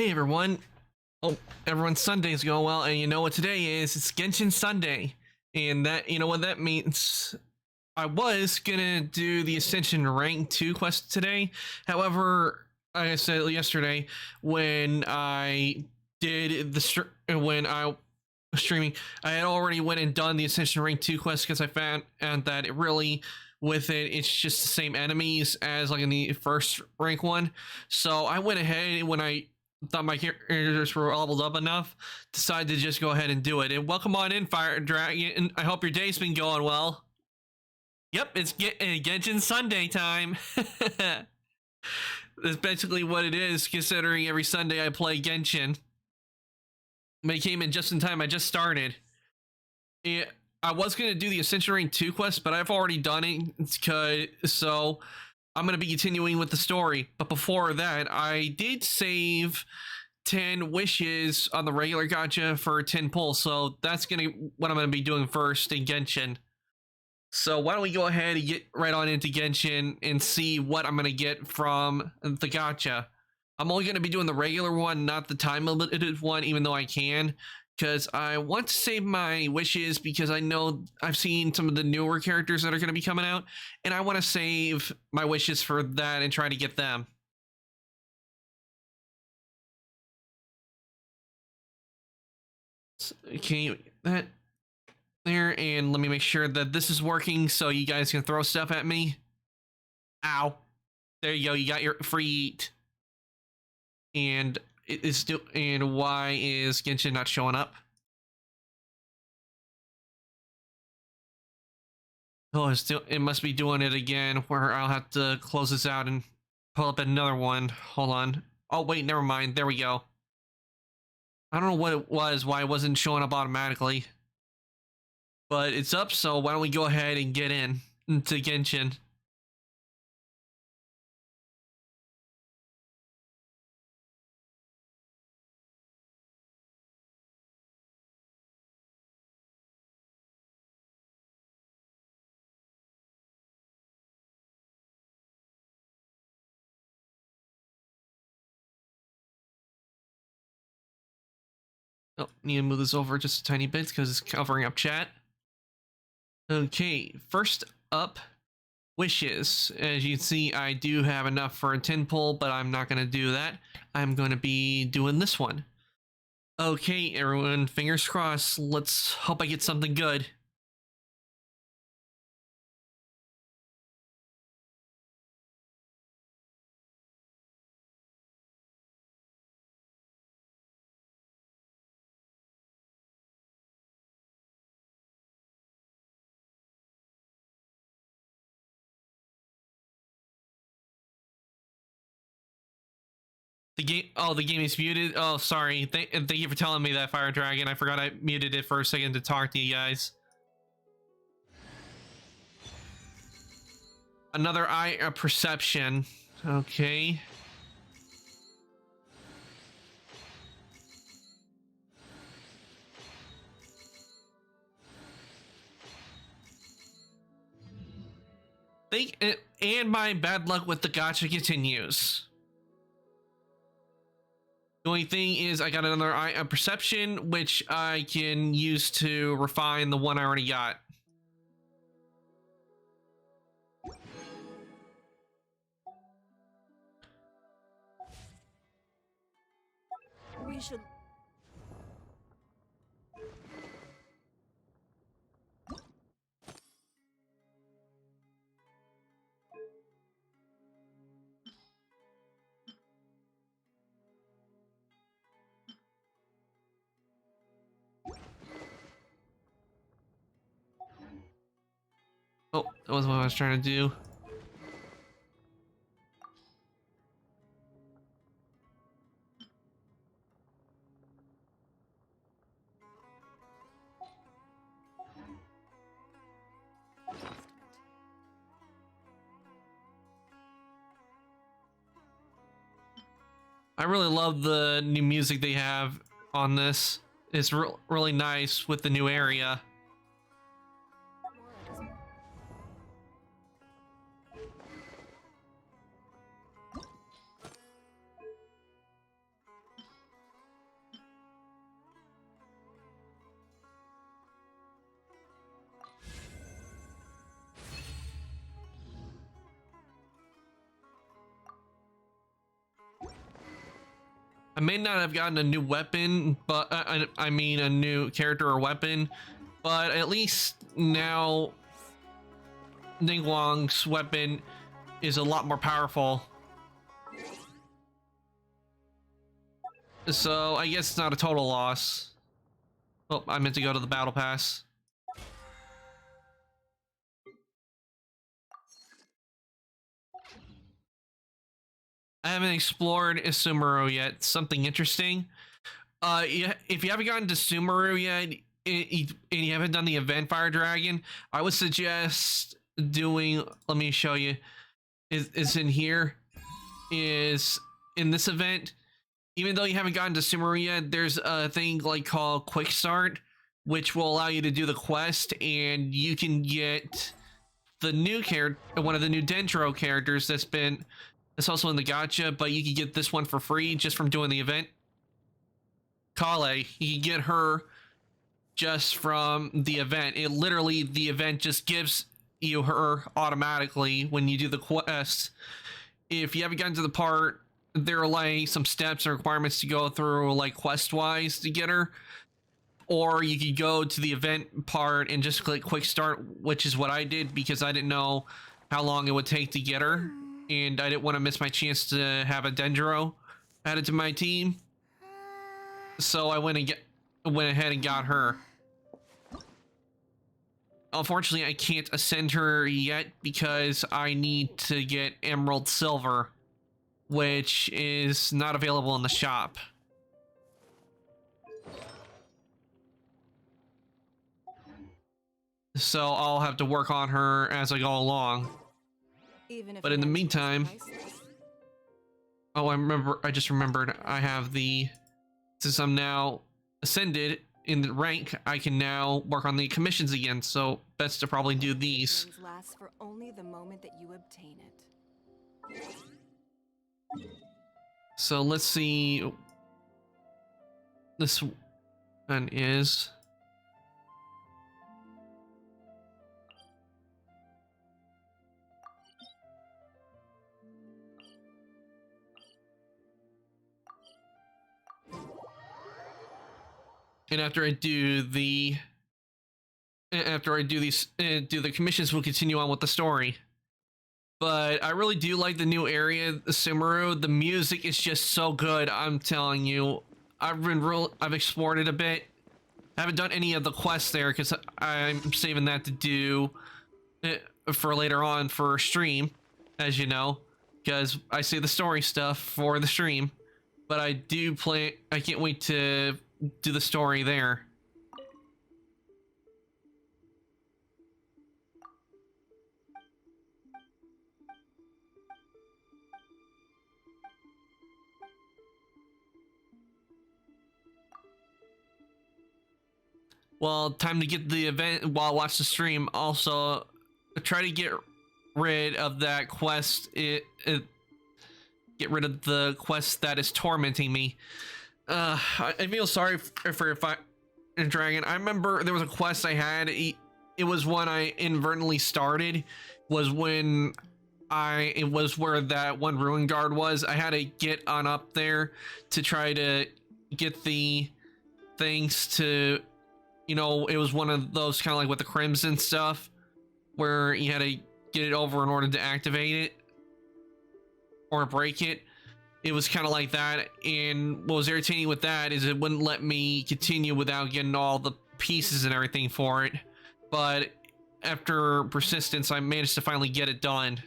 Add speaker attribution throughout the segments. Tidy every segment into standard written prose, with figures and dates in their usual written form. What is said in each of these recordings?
Speaker 1: Hey everyone. Oh, everyone's Sunday's going well, and you know what today is? It's Genshin Sunday. And that, you know what that means? I was gonna do the Ascension Rank 2 quest today. However, like I said yesterday, when I did when I was streaming, I had already went and done the Ascension Rank 2 quest because I found and that it really with it it's just the same enemies as like in the first rank one. So I went ahead when I thought my characters were leveled up enough, decided to just go ahead and do it. And welcome on in, Fire Dragon. I hope your day's been going well. Yep, it's Genshin Sunday time. That's basically what it is, considering every Sunday I play Genshin. But it came in just in time. I just started. I was going to do the Ascension Rank 2 quest, but I've already done it, so I'm going to be continuing with the story. But before that, I did save 10 wishes on the regular gacha for 10 pulls, so that's what I'm going to be doing first in Genshin. So why don't we go ahead and get right on into Genshin and see what I'm going to get from the gacha. I'm only going to be doing the regular one, not the time limited one, even though I can, because I want to save my wishes because I know I've seen some of the newer characters that are going to be coming out, and I want to save my wishes for that and try to get them. Okay, that there, and let me make sure that this is working so you guys can throw stuff at me. Ow. There you go, you got your free eat. And it is still, and why is Genshin not showing up? Oh, it must be doing it again, where I'll have to close this out and pull up another one. Hold on. Oh wait, never mind. There we go. I don't know what it was, why it wasn't showing up automatically. But it's up, so why don't we go ahead and get into Genshin. Oh, need to move this over just a tiny bit because it's covering up chat. Okay, first up, wishes. As you can see, I do have enough for a 10 pull, but I'm not going to do that. I'm going to be doing this one. Okay, everyone, fingers crossed. Let's hope I get something good. The game is muted. Oh, sorry. Thank you for telling me that, Fire Dragon. I forgot I muted it for a second to talk to you guys. Another eye perception. Okay. And my bad luck with the gacha continues. The only thing is I got another eye perception, which I can use to refine the one I already got.
Speaker 2: We should.
Speaker 1: Oh, that was what I was trying to do. I really love the new music they have on this. It's really nice with the new area. I may not have gotten a new weapon, but I mean a new character or weapon, but at least now Ningguang's weapon is a lot more powerful. So I guess it's not a total loss. Oh, I meant to go to the battle pass. I haven't explored Isumuru yet. Something interesting. Yeah, if you haven't gotten to Sumeru yet and you haven't done the event Fire Dragon, I would suggest doing. Let me show you. Is in here. Is in this event. Even though you haven't gotten to Sumeru yet, there's a thing like called Quick Start, which will allow you to do the quest, and you can get the new character, one of the new Dendro characters that's also in the gacha, but you can get this one for free just from doing the event. Kale, you can get her just from the event. It literally, the event just gives you her automatically when you do the quest. If you haven't gotten to the part, there are like some steps and requirements to go through, like quest wise, to get her. Or you could go to the event part and just click quick start, which is what I did because I didn't know how long it would take to get her, and I didn't want to miss my chance to have a Dendro added to my team. So I went ahead and got her. Unfortunately, I can't ascend her yet because I need to get Emerald Silver, which is not available in the shop. So I'll have to work on her as I go along.
Speaker 2: Even if
Speaker 1: But in the meantime, oh, I just remembered I have since I'm now ascended in the rank, I can now work on the commissions again, so best to probably do these.
Speaker 2: Lasts for only the moment that you obtain it.
Speaker 1: So let's see. This one is. And after I do the commissions, we'll continue on with the story. But I really do like the new area, the Sumeru. The music is just so good. I'm telling you, I've explored it a bit. I haven't done any of the quests there because I'm saving that to do for later on for stream, as you know, because I save the story stuff for the stream. But I can't wait to do the story there. Well, time to get the event while I watch the stream. Also, try to get rid of that quest. Get rid of the quest that is tormenting me. I feel sorry for Fire Dragon. I remember there was a quest I had. It was one I inadvertently started. It was where that one Ruin Guard was. I had to get on up there to try to get the things to, you know, it was one of those kind of like with the Crimson stuff where you had to get it over in order to activate it or break it. It was kind of like that, and what was irritating with that is it wouldn't let me continue without getting all the pieces and everything for it. But after persistence, I managed to finally get it done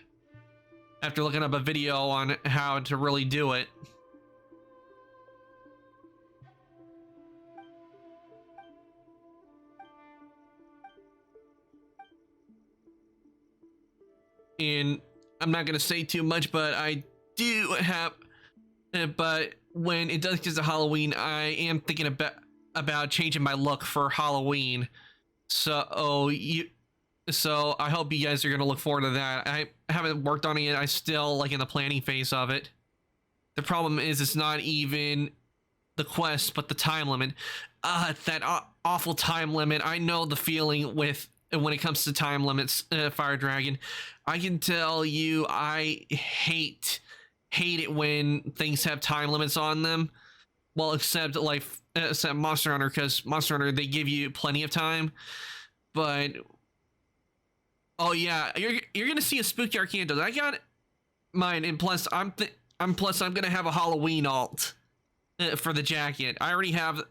Speaker 1: after looking up a video on how to really do it. And I'm not going to say too much, but I do have... But when it does get to Halloween, I am thinking about changing my look for Halloween. So I hope you guys are gonna look forward to that. I haven't worked on it yet. I still like in the planning phase of it. The problem is it's not even the quest, but the time limit. That awful time limit. I know the feeling with when it comes to time limits, Fire Dragon. I can tell you, I hate it when things have time limits on them. well, except Monster Hunter, because Monster Hunter they give you plenty of time. But oh yeah, you're gonna see a spooky Arcantos. I got mine, and plus I'm gonna have a Halloween alt for the jacket. I already have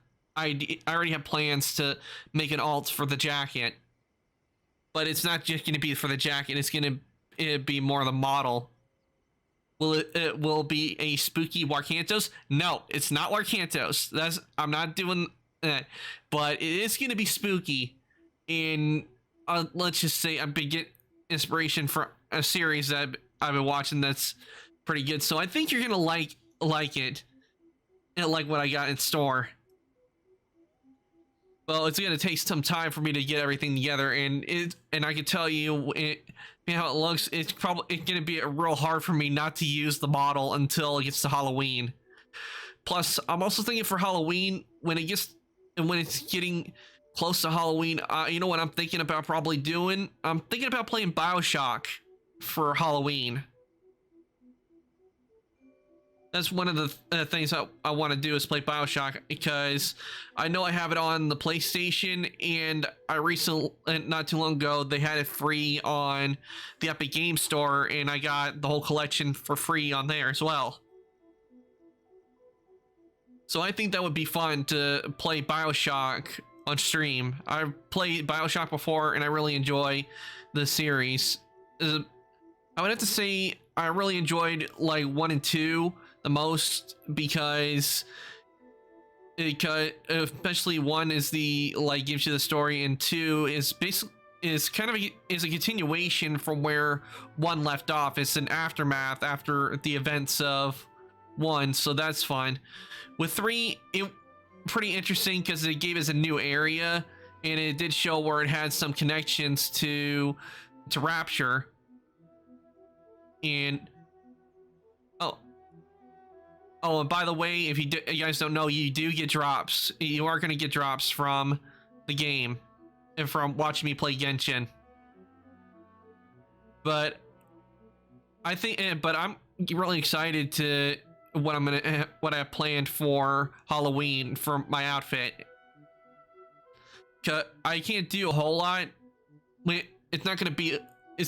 Speaker 1: plans to make an alt for the jacket, but it's not just gonna be for the jacket. It's gonna be more of the model. Will it will be a spooky Warcantos? No, it's not Warcantos. I'm not doing that, but it is gonna be spooky. And let's just say I've been getting inspiration for a series that I've been watching that's pretty good. So I think you're gonna like it and like what I got in store. Well, it's gonna take some time for me to get everything together, and I can tell you how it looks. It's gonna be real hard for me not to use the model until it gets to Halloween. Plus, I'm also thinking for Halloween when it's getting close to Halloween. You know what I'm thinking about probably doing? I'm thinking about playing BioShock for Halloween. That's one of the things I want to do is play BioShock, because I know I have it on the PlayStation, and I recently, not too long ago, they had it free on the Epic Game Store, and I got the whole collection for free on there as well. So I think that would be fun to play BioShock on stream. I've played BioShock before, and I really enjoy the series. I would have to say I really enjoyed like 1 and 2 the most, because especially 1 is the like gives you the story, and 2 is basically is a continuation from where 1 left off. It's an aftermath after the events of 1, so that's fun. With 3, it pretty interesting because it gave us a new area, and it did show where it had some connections to Rapture. And and by the way, if you guys don't know, you do get drops. You are going to get drops from the game and from watching me play Genshin. But I'm really excited to what I have planned for Halloween for my outfit. 'Cause I can't do a whole lot. It's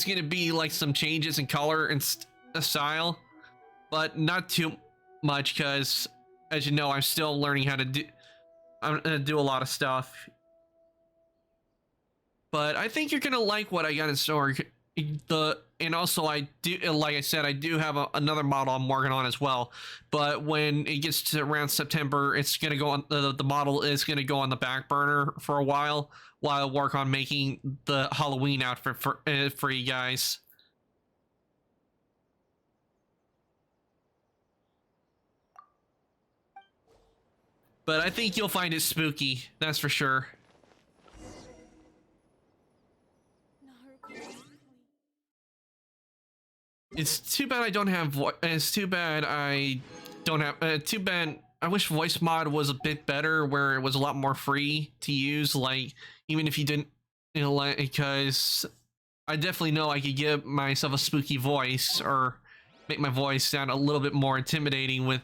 Speaker 1: going to be like some changes in color and style, but not too much, because as you know, I'm still learning how to do a lot of stuff. But I think you're gonna like what I got in store. And also I do, like I said, I do have another model I'm working on as well. But when it gets to around September, it's gonna go on. The model is gonna go on the back burner for a while I work on making the Halloween outfit for you guys. But I think you'll find it spooky, that's for sure. It's too bad I don't have it's too bad I don't have too bad. I wish voice mod was a bit better, where it was a lot more free to use, like even if you didn't, like, because I definitely know I could give myself a spooky voice or make my voice sound a little bit more intimidating with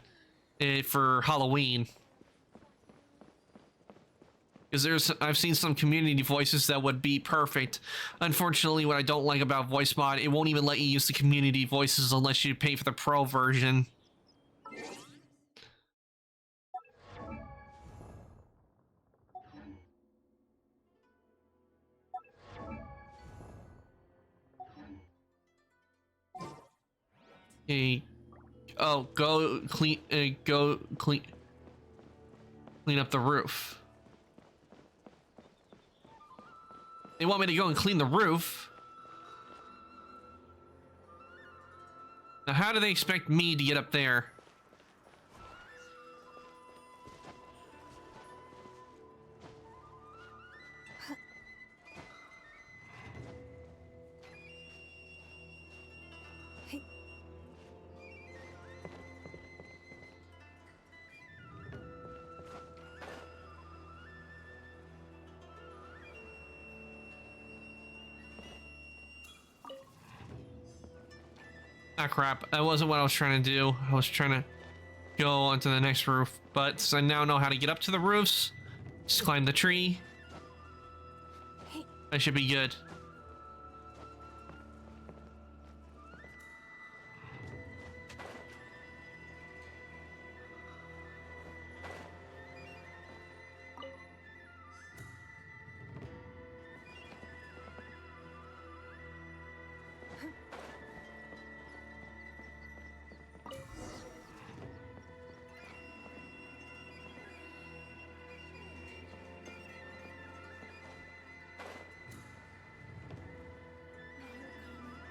Speaker 1: it for Halloween. Because I've seen some community voices that would be perfect. Unfortunately, what I don't like about voice mod, it won't even let you use the community voices unless you pay for the pro version. Hey, oh, go clean up the roof. They want me to go and clean the roof. Now, how do they expect me to get up there? Ah, crap. That wasn't what I was trying to do. I was trying to go onto the next roof. But since I now know how to get up to the roofs, just climb the tree. I should be good.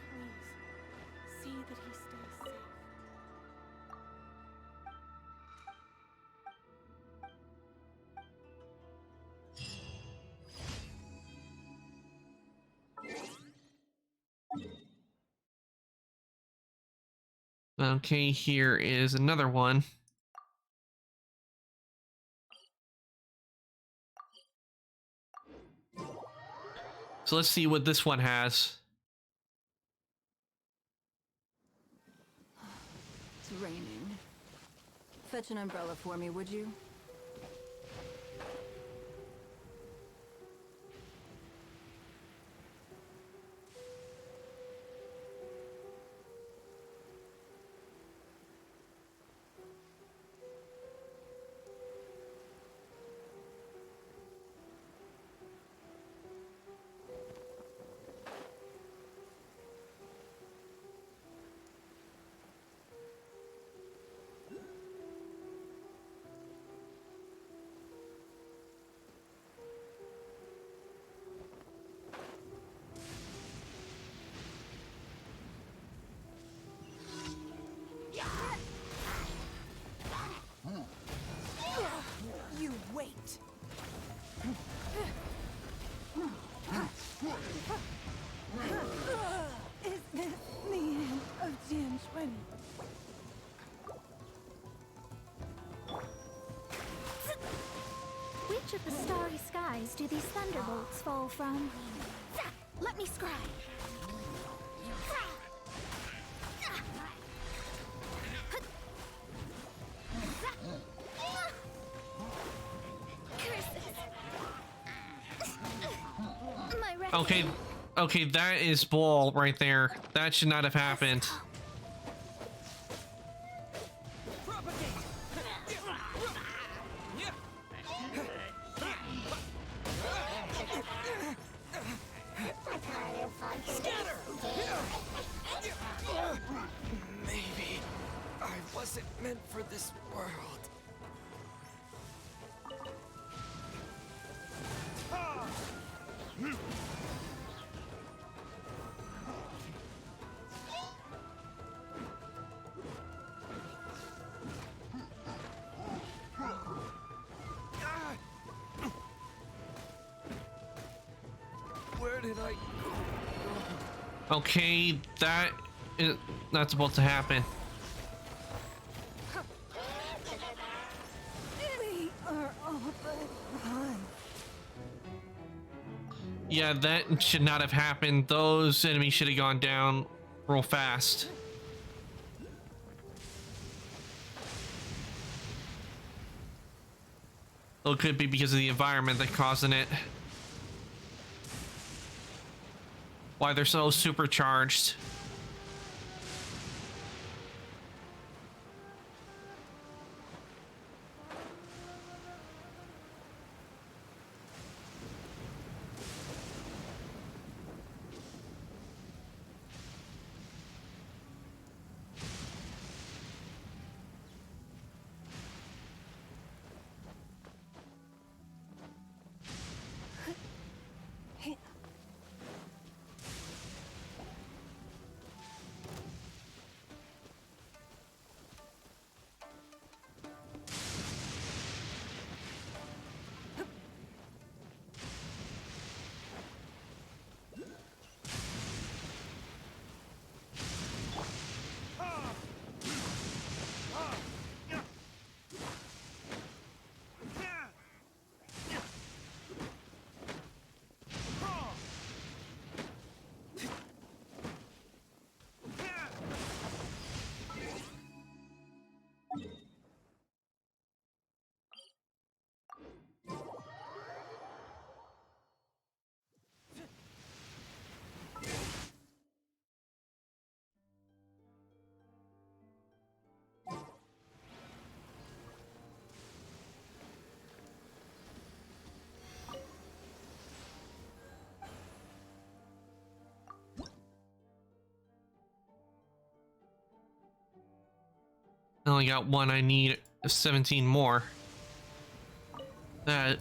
Speaker 2: Please, see that he stays safe.
Speaker 1: Okay, here is another one. So let's see what this one has.
Speaker 2: It's raining. Fetch an umbrella for me, would you? You wait. Is this the end of Tianquan?
Speaker 3: Which of the starry skies do these thunderbolts fall from? Let me scry.
Speaker 1: Okay, okay, that is bull right there. That should not have happened.
Speaker 4: Maybe I wasn't meant for this world. Where did I go?
Speaker 1: Okay, that is not supposed to happen.
Speaker 2: We are all but gone.
Speaker 1: Yeah, that should not have happened. Those enemies should have gone down real fast. Well, it could be because of the environment that causing it. Why they're so supercharged. I only got one. I need 17 more. That.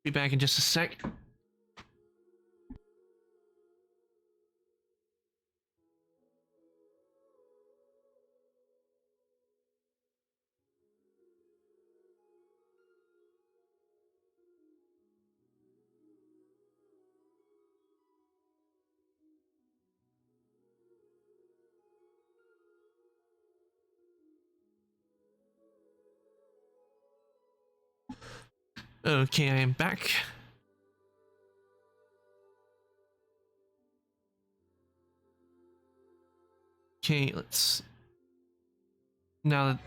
Speaker 1: Be back in just a sec. Okay, I am back. Okay, let's. Now that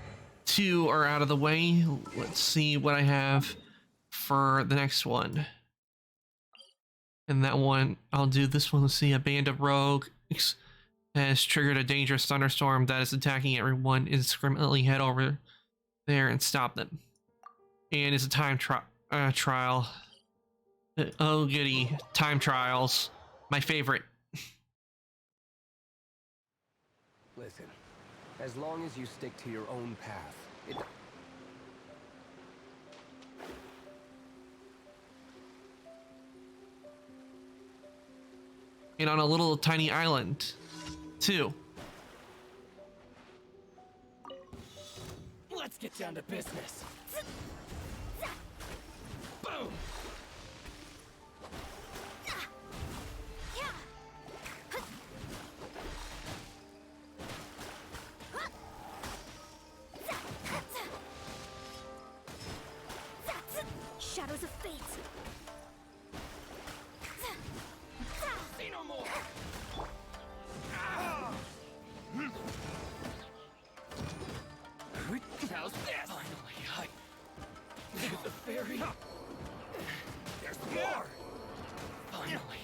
Speaker 1: two are out of the way, let's see what I have for the next one. And that one, I'll do this one. Let's see, a band of rogue has triggered a dangerous thunderstorm that is attacking everyone. Indiscriminately head over there and stop them. And it's a time trial. Oh goody, time trials, my favorite.
Speaker 4: Listen, as long as you stick to your own path, it...
Speaker 1: And on a little tiny island, too.
Speaker 4: Let's get down to business. Boom!
Speaker 3: Shadows of fate.
Speaker 4: Say no more! How's this? Finally, the fairy. There's more. Finally,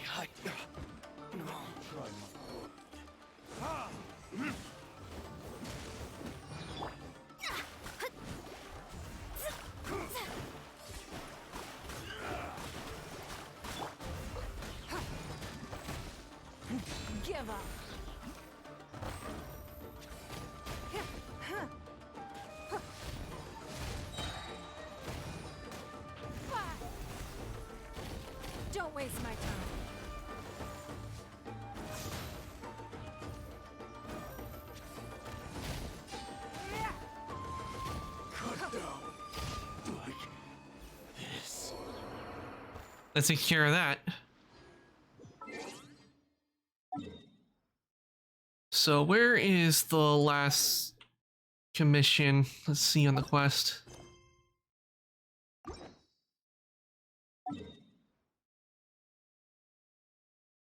Speaker 2: Give up. Don't waste my time.
Speaker 1: Let's take care of that. So where is the last commission? Let's see on the quest.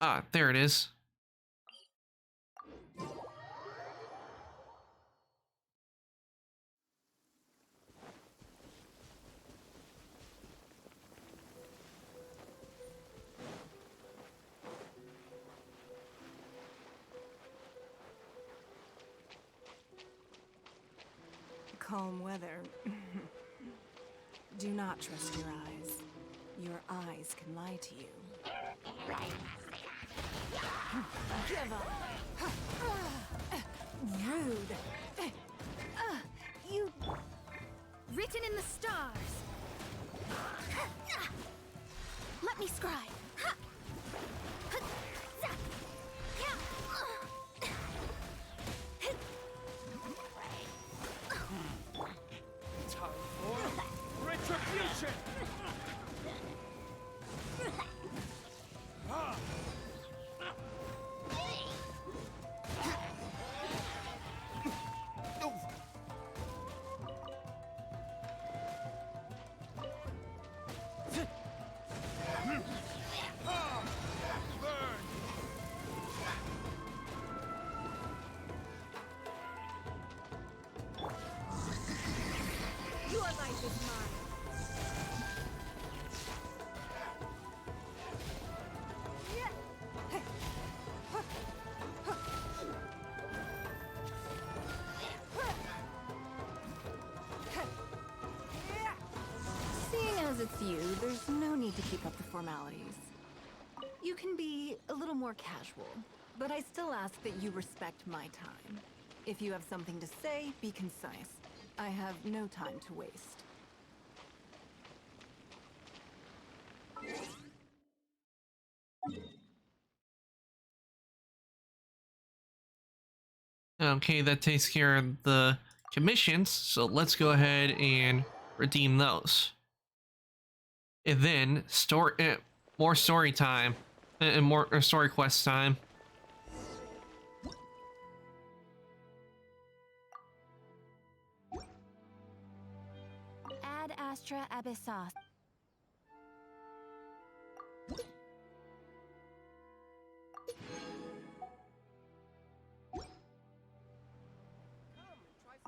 Speaker 1: Ah, there it is.
Speaker 2: Calm weather. Do not trust your eyes. Your eyes can lie to you. Give up. Rude.
Speaker 3: You... Written in the stars. Let me scribe.
Speaker 4: time for retribution!
Speaker 2: Your life is mine. you, there's no need to keep up the formalities. You can be a little more casual, but I still ask that you respect my time. If you have something to say, be concise. I have no time to waste.
Speaker 1: Okay, that takes care of the commissions, so let's go ahead and redeem those. And then more story time and more story quest time.
Speaker 3: Ad Astra Abyssos.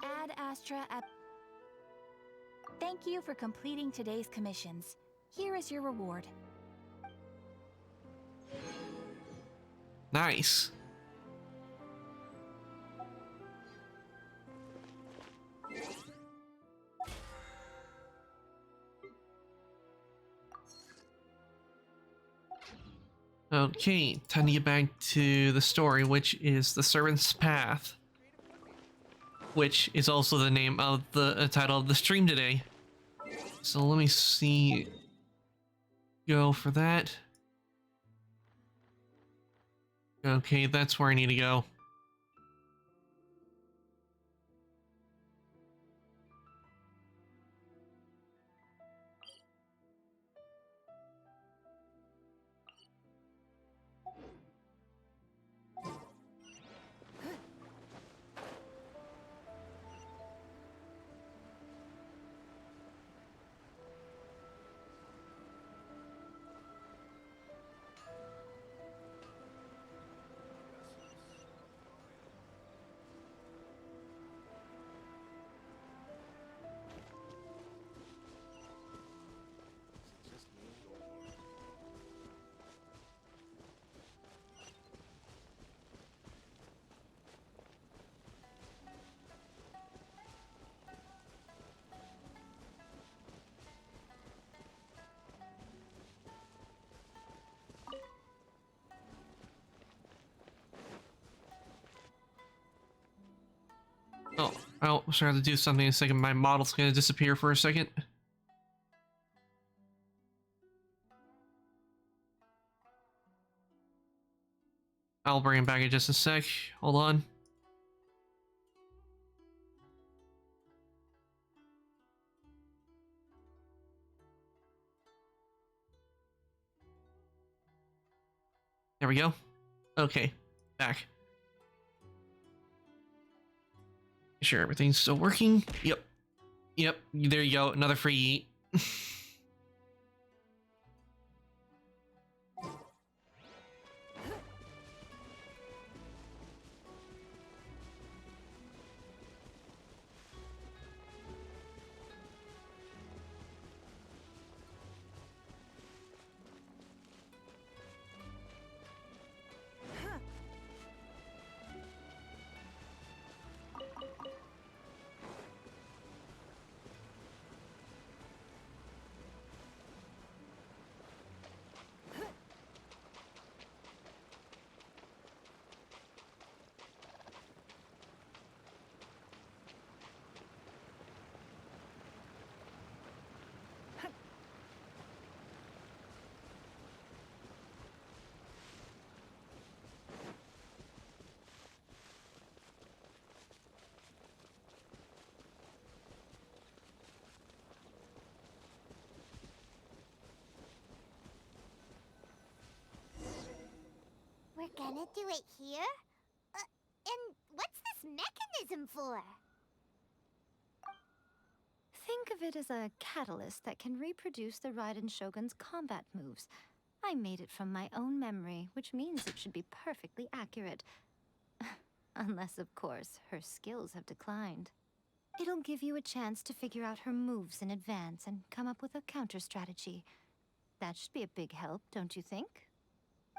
Speaker 3: Ad Astra Ab. Thank you for completing today's commissions. Here is your reward.
Speaker 1: Nice. Okay, time to get back to the story, which is The Servant's Path, which is also the name of the title of the stream today. So let me see. Go for that. Okay, that's where I need to go. Oh, I'll try to do something in a second. My model's gonna disappear for a second. I'll bring him back in just a sec. Hold on. There we go. Okay, back. Sure, everything's still working. Yep. Yep, there you go. Another free eat.
Speaker 5: We're gonna do it here? And what's this mechanism for?
Speaker 6: Think of it as a catalyst that can reproduce the Raiden Shogun's combat moves. I made it from my own memory, which means it should be perfectly accurate. Unless, of course, her skills have declined. It'll give you a chance to figure out her moves in advance and come up with a counter strategy. That should be a big help, don't you think?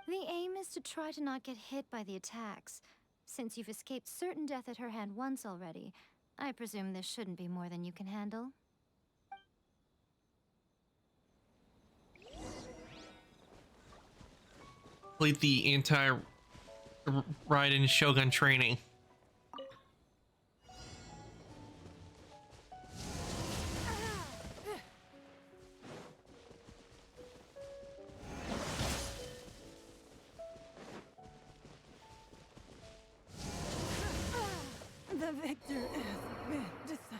Speaker 6: The aim is to try to not get hit by the attacks. Since you've escaped certain death at her hand once already, I presume this shouldn't be more than you can handle.
Speaker 1: complete the Raiden Shogun training.
Speaker 2: The victor has been decided.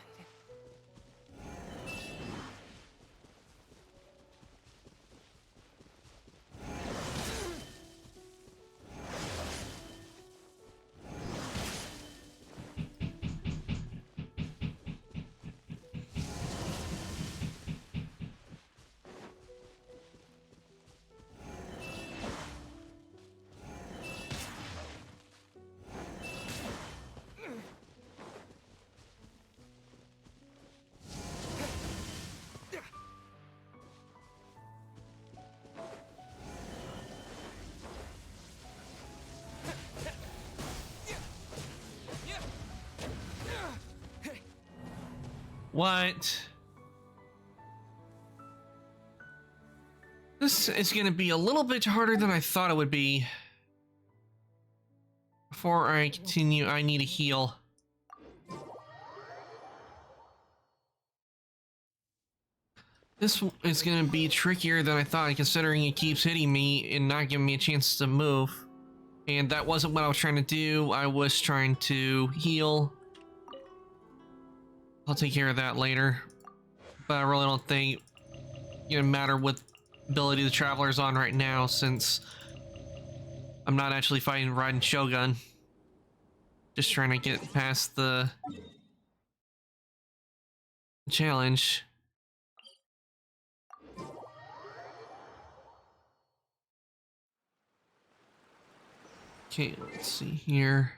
Speaker 1: What? This is gonna be a little bit harder than I thought it would be. Before I continue, I need a heal. This is gonna be trickier than I thought, considering it keeps hitting me and not giving me a chance to move. And that wasn't what I was trying to do. I was trying to heal. I'll take care of that later. But I really don't think it's gonna matter what ability the Traveler's on right now, since I'm not actually fighting Raiden Shogun. Just trying to get past the challenge. Okay, let's see here.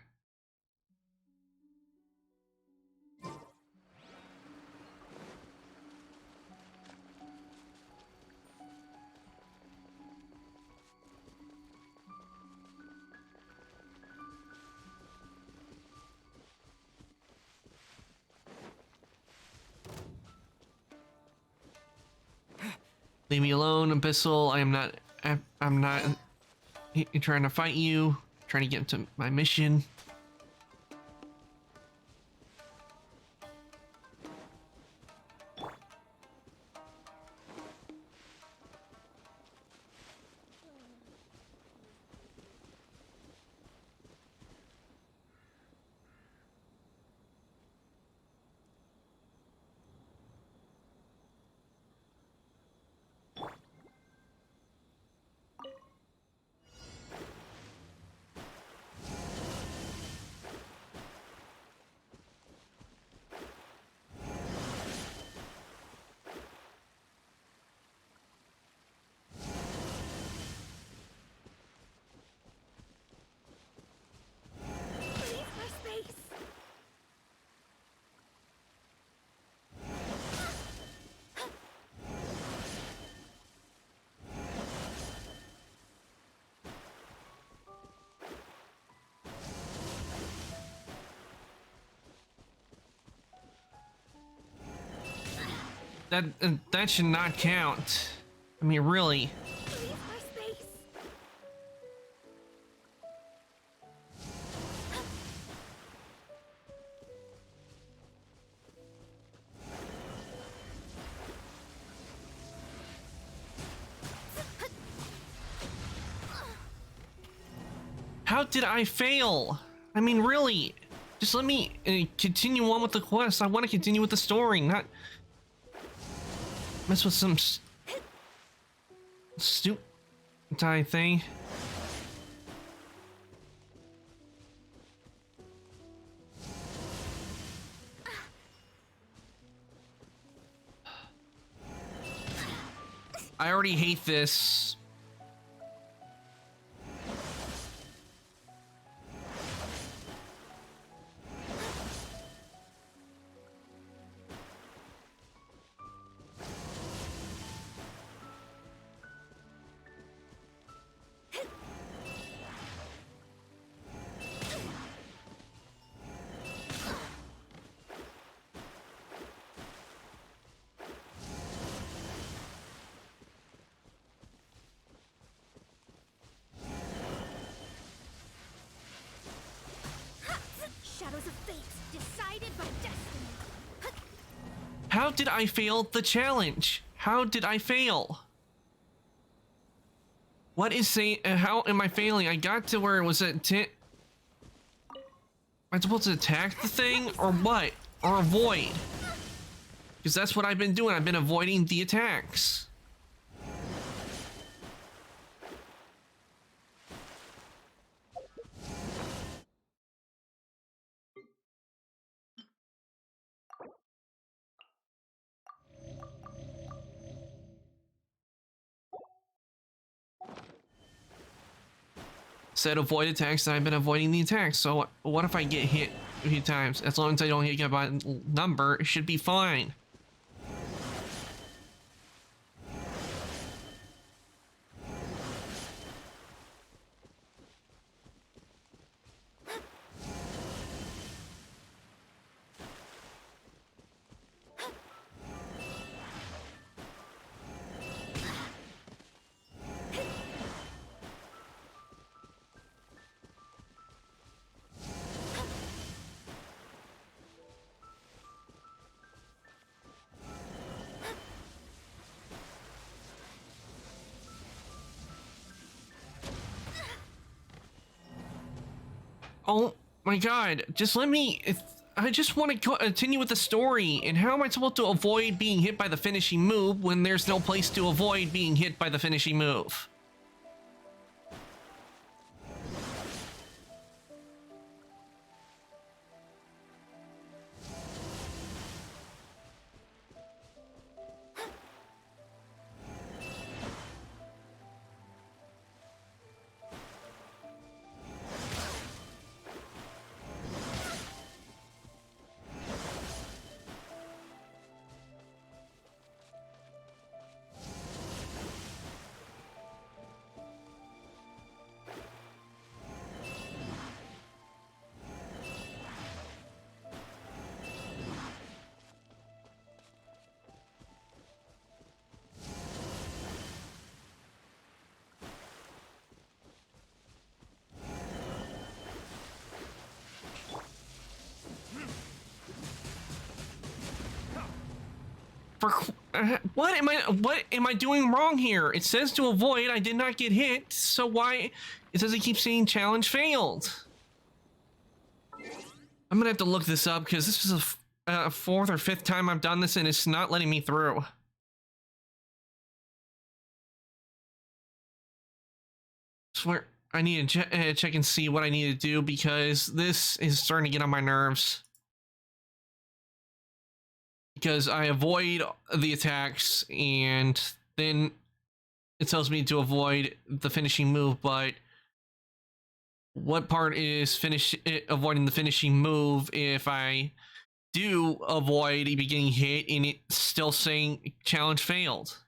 Speaker 1: Leave me alone, Abyssal. I'm not trying to fight you. Trying to get into my mission. That should not count. I mean, really. How did I fail? I mean, really. Just let me continue on with the quest. I want to continue with the story, not mess with some stupid thing. I already hate this.
Speaker 5: shadows of fate, decided by destiny.
Speaker 1: How did I fail the challenge? How did I fail? What is saying? How am I failing? I got to where it was at 10. Am I supposed to attack the thing or what? Or avoid? Because that's what I've been doing. I've been avoiding the attacks. Said avoid attacks, and I've been avoiding the attacks. So what if I get hit a few times? As long as I don't get by number, it should be fine. Oh my god, just let me. I just want to continue with the story. And how am I supposed to avoid being hit by the finishing move when there's no place to avoid being hit by the finishing move? What am I doing wrong here? It says to avoid. I did not get hit. So why it says it keeps saying challenge failed? I'm gonna have to look this up because this is a fourth or fifth time I've done this and it's not letting me through. Swear I need to check and see what I need to do because this is starting to get on my nerves. Because I avoid the attacks and then it tells me to avoid the finishing move, but what part is avoiding the finishing move if I do avoid getting hit and it's still saying challenge failed?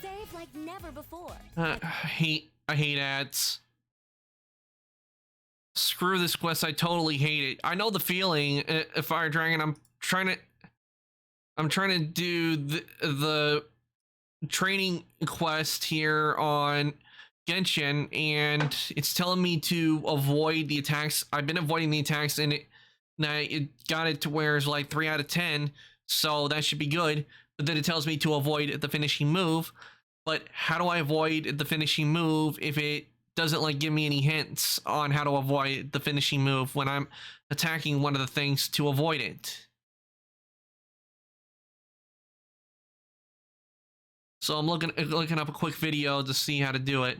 Speaker 5: Save like never before.
Speaker 1: I hate ads. Screw this quest, I totally hate it. I know the feeling. Fire Dragon, I'm trying to do the training quest here on Genshin, and it's telling me to avoid the attacks. I've been avoiding the attacks, and it got it to where it's like 3 out of 10, so that should be good. But then it tells me to avoid the finishing move. But how do I avoid the finishing move if it doesn't like give me any hints on how to avoid the finishing move when I'm attacking one of the things to avoid it? So I'm looking up a quick video to see how to do it.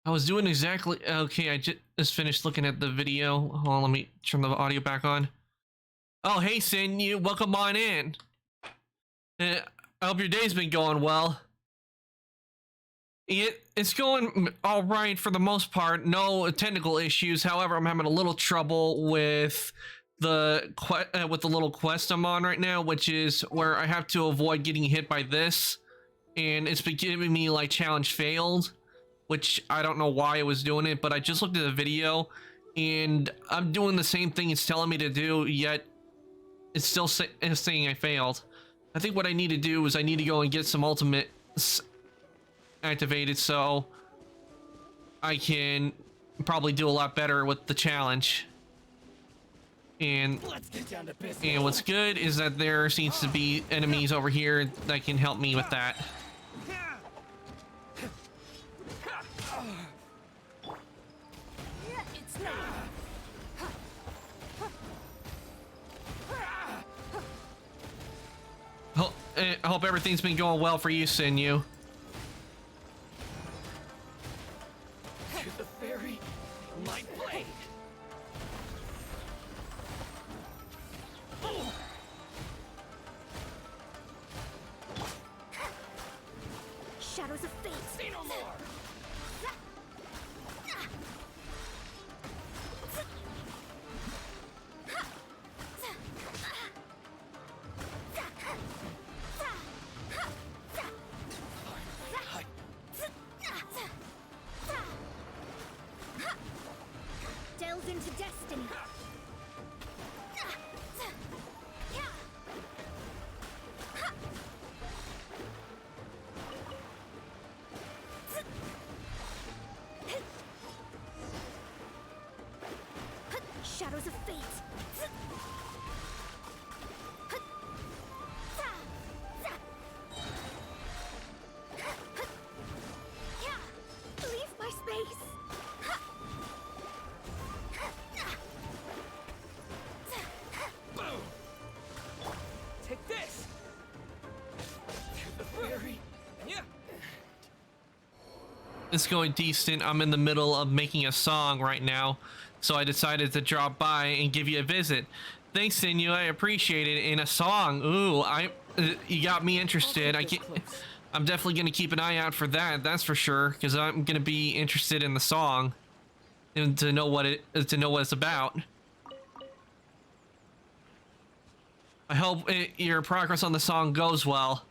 Speaker 1: I was doing exactly okay. I just finished looking at the video. Hold on, let me turn the audio back on. Oh, hey, Sin, you welcome on in. I hope your day's been going well. It's going all right for the most part. No technical issues. However, I'm having a little trouble with the little quest I'm on right now, which is where I have to avoid getting hit by this, and it's been giving me like challenge failed, which I don't know why it was doing it. But I just looked at the video, and I'm doing the same thing it's telling me to do, yet it's still saying I failed. I think what I need to do is I need to go and get some ultimates activated so I can probably do a lot better with the challenge. And what's good is that there seems to be enemies over here that can help me with that. I hope everything's been going well for you, Sinew.
Speaker 4: To the fairy, my blade.
Speaker 5: Shadows of fate.
Speaker 4: Say no more.
Speaker 5: Delves into destiny. Shadows of fate. Leave my space.
Speaker 4: Take this. To the fairy. Yeah.
Speaker 1: It's going decent. I'm in the middle of making a song right now, so I decided to drop by and give you a visit. Thanks, Sinew. I appreciate it. In a song, ooh, you got me interested. I'm definitely gonna keep an eye out for that. That's for sure, because I'm gonna be interested in the song and to know what it's about. I hope your progress on the song goes well.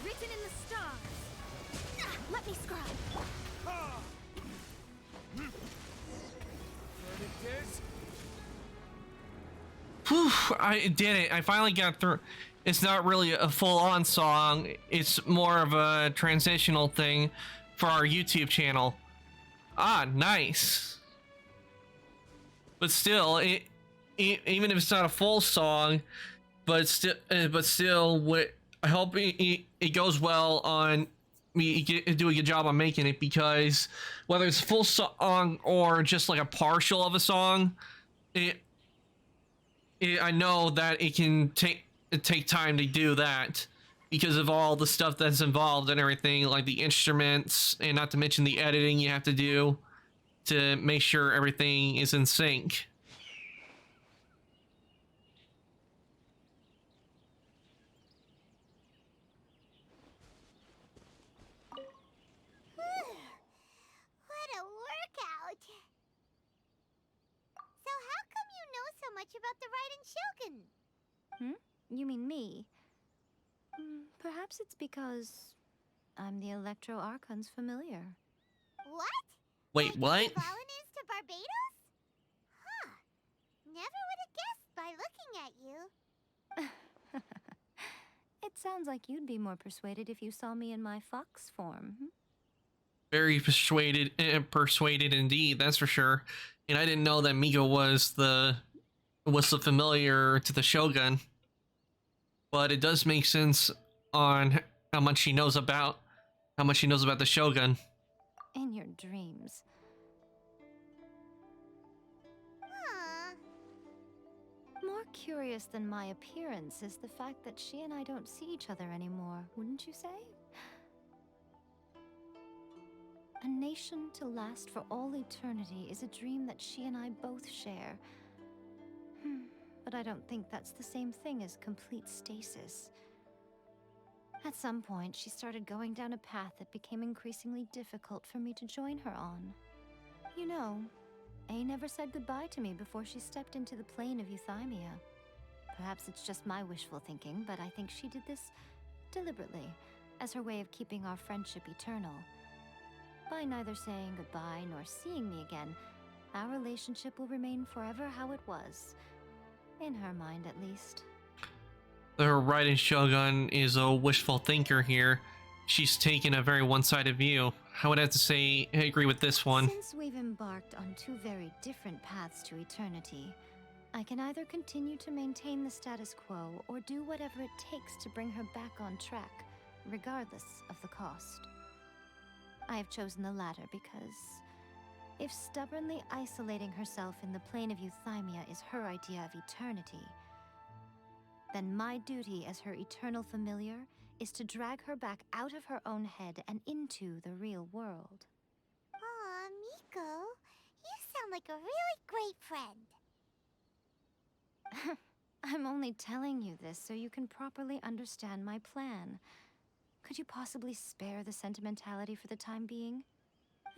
Speaker 5: Written in the stars. Let me scribe.
Speaker 4: Verdict is
Speaker 1: Whew, I did it. I finally got through. It's not really a full-on song. It's more of a transitional thing for our YouTube channel. Ah, nice. But still, even if it's not a full song, but still, I hope it goes well on me. Do a good job on making it, because whether it's a full song or just like a partial of a song, I know that it can take time to do that because of all the stuff that's involved and everything, like the instruments, and not to mention the editing you have to do. to make sure everything is in sync.
Speaker 5: What a workout! So how come you know so much about the Raiden Shogun?
Speaker 6: You mean me? Perhaps it's because I'm the Electro Archon's familiar.
Speaker 5: What?
Speaker 1: Wait,
Speaker 5: Like
Speaker 1: what?
Speaker 5: Sylvain is to Barbados? Huh. Never would have guessed by looking at you.
Speaker 6: It sounds like you'd be more persuaded if you saw me in my fox form.
Speaker 1: Very persuaded indeed, that's for sure. And I didn't know that Miko was the familiar to the Shogun. But it does make sense on how much she knows about the Shogun.
Speaker 6: In your dreams.
Speaker 5: Huh.
Speaker 6: More curious than my appearance is the fact that she and I don't see each other anymore, wouldn't you say? A nation to last for all eternity is a dream that she and I both share. But I don't think that's the same thing as complete stasis. At some point, she started going down a path that became increasingly difficult for me to join her on. You know, A never said goodbye to me before she stepped into the plane of Euthymia. Perhaps it's just my wishful thinking, but I think she did this deliberately, as her way of keeping our friendship eternal. By neither saying goodbye nor seeing me again, our relationship will remain forever how it was. In her mind, at least.
Speaker 1: The Raiden Shogun is a wishful thinker here. She's taken a very one-sided view. I would have to say I agree with this one.
Speaker 6: Since we've embarked on two very different paths to eternity, I can either continue to maintain the status quo or do whatever it takes to bring her back on track, regardless of the cost. I have chosen the latter because if stubbornly isolating herself in the plane of Euthymia is her idea of eternity, then my duty as her eternal familiar is to drag her back out of her own head and into the real world.
Speaker 5: Aw, Miko, you sound like a really great friend.
Speaker 6: I'm only telling you this so you can properly understand my plan. Could you possibly spare the sentimentality for the time being?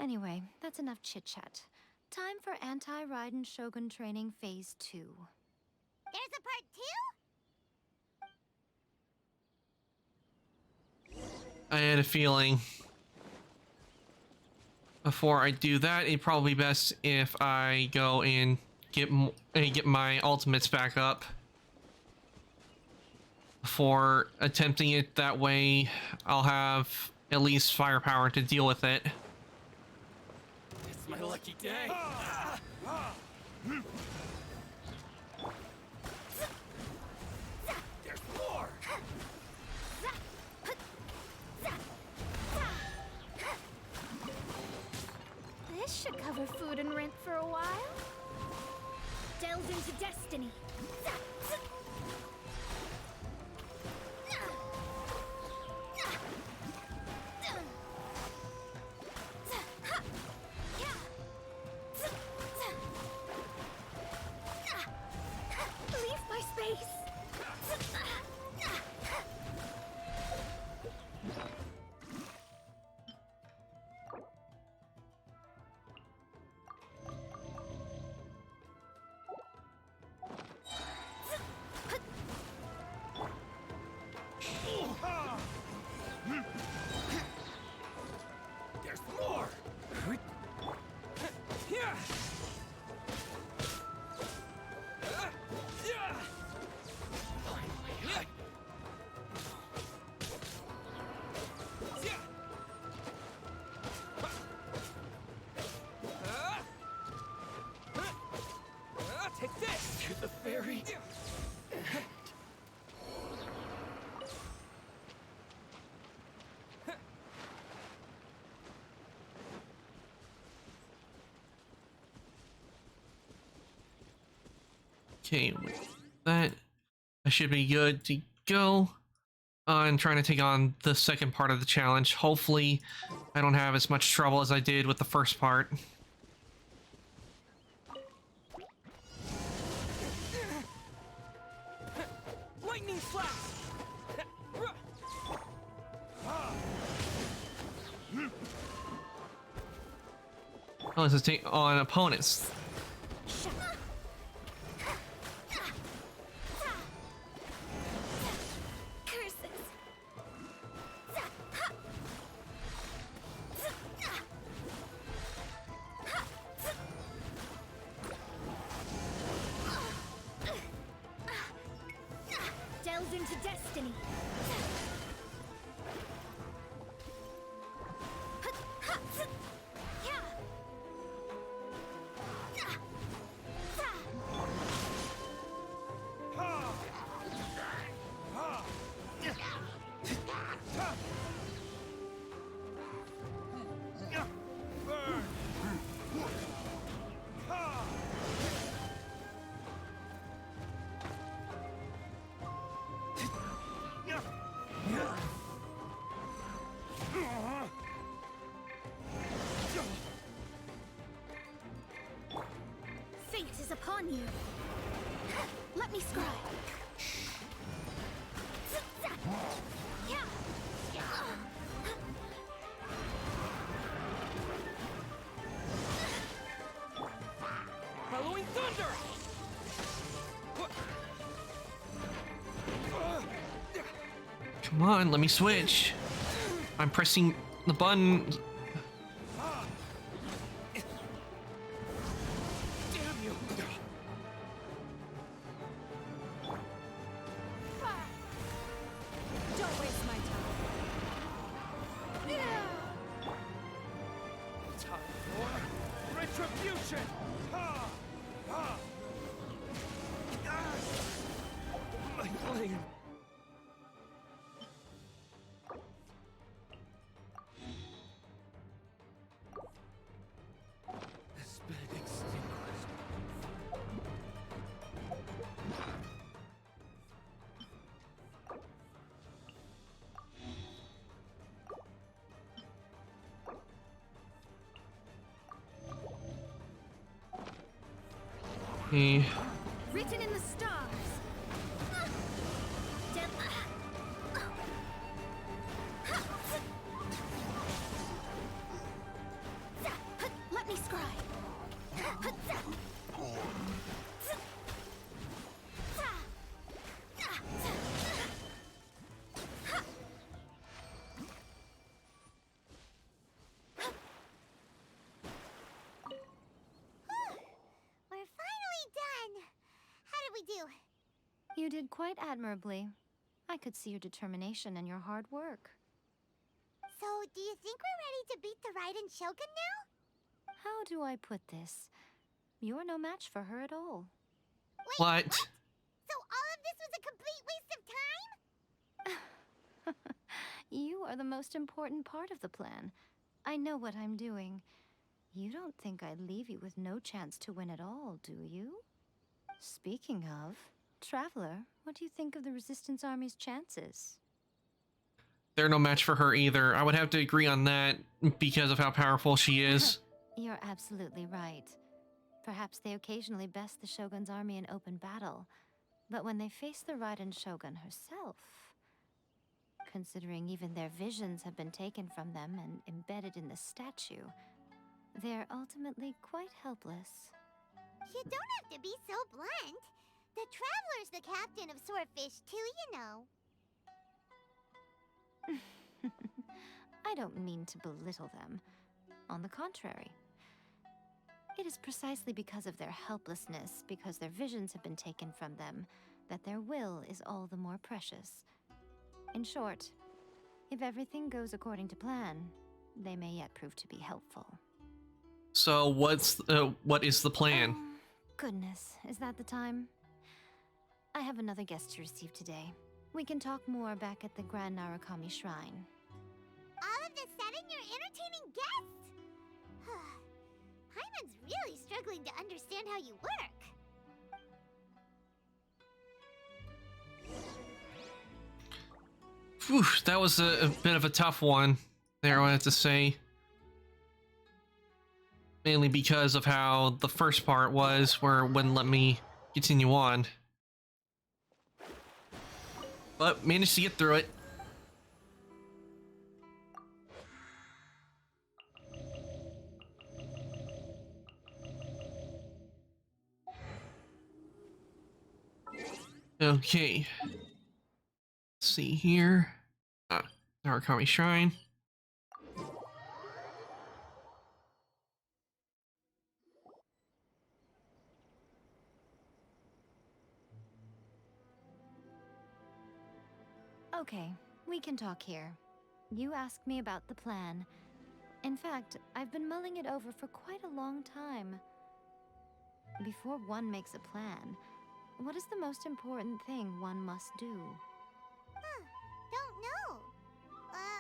Speaker 6: Anyway, that's enough chit-chat. Time for Anti-Raiden Shogun Training Phase 2.
Speaker 5: There's a part 2?
Speaker 1: I had a feeling. Before I do that, it'd probably be best if I go and get my ultimates back up before attempting it. That way, I'll have at least firepower to deal with it.
Speaker 4: It's my lucky day. There's more.
Speaker 3: This should cover food and rent for a while. Delve into destiny. Leave my space.
Speaker 4: There's more. Take this to the fairy.
Speaker 1: Okay, with that, I should be good to go on trying to take on the second part of the challenge. Hopefully, I don't have as much trouble as I did with the first part.
Speaker 4: Lightning slash!
Speaker 1: Oh, this is take on opponents.
Speaker 3: Delves into destiny. Fate is upon you. Let me scry.
Speaker 4: Following thunder!
Speaker 1: Come on, let me switch. I'm pressing the button.
Speaker 4: Damn you!
Speaker 2: Don't waste my time.
Speaker 4: Time for retribution! Ha! Ha! Ah! My blade! Has been extinguished.
Speaker 1: Eh,
Speaker 3: Written in the stars. Let me scry.
Speaker 5: We're finally done. How did we do?
Speaker 6: You did quite admirably. I could see your determination and your hard work.
Speaker 5: So, do you think we're ready to beat the Raiden Shogun now?
Speaker 6: How do I put this? You're no match for her at all.
Speaker 5: Wait,
Speaker 1: what?
Speaker 5: So all of this was a complete waste of time?
Speaker 6: You are the most important part of the plan. I know what I'm doing. You don't think I'd leave you with no chance to win at all, do you? Speaking of, Traveler, what do you think of the Resistance Army's chances?
Speaker 1: They're no match for her either. I would have to agree on that because of how powerful she is.
Speaker 6: You're absolutely right. Perhaps they occasionally best the Shogun's army in open battle, but when they face the Raiden Shogun herself, considering even their visions have been taken from them and embedded in the statue, they're ultimately quite helpless.
Speaker 5: You don't have to be so blunt. The Traveler's the captain of Swordfish too, you know.
Speaker 6: I don't mean to belittle them. On the contrary. It is precisely because of their helplessness, because their visions have been taken from them, that their will is all the more precious. In short, if everything goes according to plan, they may yet prove to be helpful.
Speaker 1: So what is the plan?
Speaker 6: Oh, goodness, is that the time? I have another guest to receive today. We can talk more back at the Grand Narukami Shrine.
Speaker 5: All of a sudden, you're entertaining guests? Hyman's really struggling to understand how you work.
Speaker 1: Whew, that was a bit of a tough one there, I have to say. Mainly because of how the first part was, where it wouldn't let me continue on. but managed to get through it. Okay. Let's see here. Narukami Shrine.
Speaker 6: Okay, we can talk here. You asked me about the plan. In fact, I've been mulling it over for quite a long time. Before one makes a plan, what is the most important thing one must do?
Speaker 5: Don't know.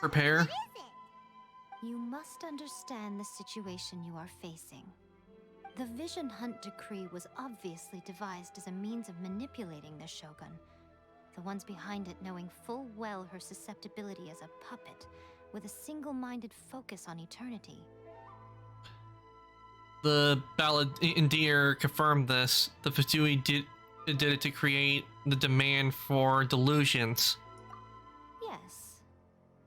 Speaker 1: Prepare.
Speaker 5: What is it?
Speaker 6: You must understand the situation you are facing. The Vision Hunt Decree was obviously devised as a means of manipulating the Shogun. The ones behind it knowing full well her susceptibility as a puppet, with a single-minded focus on eternity.
Speaker 1: The Balladeer confirmed this. The Fatui did it to create the demand for delusions.
Speaker 6: Yes,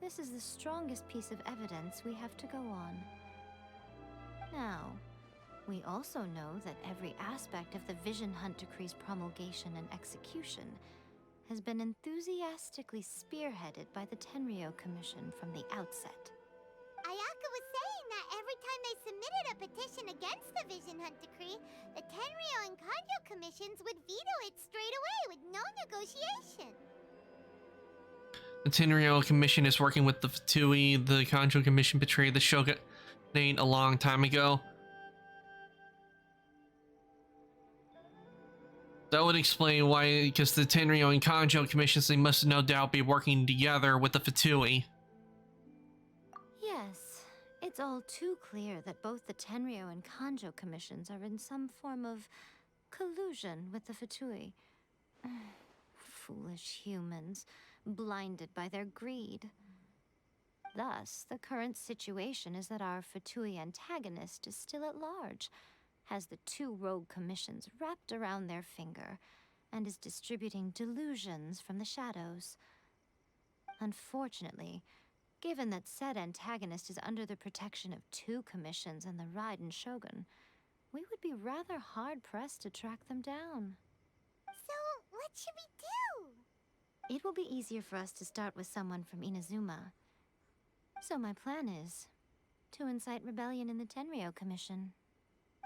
Speaker 6: this is the strongest piece of evidence we have to go on. Now, we also know that every aspect of the Vision Hunt Decree's promulgation and execution has been enthusiastically spearheaded by the Tenryou Commission from the outset.
Speaker 5: Ayaka was saying that every time they submitted a petition against the Vision Hunt Decree, the Tenryou and Kanjo commissions would veto it straight away with no negotiation.
Speaker 1: The Tenryou Commission is working with the Fatui. The Kanjo Commission betrayed the Shogunate a long time ago. That would explain why, because the Tenryou and Kanjo commissions, they must no doubt be working together with the Fatui.
Speaker 6: Yes, it's all too clear that both the Tenryou and Kanjo commissions are in some form of collusion with the Fatui. Foolish humans, blinded by their greed. Thus, the current situation is that our Fatui antagonist is still at large, has the two rogue commissions wrapped around their finger, and is distributing delusions from the shadows. Unfortunately, given that said antagonist is under the protection of two commissions and the Raiden Shogun, we would be rather hard-pressed to track them down.
Speaker 5: So, what should we do?
Speaker 6: It will be easier for us to start with someone from Inazuma. So my plan is to incite rebellion in the Tenryou Commission.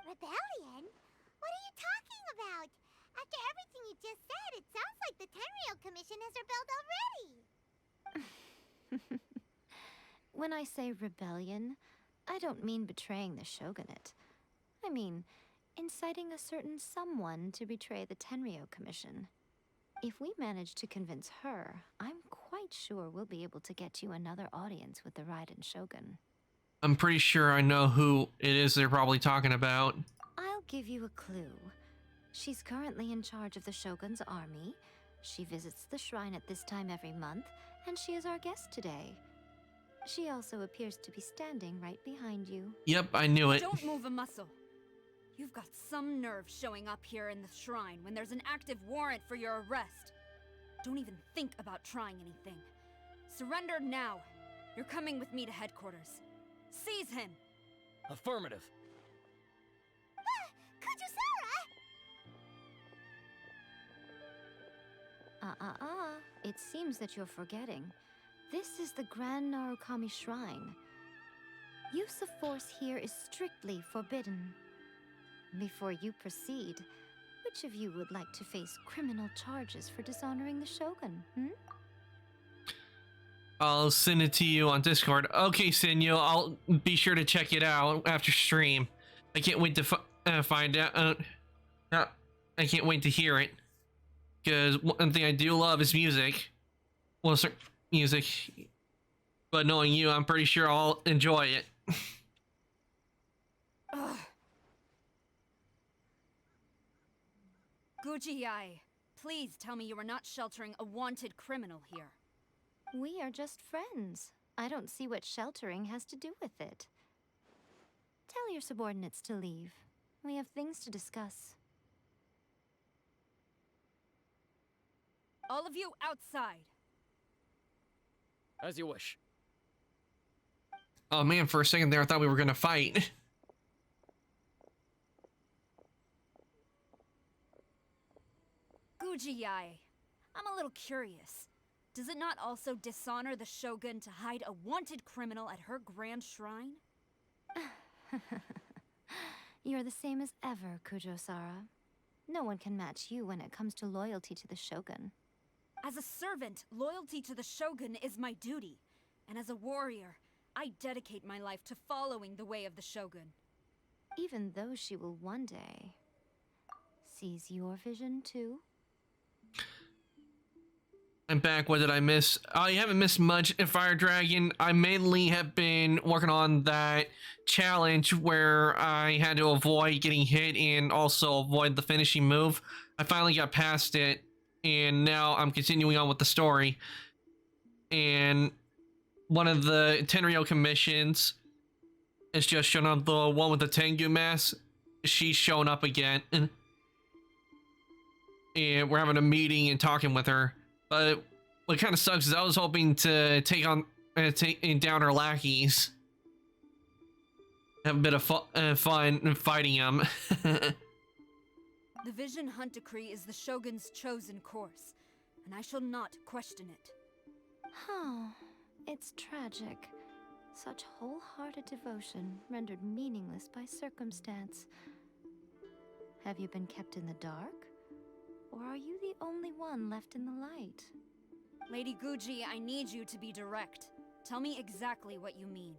Speaker 5: Rebellion? What are you talking about? After everything you just said, it sounds like the Tenryou Commission has rebelled already.
Speaker 6: When I say rebellion, I don't mean betraying the Shogunate. I mean inciting a certain someone to betray the Tenryou Commission. If we manage to convince her, I'm quite sure we'll be able to get you another audience with the Raiden Shogun.
Speaker 1: I'm pretty sure I know who it is they're probably talking about.
Speaker 6: I'll give you a clue. She's currently in charge of the Shogun's army. She visits the shrine at this time every month, and she is our guest today. She also appears to be standing right behind you.
Speaker 1: Yep, I knew it.
Speaker 7: Don't move a muscle. You've got some nerve showing up here in the shrine when there's an active warrant for your arrest. Don't even think about trying anything. Surrender now. You're coming with me to headquarters. Seize him!
Speaker 4: Affirmative.
Speaker 5: Kujusara!
Speaker 6: It seems that you're forgetting. This is the Grand Narukami Shrine. Use of force here is strictly forbidden. Before you proceed, which of you would like to face criminal charges for dishonoring the Shogun,
Speaker 1: I'll send it to you on Discord. Okay, Senyo, I'll be sure to check it out after stream. I can't wait to find out. I can't wait to hear it. Because one thing I do love is music. Well, music. But knowing you, I'm pretty sure I'll enjoy it.
Speaker 7: Guji-ai, please tell me you are not sheltering a wanted criminal here.
Speaker 6: We are just friends. I don't see what sheltering has to do with it. Tell your subordinates to leave. We have things to discuss.
Speaker 7: All of you outside.
Speaker 4: As you wish.
Speaker 1: Oh man, for a second there, I thought we were gonna fight.
Speaker 7: Gujiyai, I'm a little curious. Does it not also dishonor the Shogun to hide a wanted criminal at her grand shrine?
Speaker 6: You're the same as ever, Kujo-Sara. No one can match you when it comes to loyalty to the Shogun.
Speaker 7: As a servant, loyalty to the Shogun is my duty. And as a warrior, I dedicate my life to following the way of the Shogun.
Speaker 6: Even though she will one day seize your vision too.
Speaker 1: I'm back. What did I miss? I haven't missed much in Fire Dragon. I mainly have been working on that challenge where I had to avoid getting hit and also avoid the finishing move. I finally got past it, and now I'm continuing on with the story. And one of the Tenryou commissions is just shown up, the one with the Tengu mask. She's shown up again. And we're having a meeting and talking with her. But what kind of sucks is I was hoping to take down her lackeys. Have a bit of fun fighting them.
Speaker 7: The Vision Hunt Decree is the Shogun's chosen course, and I shall not question it.
Speaker 6: Oh, it's tragic. Such wholehearted devotion rendered meaningless by circumstance. Have you been kept in the dark? Or are you the only one left in the light?
Speaker 7: Lady Guji, I need you to be direct. Tell me exactly what you mean.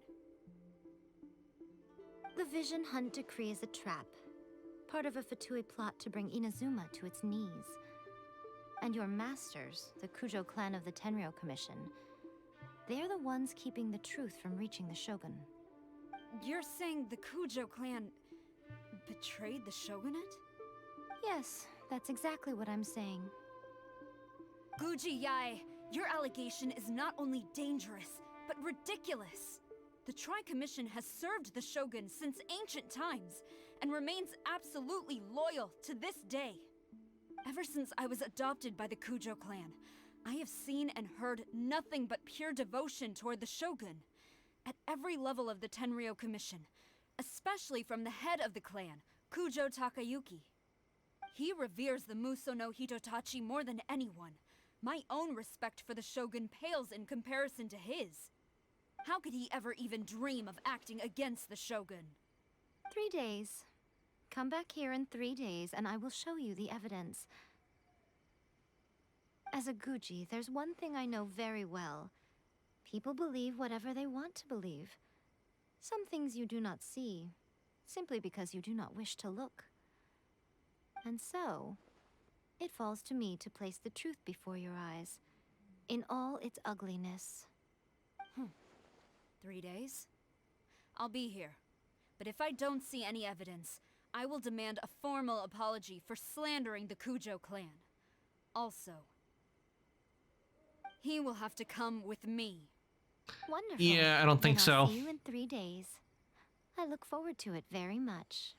Speaker 6: The Vision Hunt Decree is a trap. Part of a Fatui plot to bring Inazuma to its knees. And your masters, the Kujo clan of the Tenryou Commission, they're the ones keeping the truth from reaching the Shogun.
Speaker 7: You're saying the Kujo clan betrayed the Shogunate?
Speaker 6: Yes, that's exactly what I'm saying.
Speaker 7: Guji-Yae, your allegation is not only dangerous, but ridiculous. The Tri-Commission has served the Shogun since ancient times, and remains absolutely loyal to this day. Ever since I was adopted by the Kujo clan, I have seen and heard nothing but pure devotion toward the Shogun. At every level of the Tenryou Commission, especially from the head of the clan, Kujo Takayuki. He reveres the Muso no Hitotachi more than anyone. My own respect for the Shogun pales in comparison to his. How could he ever even dream of acting against the Shogun?
Speaker 6: 3 days. Come back here in 3 days and I will show you the evidence. As a Guji, there's one thing I know very well. People believe whatever they want to believe. Some things you do not see, simply because you do not wish to look. And so, it falls to me to place the truth before your eyes, in all its ugliness.
Speaker 7: 3 days? I'll be here. But if I don't see any evidence, I will demand a formal apology for slandering the Kujo clan. Also, he will have to come with me.
Speaker 6: Wonderful.
Speaker 1: Yeah, I don't think
Speaker 6: Then I'll
Speaker 1: so.
Speaker 6: see you in 3 days. I look forward to it very much.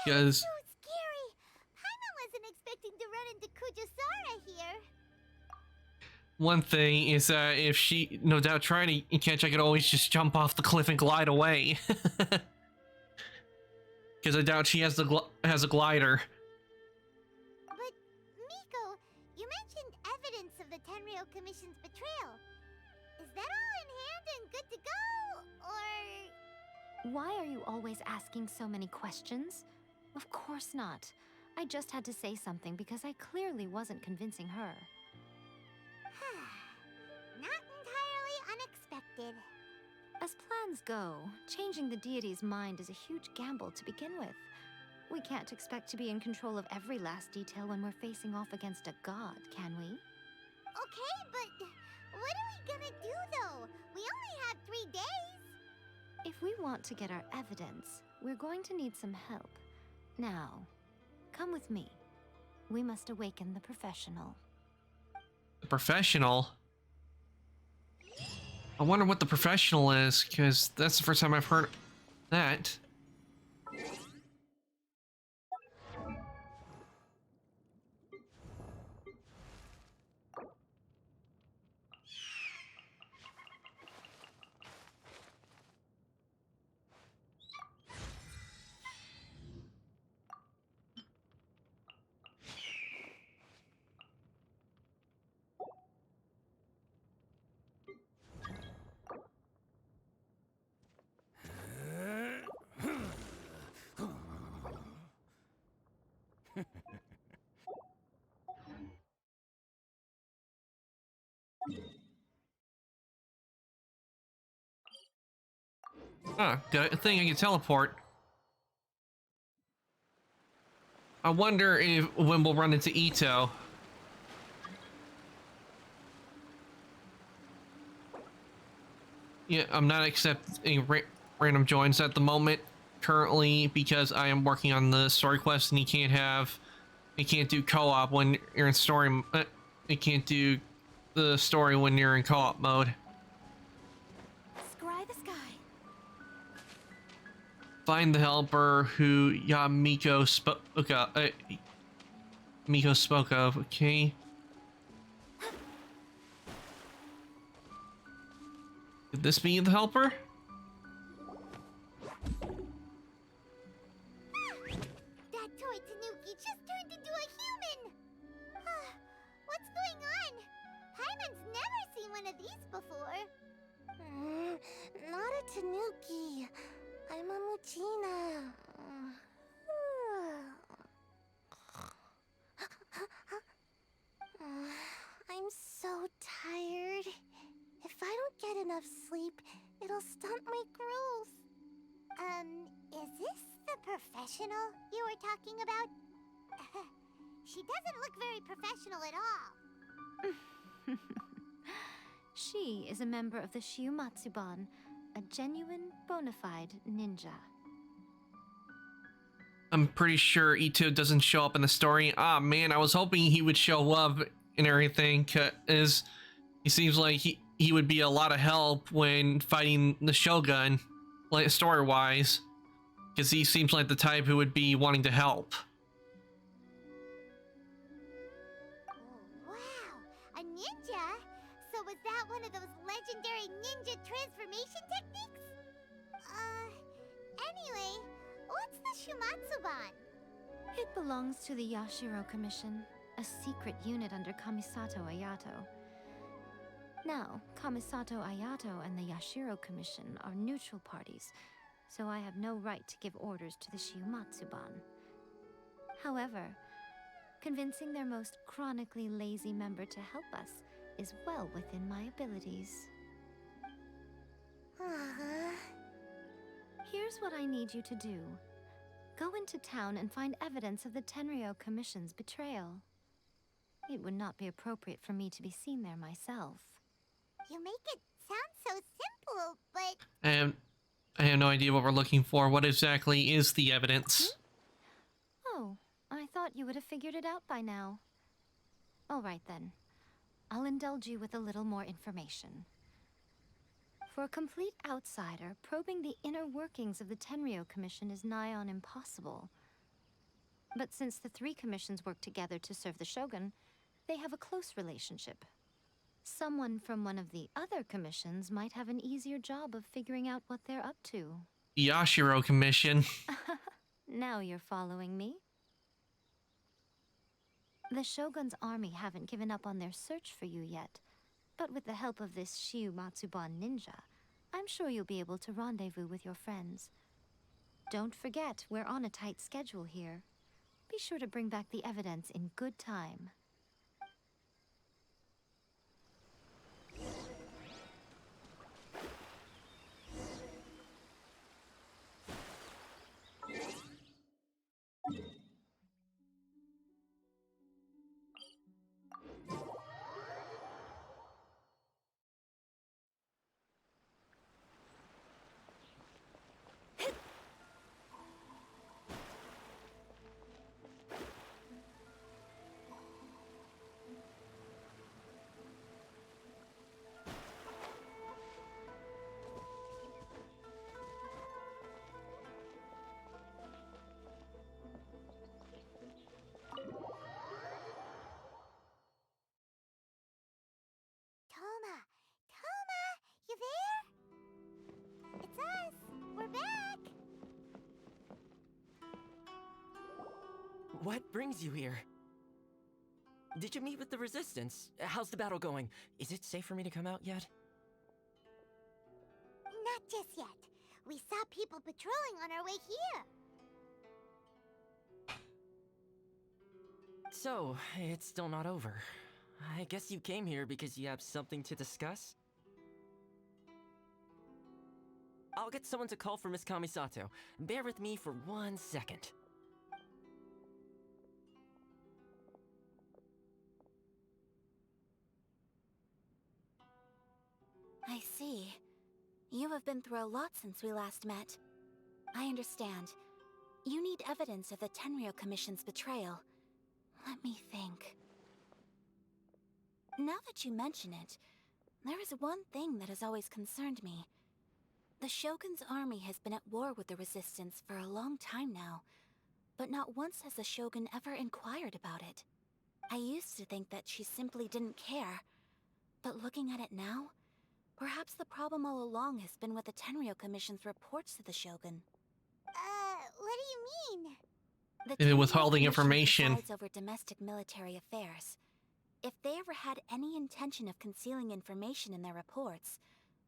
Speaker 1: Because
Speaker 5: So scary! Paimon wasn't expecting to run into Kujo-Sara here.
Speaker 1: one thing is that if she, no doubt, trying to catch, I could always just jump off the cliff and glide away. Because I doubt she has has a glider.
Speaker 5: But, Miko, you mentioned evidence of the Tenryou Commission's betrayal. Is that all in hand and good to go? Or...
Speaker 6: Why are you always asking so many questions? Of course not. I just had to say something because I clearly wasn't convincing her.
Speaker 5: Not entirely unexpected.
Speaker 6: As plans go, changing the deity's mind is a huge gamble to begin with. We can't expect to be in control of every last detail when we're facing off against a god, can we?
Speaker 5: Okay, but what are we gonna do though? We only have 3 days.
Speaker 6: If we want to get our evidence, we're going to need some help. Now, come with me. We must awaken the professional.
Speaker 1: The professional? I wonder what the professional is, because that's the first time I've heard that. Ah, good thing I can teleport. I wonder if when we'll run into Ito. Yeah, I'm not accepting random joins at the moment currently because I am working on the story quest, and you can't do co-op when you're in story. You can't do the story when you're in co-op mode.
Speaker 3: Scry the sky.
Speaker 1: Find the helper who Miko spoke of. Okay. Could this be the helper?
Speaker 5: That toy Tanuki just turned into a human! What's going on? Paimon's never seen one of these before. Not a Tanuki. I'm a Muchina. I'm so tired. If I don't get enough sleep, it'll stunt my growth. Is this the professional you were talking about? She doesn't look very professional at all.
Speaker 6: She is a member of the Shiumatsuban, a genuine, bona fide ninja.
Speaker 1: I'm pretty sure Ito doesn't show up in the story. Ah, man, I was hoping he would show up and everything, cause he seems like he would be a lot of help when fighting the Shogun, like story-wise, because he seems like the type who would be wanting to help.
Speaker 5: Oh, wow, a ninja? So was that one of those legendary ninja transformation techniques? Anyway, what's the Shumatsuban?
Speaker 6: It belongs to the Yashiro Commission, a secret unit under Kamisato Ayato. Now, Kamisato Ayato and the Yashiro Commission are neutral parties, so I have no right to give orders to the Shiumatsuban. However, convincing their most chronically lazy member to help us is well within my abilities. Here's what I need you to do. Go into town and find evidence of the Tenryo Commission's betrayal. It would not be appropriate for me to be seen there myself.
Speaker 5: You make it sound so simple, but...
Speaker 1: I have no idea what we're looking for. What exactly is the evidence?
Speaker 6: Oh, I thought you would have figured it out by now. All right then. I'll indulge you with a little more information. For a complete outsider, probing the inner workings of the Tenryo Commission is nigh on impossible. But since the three commissions work together to serve the Shogun, they have a close relationship. Someone from one of the other commissions might have an easier job of figuring out what they're up to.
Speaker 1: Yashiro Commission.
Speaker 6: Now you're following me. The Shogun's army haven't given up on their search for you yet, but with the help of this Shiumatsuban ninja, I'm sure you'll be able to rendezvous with your friends. Don't forget, we're on a tight schedule here. Be sure to bring back the evidence in good time.
Speaker 5: Toma, you there? It's us. We're back.
Speaker 8: What brings you here? Did you meet with the Resistance? How's the battle going? Is it safe for me to come out yet?
Speaker 5: Not just yet. We saw people patrolling on our way here.
Speaker 8: So, it's still not over. I guess you came here because you have something to discuss? I'll get someone to call for Miss Kamisato. Bear with me for 1 second.
Speaker 3: I see. You have been through a lot since we last met. I understand. You need evidence of the Tenryou Commission's betrayal. Let me think. Now that you mention it, there is one thing that has always concerned me. The Shogun's army has been at war with the Resistance for a long time now, but not once has the Shogun ever inquired about it. I used to think that she simply didn't care, but looking at it now, perhaps the problem all along has been with the Tenryou Commission's reports to the Shogun.
Speaker 5: What do you mean?
Speaker 3: The
Speaker 1: They're
Speaker 3: Tenryou
Speaker 1: withholding
Speaker 3: Commission
Speaker 1: information.
Speaker 3: presides over domestic military affairs. If they ever had any intention of concealing information in their reports,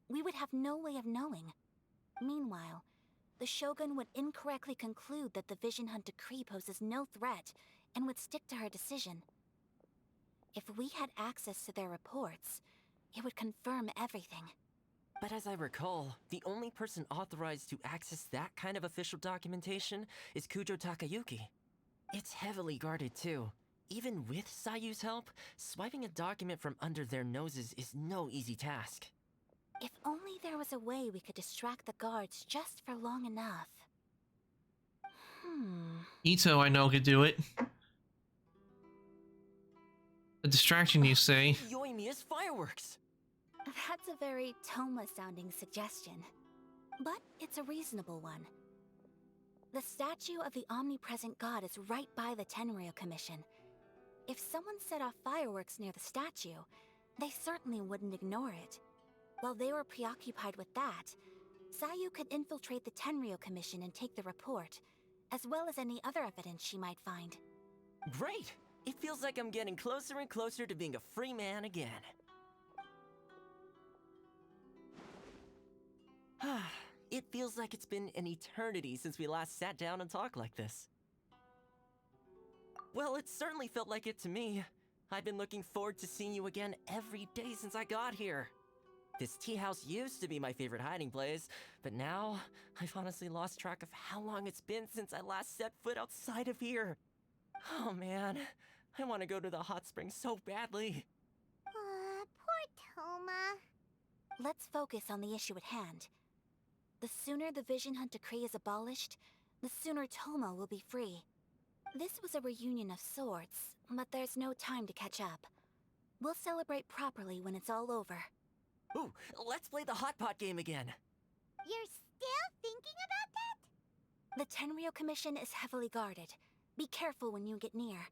Speaker 3: we would have no way of knowing. Meanwhile, the Shogun would incorrectly conclude that the Vision Hunt decree poses no threat and would stick to her decision. If we had access to their reports, it would confirm everything.
Speaker 8: But as I recall, the only person authorized to access that kind of official documentation is Kujo Takayuki. It's heavily guarded too. Even with Sayu's help, swiping a document from under their noses is no easy task.
Speaker 3: If only there was a way we could distract the guards just for long enough.
Speaker 1: Ito, I know, could do it. A distraction, you say?
Speaker 8: Yoimiya's fireworks!
Speaker 3: That's a very Toma-sounding suggestion. But it's a reasonable one. The statue of the omnipresent god is right by the Tenryou Commission. If someone set off fireworks near the statue, they certainly wouldn't ignore it. While they were preoccupied with that, Sayu could infiltrate the Tenryou Commission and take the report, as well as any other evidence she might find.
Speaker 8: Great! It feels like I'm getting closer and closer to being a free man again. It feels like it's been an eternity since we last sat down and talked like this. Well, it certainly felt like it to me. I've been looking forward to seeing you again every day since I got here. This tea house used to be my favorite hiding place, but now I've honestly lost track of how long it's been since I last set foot outside of here. Oh man, I want to go to the hot springs so badly.
Speaker 5: Poor Toma.
Speaker 3: Let's focus on the issue at hand. The sooner the Vision Hunt decree is abolished, the sooner Toma will be free. This was a reunion of sorts, but there's no time to catch up. We'll celebrate properly when it's all over.
Speaker 8: Ooh, let's play the hot pot game again.
Speaker 5: You're still thinking about that?
Speaker 3: The Tenryou Commission is heavily guarded. Be careful when you get near.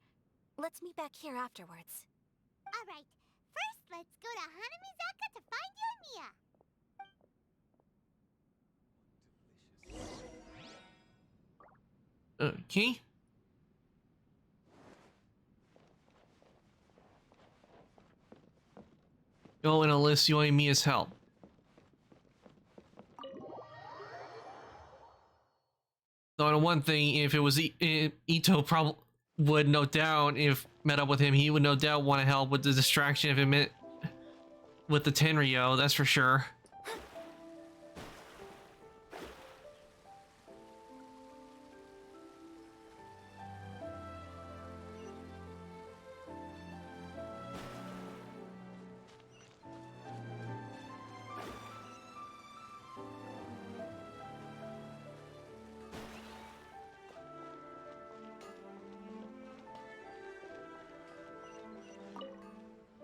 Speaker 3: Let's meet back here afterwards.
Speaker 5: Alright, first let's go to Hanamizaka to find Yoimiya.
Speaker 1: Okay. Go and enlist Yoimiya's help. So on one thing, if it was Ito, probably would no doubt, if met up with him, he would no doubt want to help with the distraction if it meant with the Tenryou, that's for sure.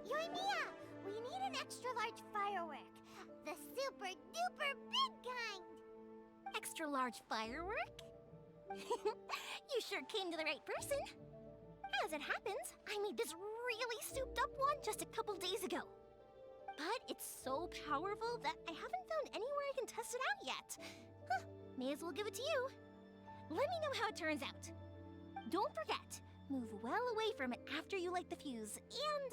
Speaker 5: Yoimiya, we need an extra large firework. The super duper big kind.
Speaker 9: Extra large firework? You sure came to the right person. As it happens, I made this really souped up one just a couple days ago. But it's so powerful that I haven't found anywhere I can test it out yet. Huh, may as well give it to you. Let me know how it turns out. Don't forget, move well away from it after you light the fuse, and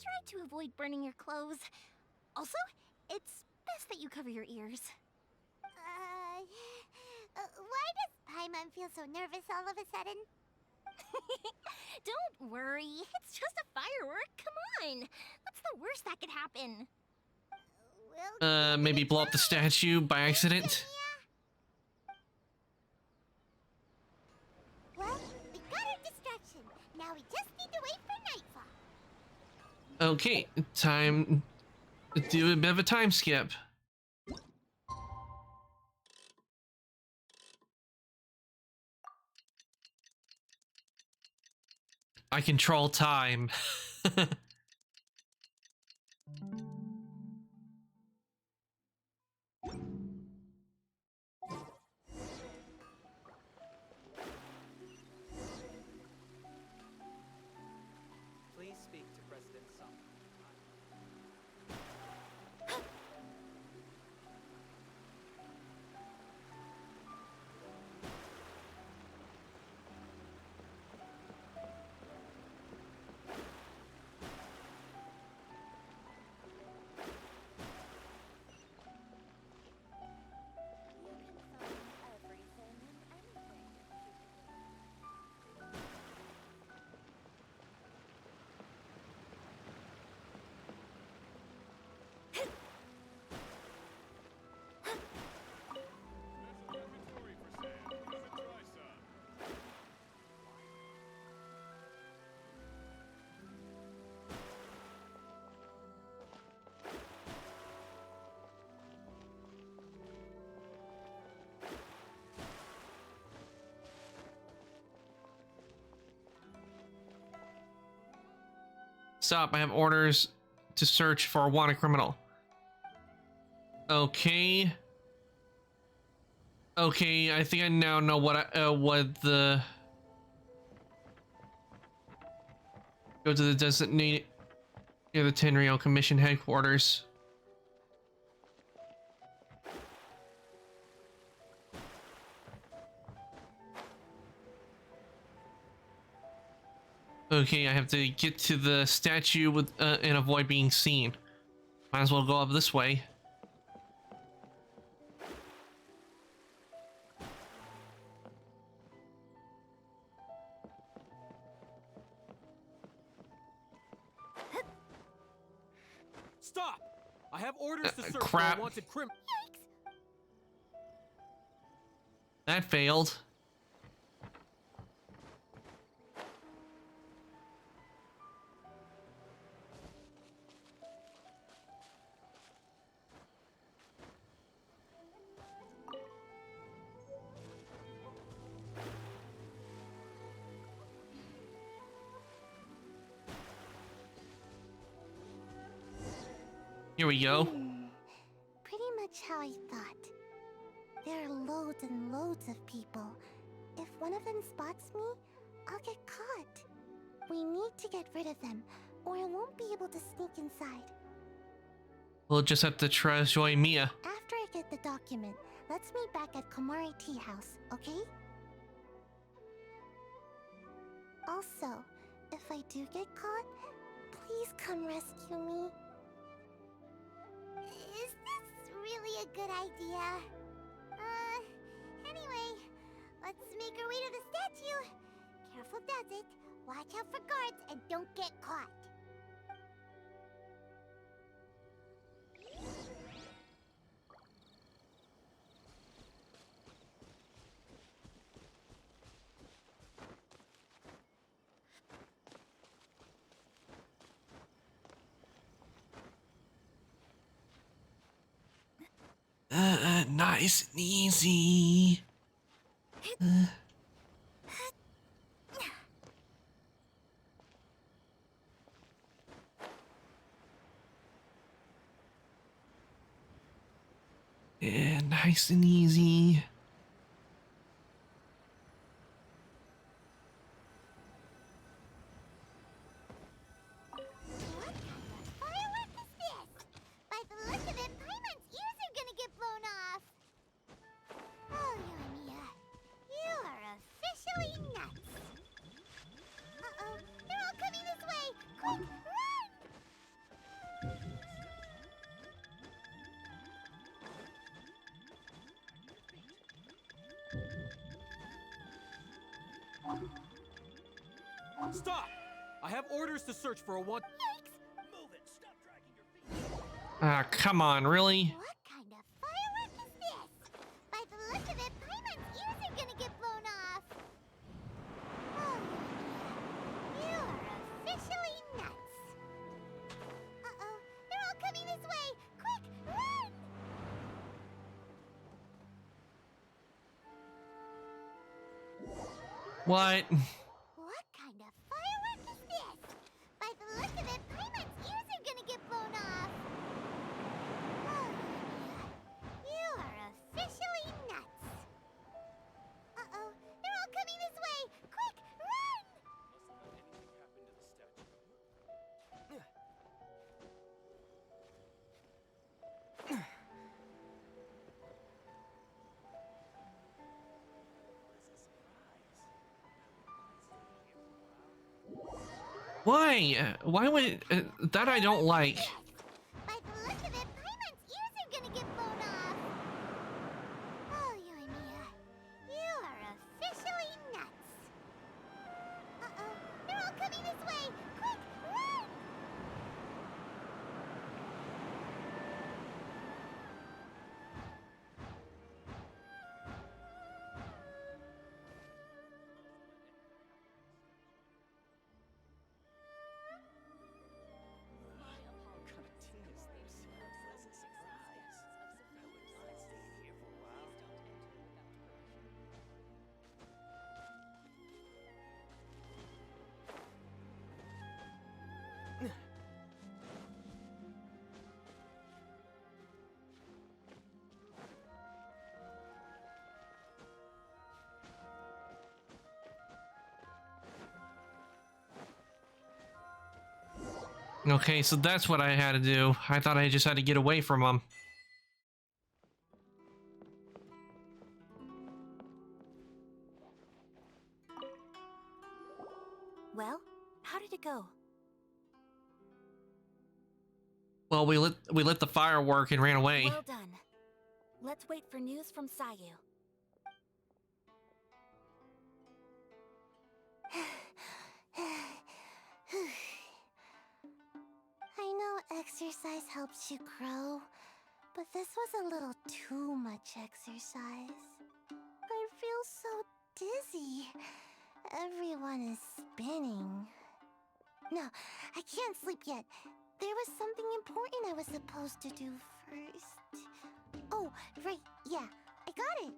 Speaker 9: try to avoid burning your clothes. Also, it's best that you cover your ears.
Speaker 5: Why does Paimon feel so nervous all of a sudden?
Speaker 9: Don't worry. It's just a firework. Come on. What's the worst that could happen?
Speaker 5: We'll
Speaker 1: Maybe blow up the statue by accident.
Speaker 5: Well, we got our distraction. Now we just need to wait for nightfall.
Speaker 1: Okay, time to do a bit of a time skip. I control time.
Speaker 8: Please speak to President Song.
Speaker 1: Stop, I have orders to search for a wanted criminal. Okay. Okay, I think I now know what the... Go to the designated near the Tenryou Commission headquarters. Okay, I have to get to the statue with and avoid being seen. Might as well go up this way.
Speaker 10: Stop! I have orders to search
Speaker 1: crap.
Speaker 10: for a wanted criminal.
Speaker 1: That failed. Here we go.
Speaker 5: Pretty much how I thought. There are loads and loads of people. If one of them spots me, I'll get caught. We need to get rid of them, or I won't be able to sneak inside.
Speaker 1: We'll just have to try to join Mia.
Speaker 5: After I get the document, let's meet back at Komari Tea House, okay? Also, if I do get caught, please come rescue me. Is this really a good idea? Anyway, let's make our way to the statue. Careful does it. Watch out for guards and don't get caught.
Speaker 1: Nice and easy. Yeah, nice and easy.
Speaker 5: What kind of firework is this? By the look of it, Paimon's ears are gonna get blown off. Oh, Yoimiya, you are officially nuts. Uh-oh, they're all coming this way. Quick, run!
Speaker 10: Stop! I have orders to search for a one.
Speaker 1: Ah, come on, really?
Speaker 5: What kind of firework is this? By the look of it, Paimon's ears are gonna get blown off. Oh, you are officially nuts. Uh-oh, they're all coming this way. Quick, run!
Speaker 1: What?
Speaker 5: What kind of firework is this? By the look of it, Paimon's ears are gonna get blown off. Oh, you are officially nuts. Uh-oh, they're all coming this way. Quick, run!
Speaker 1: Why? Why would that I don't like?
Speaker 5: By the look of it, Paimon's ears are gonna get blown off. Oh, you and Mia, you are officially nuts. Uh-oh, they're all coming this way. Quick, run!
Speaker 1: Okay, so that's what I had to do. I thought I just had to get away from them.
Speaker 3: Well, how did it go?
Speaker 1: Well, we lit the firework and ran away.
Speaker 3: Well done. Let's wait for news from Sayu.
Speaker 5: I know exercise helps you grow, but this was a little too much exercise. I feel so dizzy. Everyone is spinning. No, I can't sleep yet. There was something important I was supposed to do first. Oh, right, yeah, I got it.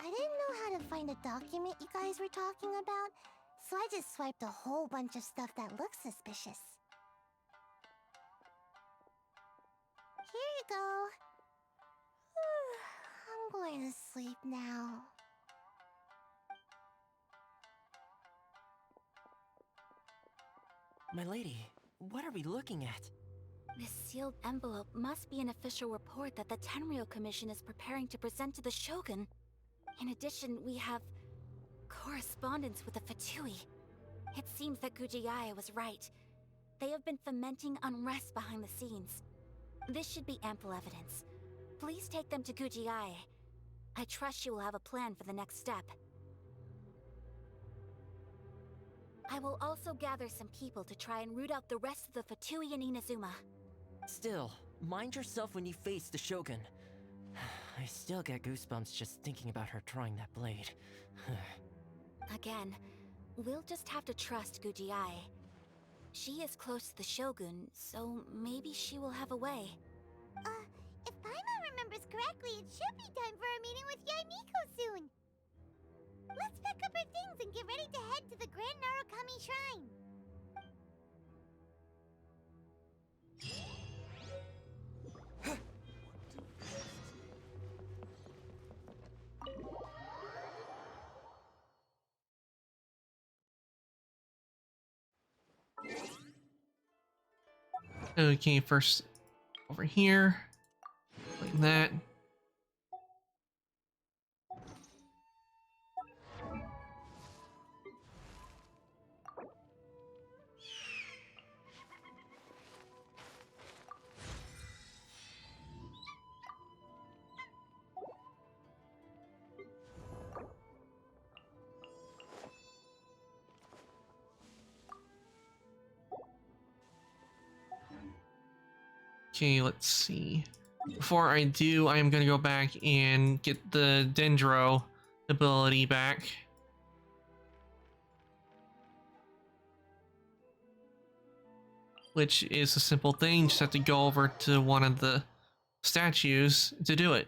Speaker 5: I didn't know how to find a document you guys were talking about, so I just swiped a whole bunch of stuff that looks suspicious. Here you go. I'm going to sleep now.
Speaker 8: My lady, what are we looking at?
Speaker 3: This sealed envelope must be an official report that the Tenryou Commission is preparing to present to the Shogun. In addition, we have correspondence with the Fatui. It seems that Gujiai was right. They have been fomenting unrest behind the scenes. This should be ample evidence. Please take them to Gujiai. I trust you will have a plan for the next step. I will also gather some people to try and root out the rest of the Fatui in Inazuma.
Speaker 8: Still, mind yourself when you face the Shogun. I still get goosebumps just thinking about her drawing that blade.
Speaker 3: Again, we'll just have to trust Gujiai. She is close to the Shogun, so maybe she will have a way.
Speaker 5: If Paimon remembers correctly, it should be time for a meeting with Yaimiko soon. Let's pack up our things and get ready to head to the Grand Narukami Shrine.
Speaker 1: Okay, first over here, like that. Okay, let's see. Before I do, I am going to go back and get the Dendro ability back. Which is a simple thing, just have to go over to one of the statues to do it.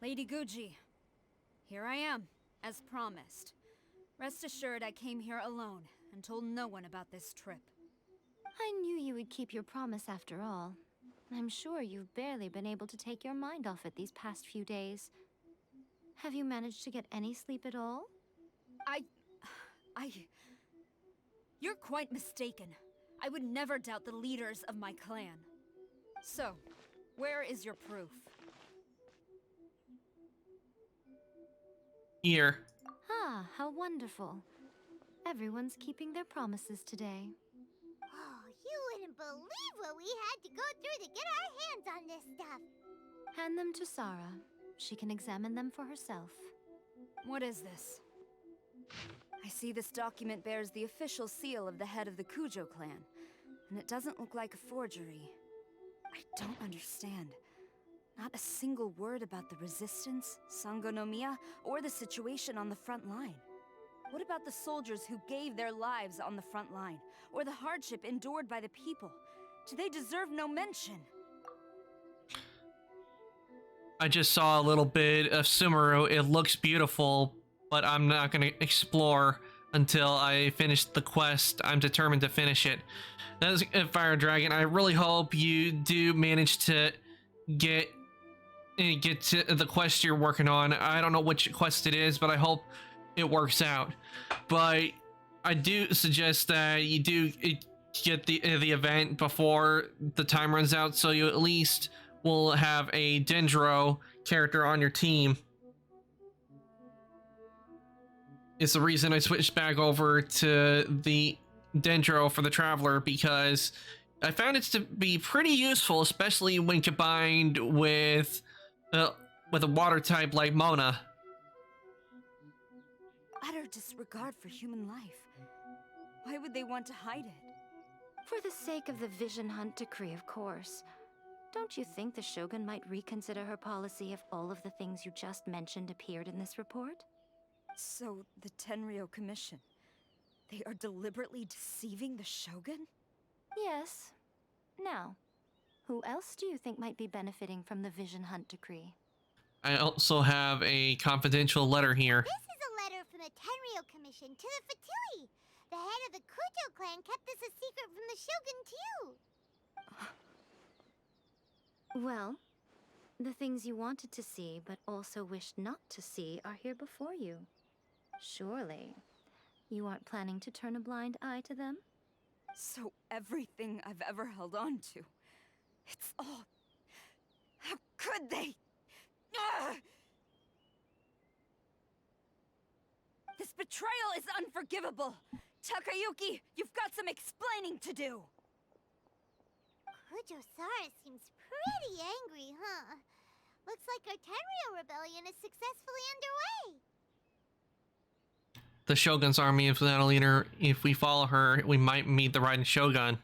Speaker 7: Lady Guji, here I am, as promised. Rest assured I came here alone and told no one about this trip.
Speaker 6: I knew you would keep your promise after all. I'm sure you've barely been able to take your mind off it these past few days. Have you managed to get any sleep at all?
Speaker 7: You're quite mistaken. I would never doubt the leaders of my clan. So, where is your proof?
Speaker 1: Here.
Speaker 6: Ah, how wonderful. Everyone's keeping their promises today.
Speaker 5: Oh, you wouldn't believe what we had to go through to get our hands on this stuff.
Speaker 6: Hand them to Sara. She can examine them for herself.
Speaker 7: What is this? I see this document bears the official seal of the head of the Kujo clan, and it doesn't look like a forgery. I don't understand. Not a single word about the resistance, Sangonomiya, or the situation on the front line. What about the soldiers who gave their lives on the front line, or the hardship endured by the people? Do they deserve no mention?
Speaker 1: I just saw a little bit of Sumeru. It looks beautiful, but I'm not going to explore until I finish the quest. I'm determined to finish it. That is Fire Dragon. I really hope you do manage to get to the quest you're working on. I don't know which quest it is, but I hope it works out. But I do suggest that you do get the event before the time runs out, so you at least will have a Dendro character on your team. It's the reason I switched back over to the Dendro for the Traveler, because I found it to be pretty useful, especially when combined with a water type like Mona.
Speaker 7: Utter disregard for human life. Why would they want to hide it?
Speaker 6: For the sake of the Vision Hunt decree, of course. Don't you think the Shogun might reconsider her policy if all of the things you just mentioned appeared in this report?
Speaker 7: So, the Tenryou Commission, they are deliberately deceiving the Shogun?
Speaker 6: Yes. Now, who else do you think might be benefiting from the Vision Hunt decree?
Speaker 1: I also have a confidential letter here.
Speaker 5: This is a letter from the Tenryou Commission to the Fatui. The head of the Kujo clan kept this a secret from the Shogun, too.
Speaker 6: Well, the things you wanted to see but also wished not to see are here before you. Surely, you aren't planning to turn a blind eye to them?
Speaker 7: So everything I've ever held on to, it's all... How could they? Ugh! This betrayal is unforgivable! Takayuki, you've got some explaining to do!
Speaker 5: Kujo-Sara seems pretty angry, huh? Looks like our Tenryou rebellion is successfully underway.
Speaker 1: The Shogun's army is without a leader. If we follow her, we might meet the Raiden Shogun.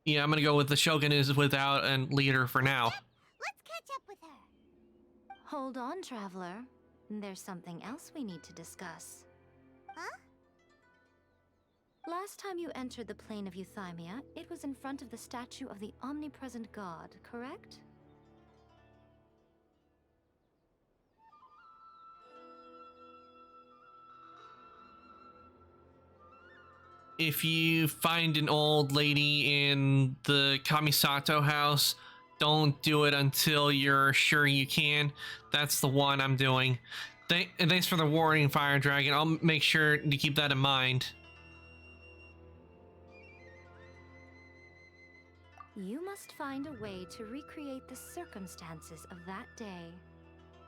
Speaker 1: Yeah, I'm gonna go with the Shogun is without a leader for now.
Speaker 5: Let's catch up with her.
Speaker 6: Hold on, Traveler. There's something else we need to discuss.
Speaker 5: Huh?
Speaker 6: Last time you entered the plane of Euthymia, it was in front of the statue of the omnipresent god, correct?
Speaker 1: If you find an old lady in the Kamisato house, don't do it until you're sure you can. That's the one I'm doing. Thanks for the warning, Fire Dragon. I'll make sure to keep that in mind.
Speaker 6: You must find a way to recreate the circumstances of that day.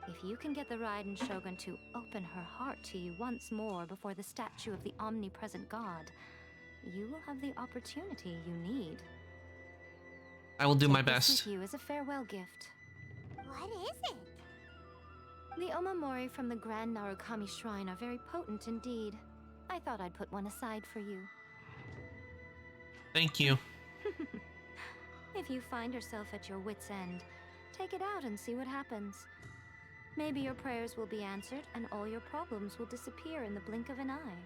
Speaker 6: If you can get the Raiden Shogun to open her heart to you once more before the statue of the omnipresent god, you will have the opportunity you need.
Speaker 1: I will do my
Speaker 6: Take this
Speaker 1: best.
Speaker 6: with you as a farewell gift.
Speaker 5: What is it?
Speaker 6: The Omamori from the Grand Narukami Shrine are very potent indeed. I thought I'd put one aside for you.
Speaker 1: Thank you.
Speaker 6: If you find yourself at your wit's end, take it out and see what happens. Maybe your prayers will be answered and all your problems will disappear in the blink of an eye.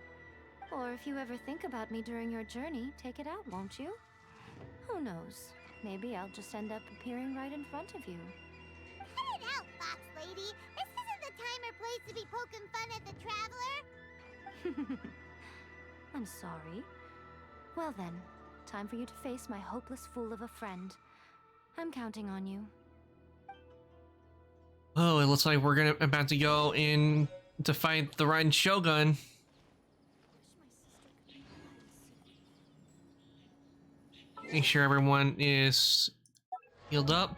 Speaker 6: Or if you ever think about me during your journey, take it out, won't you? Who knows? Maybe I'll just end up appearing right in front of you.
Speaker 5: Cut it out, Fox Lady. This isn't the time or place to be poking fun at the Traveler.
Speaker 6: I'm sorry. Well then, time for you to face my hopeless fool of a friend. I'm counting on you.
Speaker 1: Oh, it looks like we're about to go in to fight the Raiden Shogun. Make sure everyone is healed up.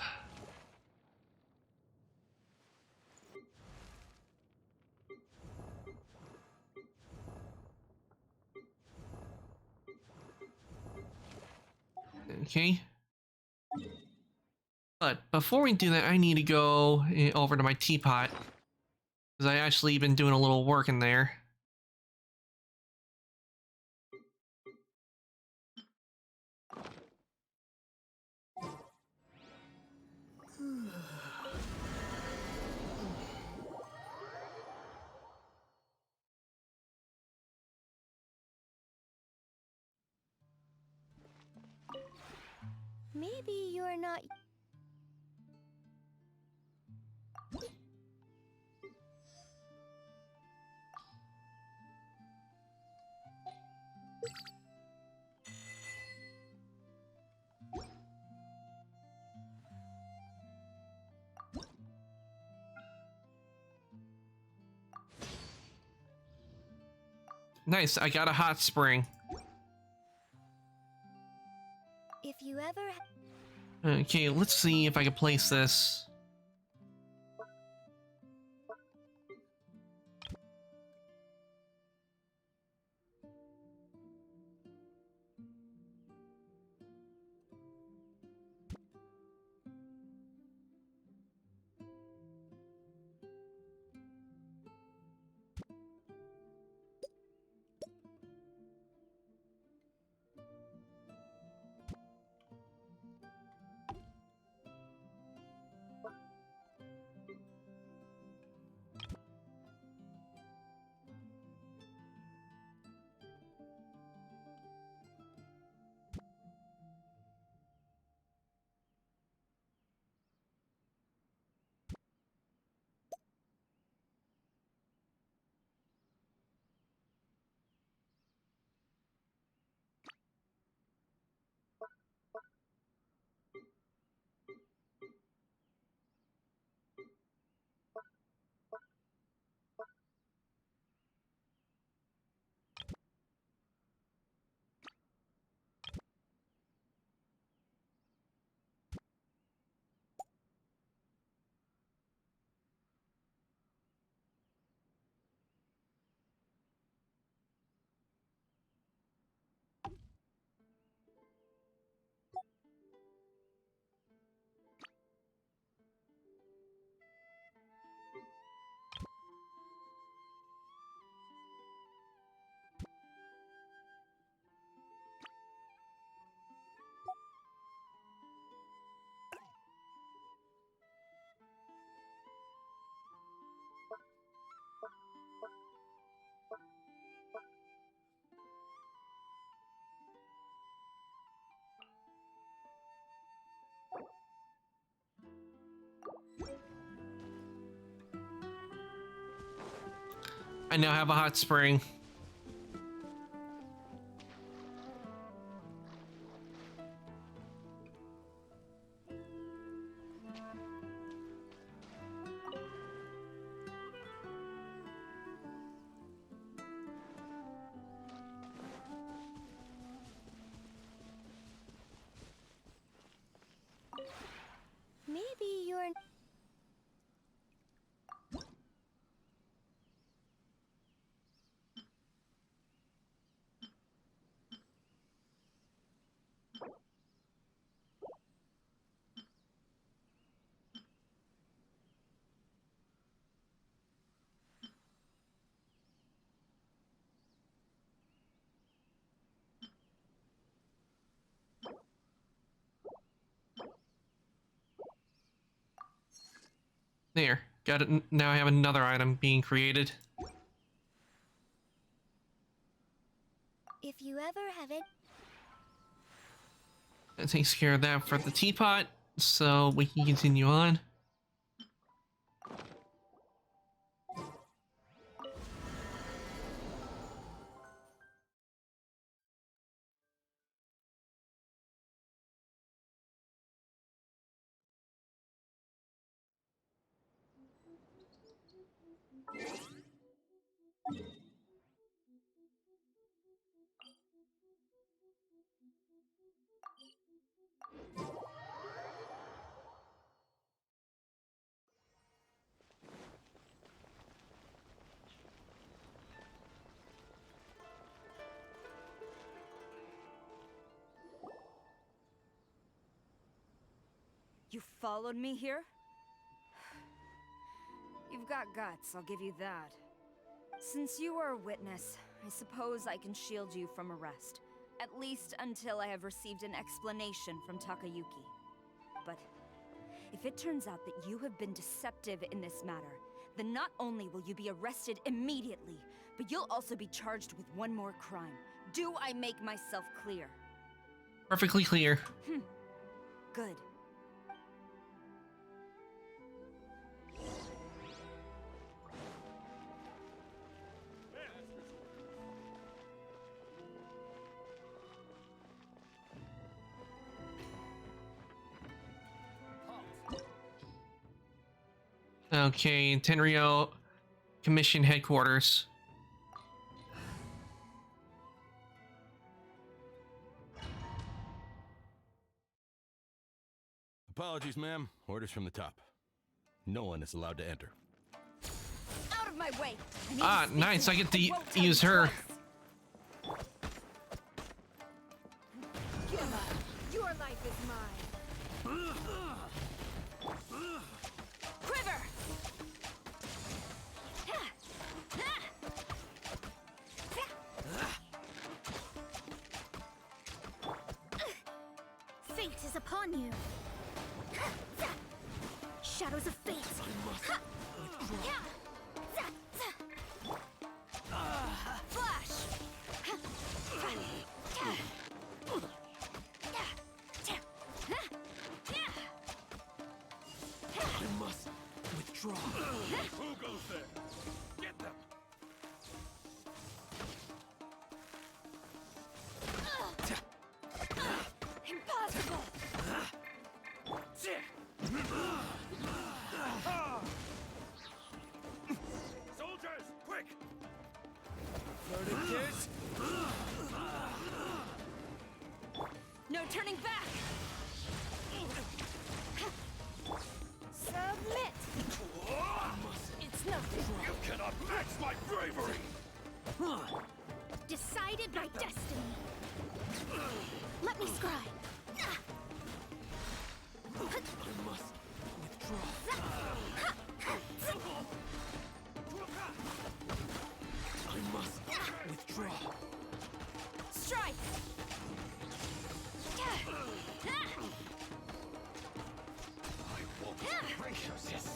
Speaker 1: Okay. But before we do that, I need to go over to my teapot, because I actually been doing a little work in there.
Speaker 6: Maybe you're not...
Speaker 1: Nice, I got a hot spring.
Speaker 6: If you ever...
Speaker 1: Okay, let's see if I can place this. I now have a hot spring. There, got it. Now I have another item being created.
Speaker 9: If you ever have it,
Speaker 1: That takes care of that for the teapot, so we can continue on.
Speaker 7: You followed me here? You've got guts, I'll give you that. Since you are a witness, I suppose I can shield you from arrest. At least until I have received an explanation from Takayuki. But if it turns out that you have been deceptive in this matter, then not only will you be arrested immediately, but you'll also be charged with one more crime. Do I make myself clear?
Speaker 1: Perfectly clear.
Speaker 7: Good.
Speaker 1: Okay, Tenryo Commission headquarters.
Speaker 11: Apologies, ma'am. Orders from the top. No one is allowed to enter.
Speaker 7: Out of my way!
Speaker 1: Ah, nice. I get to use her.
Speaker 7: Your life is mine. Quiver!
Speaker 9: fate is upon you. Shadows of fate.
Speaker 7: Flash!
Speaker 10: I must withdraw. Who goes there? Get them!
Speaker 7: Impossible!
Speaker 10: Soldiers, quick!
Speaker 7: No turning back! Submit! It's nothing.
Speaker 10: You cannot match my bravery!
Speaker 9: Decided by destiny. Let me scribe.
Speaker 10: I must withdraw. I must withdraw.
Speaker 7: Strike!
Speaker 10: I won't gracious this.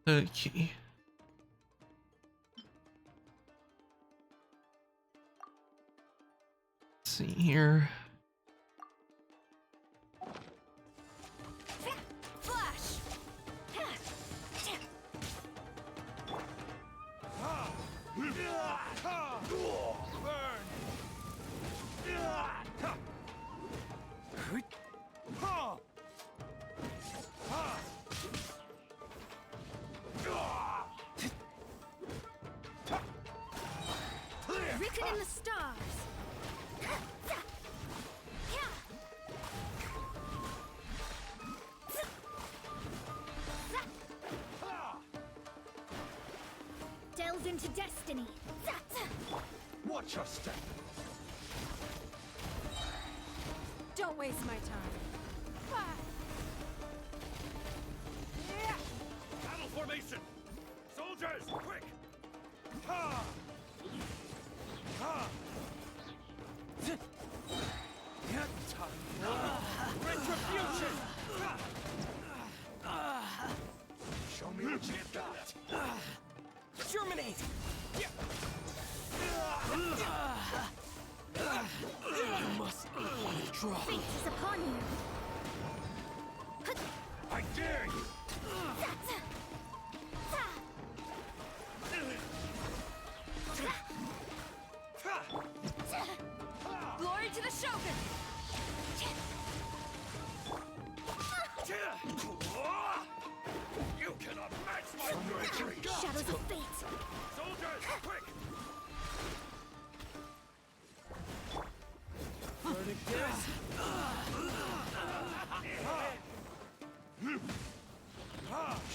Speaker 1: Okay. Let's see here.
Speaker 7: Flash!
Speaker 9: Written in the stars. Delve into destiny.
Speaker 10: Watch your step.
Speaker 2: Don't waste my time.
Speaker 10: Battle formation! Soldiers, quick! Ha! Ha! Retribution! Show me what you've got!
Speaker 8: Germinate!
Speaker 10: You must withdraw.
Speaker 9: Fate is upon you.
Speaker 10: I dare you!
Speaker 7: Glory to the Shogun!
Speaker 10: You cannot match my bravery!
Speaker 9: Shadows of fate.
Speaker 10: Soldiers, quick!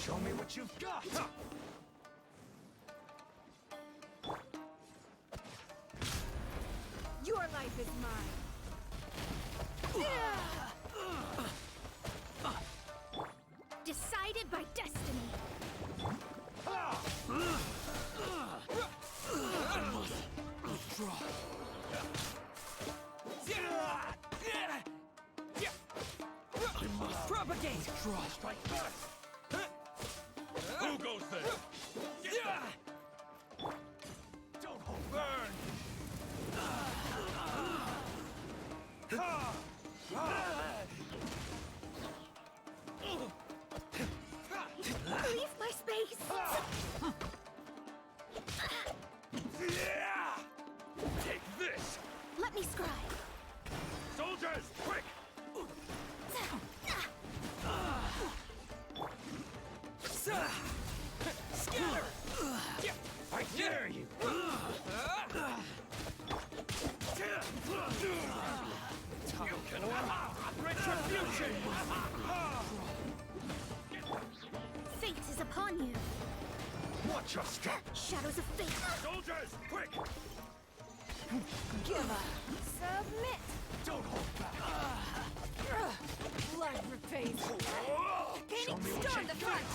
Speaker 10: Show me what you've got!
Speaker 2: Your life is mine.
Speaker 9: Decided by destiny.
Speaker 10: Withdraw. I must
Speaker 8: Propagate!
Speaker 10: draw. Strike first. Who goes there? Don't hold burn.
Speaker 9: Leave my space.
Speaker 10: Take this.
Speaker 9: Let me scribe.
Speaker 10: Soldiers, quick.
Speaker 8: Scatter!
Speaker 10: I dare you. You cannot. Retribution.
Speaker 9: Fate is upon you.
Speaker 10: Watch your step.
Speaker 9: Shadows of fate.
Speaker 10: Soldiers, quick.
Speaker 2: Give up. Submit.
Speaker 10: Don't hold back.
Speaker 2: Blood repays.
Speaker 7: Gaining store in the front!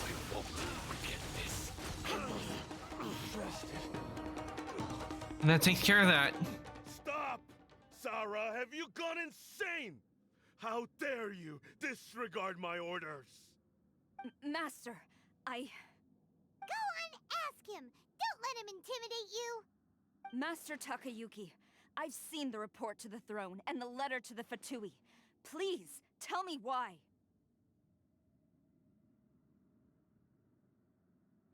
Speaker 1: And that takes care of that.
Speaker 10: Stop! Sarah, have you gone insane? How dare you disregard my orders?
Speaker 7: Master, I...
Speaker 5: Go on, ask him. Don't let him intimidate you.
Speaker 7: Master Takayuki, I've seen the report to the throne and the letter to the Fatui. Please, tell me why.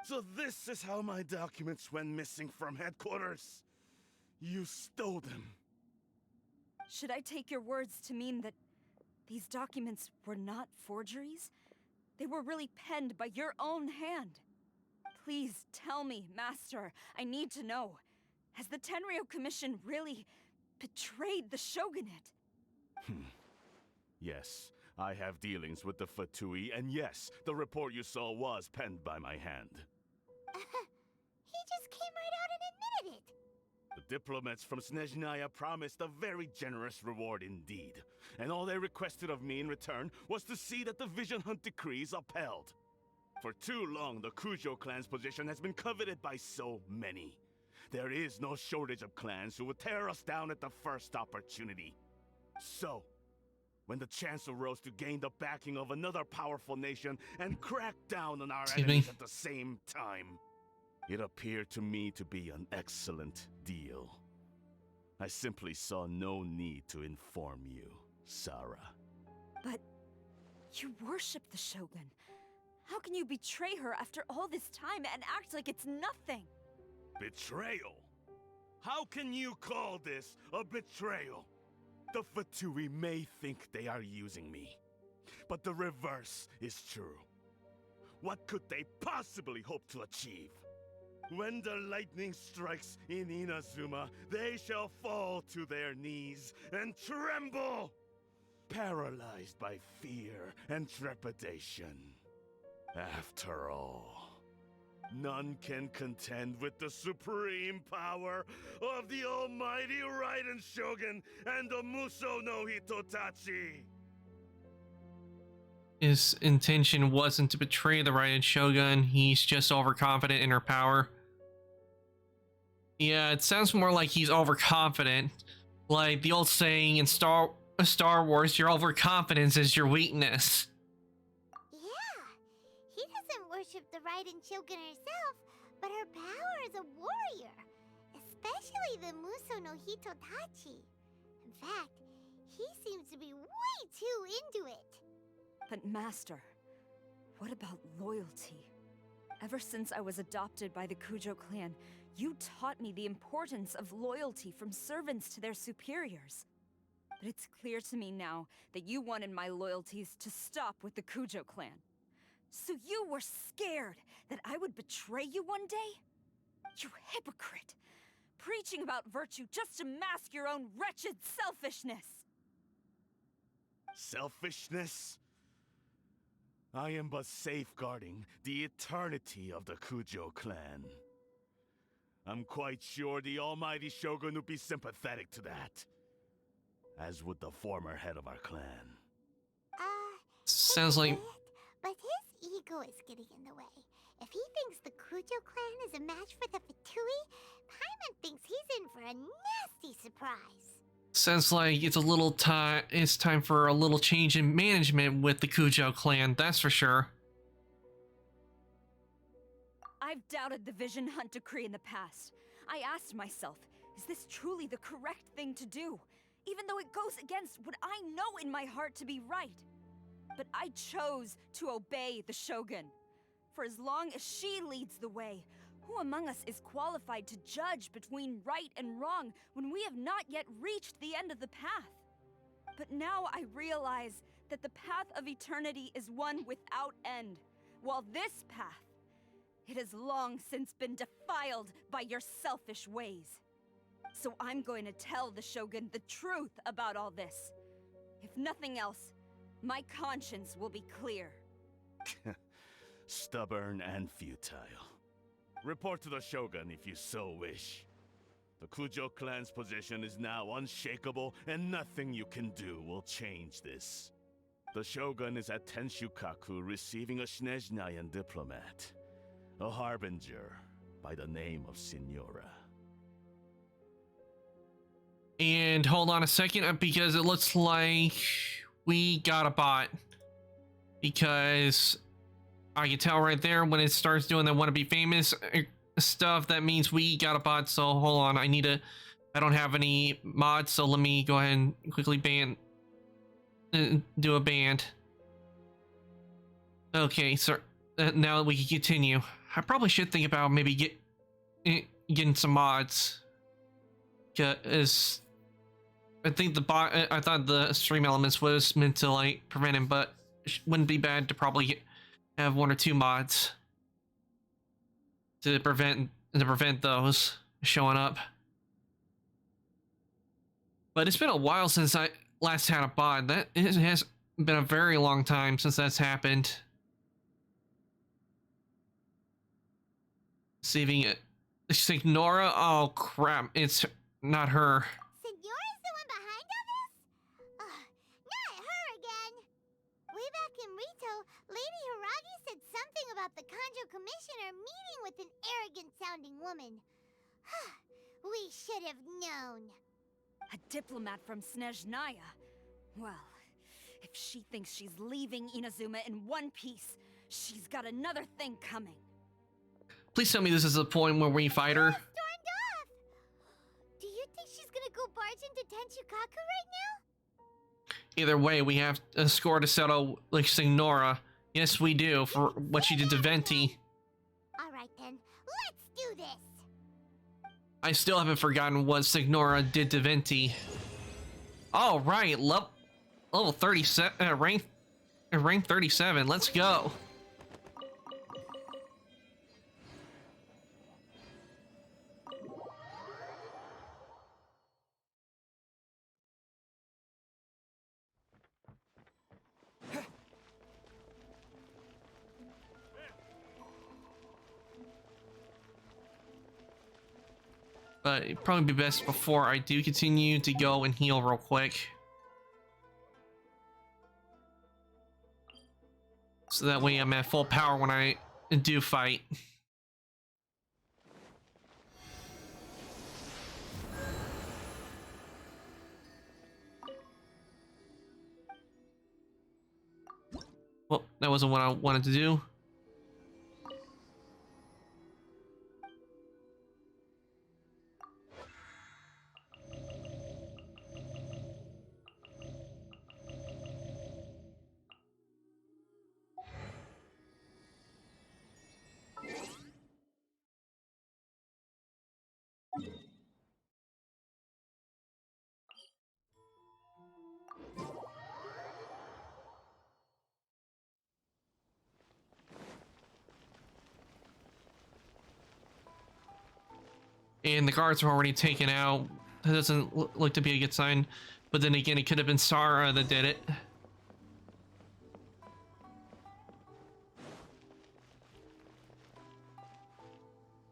Speaker 10: So this is how my documents went missing from headquarters. You stole them.
Speaker 7: Should I take your words to mean that these documents were not forgeries? They were really penned by your own hand. Please tell me, Master. I need to know. Has the Tenryo Commission really betrayed the Shogunate?
Speaker 10: Yes, I have dealings with the Fatui, and yes, the report you saw was penned by my hand.
Speaker 5: He just came right out and admitted it.
Speaker 10: The diplomats from Snezhnaya promised a very generous reward indeed, and all they requested of me in return was to see that the Vision Hunt decrees upheld. For too long, the Kujo clan's position has been coveted by so many. There is no shortage of clans who would tear us down at the first opportunity. So, when the chance arose to gain the backing of another powerful nation and crack down on our enemies at the same time, it appeared to me to be an excellent deal. I simply saw no need to inform you, Sarah.
Speaker 7: But you worship the Shogun. How can you betray her after all this time and act like it's nothing?
Speaker 10: Betrayal? How can you call this a betrayal? The Fatui may think they are using me, but the reverse is true. What could they possibly hope to achieve? When the lightning strikes in Inazuma, they shall fall to their knees and tremble, paralyzed by fear and trepidation. After all, None can contend with the supreme power of the almighty Raiden Shogun and the Muso no Hitotachi.
Speaker 1: His intention wasn't to betray the Raiden Shogun. He's just overconfident in her power. Yeah, it sounds more like he's overconfident. Like the old saying in Star Wars, your overconfidence is your weakness.
Speaker 5: Yeah, he doesn't worship the Raiden Shogun herself, but her power as a warrior, especially the Muso no Hitotachi. In fact, he seems to be way too into it.
Speaker 7: But Master, what about loyalty? Ever since I was adopted by the Kujo clan, you taught me the importance of loyalty from servants to their superiors. But it's clear to me now that you wanted my loyalties to stop with the Kujo clan. So you were scared that I would betray you one day? You hypocrite! Preaching about virtue just to mask your own wretched selfishness!
Speaker 10: Selfishness? I am but safeguarding the eternity of the Kujo clan. I'm quite sure the almighty Shogun would be sympathetic to that. As would the former head of our clan.
Speaker 1: Sounds like...
Speaker 5: But his ego is getting in the way. If he thinks the Kujo clan is a match for the Fatui, Paimon thinks he's in for a nasty surprise.
Speaker 1: Sounds like it's a little time. It's time for a little change in management with the Kujo clan. That's for sure.
Speaker 7: I've doubted the Vision Hunt decree in the past. I asked myself, is this truly the correct thing to do? Even though it goes against what I know in my heart to be right. But I chose to obey the Shogun. For as long as she leads the way, who among us is qualified to judge between right and wrong when we have not yet reached the end of the path? But now I realize that the path of eternity is one without end, while this path, it has long since been defiled by your selfish ways. So I'm going to tell the Shogun the truth about all this. If nothing else, my conscience will be clear.
Speaker 10: Stubborn and futile. Report to the Shogun if you so wish. The Kujo clan's position is now unshakable, and nothing you can do will change this. The Shogun is at Tenshukaku receiving a Snezhnayan diplomat. A harbinger by the name of Signora.
Speaker 1: And hold on a second, because it looks like we got a bot. Because I can tell right there when it starts doing the wanna be famous stuff, that means we got a bot. So hold on, I don't have any mods, so let me go ahead and quickly do a band. Okay, so now we can continue. I probably should think about maybe getting some mods. Cause I think I thought the stream elements was meant to like prevent him, but it wouldn't be bad to probably have 1 or 2 mods to prevent those showing up. But it's been a while since I last had a bot. It has been a very long time since that's happened. Saving it. Signora? Oh crap, it's not her.
Speaker 5: Signora's the one behind all this? Not her again. Way back in Rito, Lady Hiragi said something about the Kanjo Commissioner meeting with an arrogant-sounding woman. We should have known.
Speaker 7: A diplomat from Snezhnaya? Well, if she thinks she's leaving Inazuma in one piece, she's got another thing coming.
Speaker 1: Please tell me this is the point where we fight her.
Speaker 5: Stormed off! Do you think she's gonna go barge into Tenshukaku right now?
Speaker 1: Either way, we have a score to settle like Signora. Yes, we do, for what she did to Venti.
Speaker 5: Alright then, let's do this!
Speaker 1: I still haven't forgotten what Signora did to Venti. All right, level 37, rank 37. Let's go. But it'd probably be best before I do continue to go and heal real quick. So that way I'm at full power when I do fight. Well, that wasn't what I wanted to do. And the guards are already taken out. That doesn't look to be a good sign. But then again, it could have been Sarah that did it.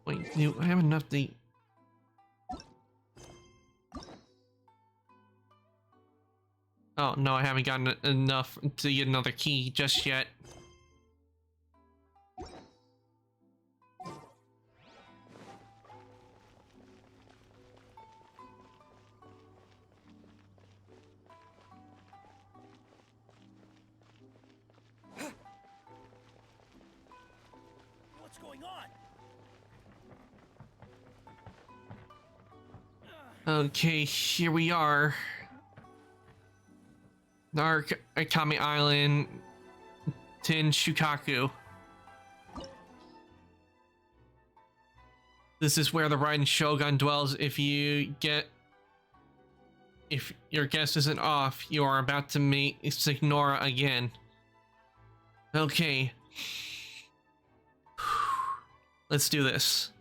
Speaker 1: Wait, do I have enough to... Oh, no, I haven't gotten enough to get another key just yet.
Speaker 12: What's going on?
Speaker 1: Okay, here we are. Dark Akami Island, Tin Shukaku. This is where the Raiden Shogun dwells. If your guess isn't off, you are about to meet Signora again. Okay. Let's do this.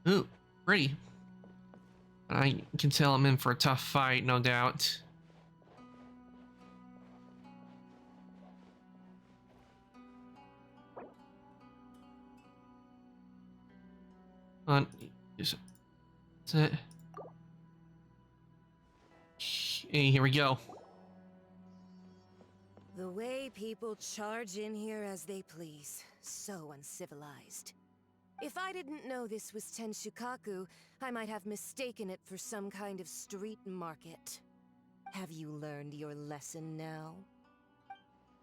Speaker 1: Ooh, pretty. I can tell I'm in for a tough fight, no doubt. Is it? Hey, here we go.
Speaker 13: The way people charge in here as they please. So uncivilized. If I didn't know this was Tenshukaku, I might have mistaken it for some kind of street market. Have you learned your lesson now?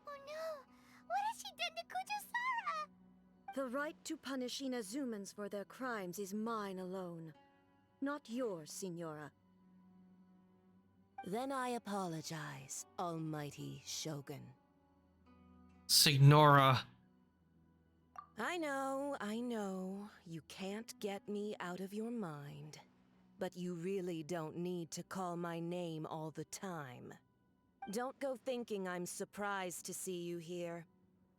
Speaker 9: Oh no! What has she done to Kujusara?
Speaker 14: The right to punish Inazumans for their crimes is mine alone. Not yours, Signora.
Speaker 13: Then I apologize, Almighty Shogun.
Speaker 1: Signora.
Speaker 13: I know, you can't get me out of your mind. But you really don't need to call my name all the time. Don't go thinking I'm surprised to see you here.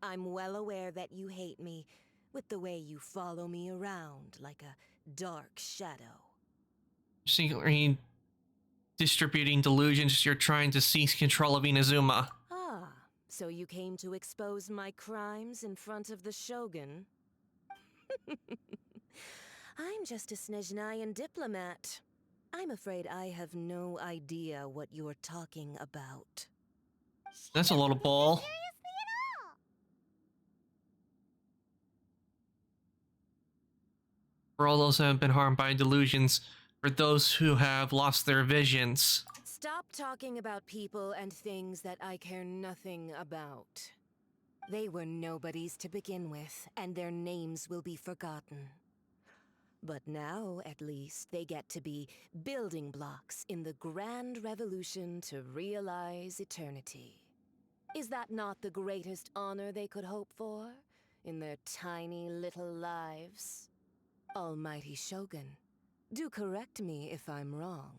Speaker 13: I'm well aware that you hate me, with the way you follow me around like a dark shadow.
Speaker 1: Secretly distributing delusions, you're trying to seize control of Inazuma.
Speaker 13: Ah, so you came to expose my crimes in front of the Shogun? I'm just a Snezhnayan diplomat. I'm afraid I have no idea what you're talking about.
Speaker 1: That's a little bull. For all those who have been harmed by delusions, for those who have lost their visions.
Speaker 13: Stop talking about people and things that I care nothing about. They were nobodies to begin with, and their names will be forgotten. But now, at least, they get to be building blocks in the grand revolution to realize eternity. Is that not the greatest honor they could hope for in their tiny little lives? Almighty Shogun, do correct me if I'm wrong.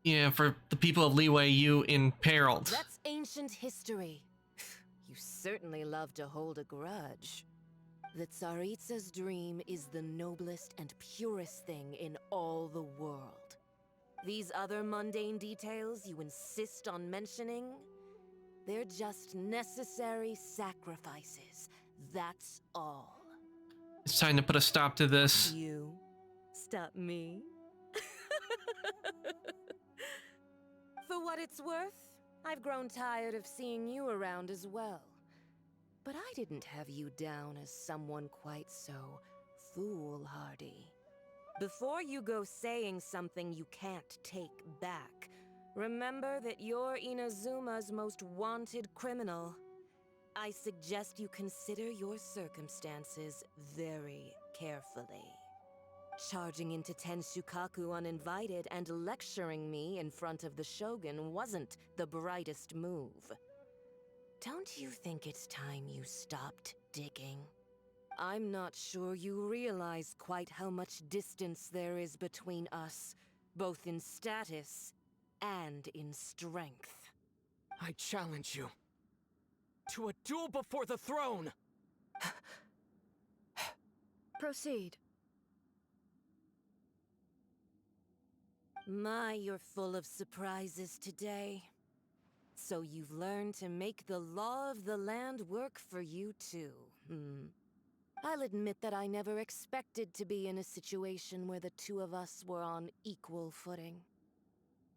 Speaker 1: Yeah, for the people of Liyue, you imperiled.
Speaker 13: That's ancient history. You certainly love to hold a grudge. The Tsaritsa's dream is the noblest and purest thing in all the world. These other mundane details you insist on mentioning, they're just necessary sacrifices. That's all.
Speaker 1: It's time to put a stop to this.
Speaker 13: You stop me? For what it's worth, I've grown tired of seeing you around as well. But I didn't have you down as someone quite so foolhardy. Before you go saying something you can't take back, remember that you're Inazuma's most wanted criminal. I suggest you consider your circumstances very carefully. Charging into Tenshukaku uninvited and lecturing me in front of the Shogun wasn't the brightest move. Don't you think it's time you stopped digging? I'm not sure you realize quite how much distance there is between us, both in status and in strength.
Speaker 4: I challenge you to a duel before the throne!
Speaker 14: Proceed.
Speaker 13: My, you're full of surprises today. So you've learned to make the law of the land work for you too, I'll admit that I never expected to be in a situation where the two of us were on equal footing.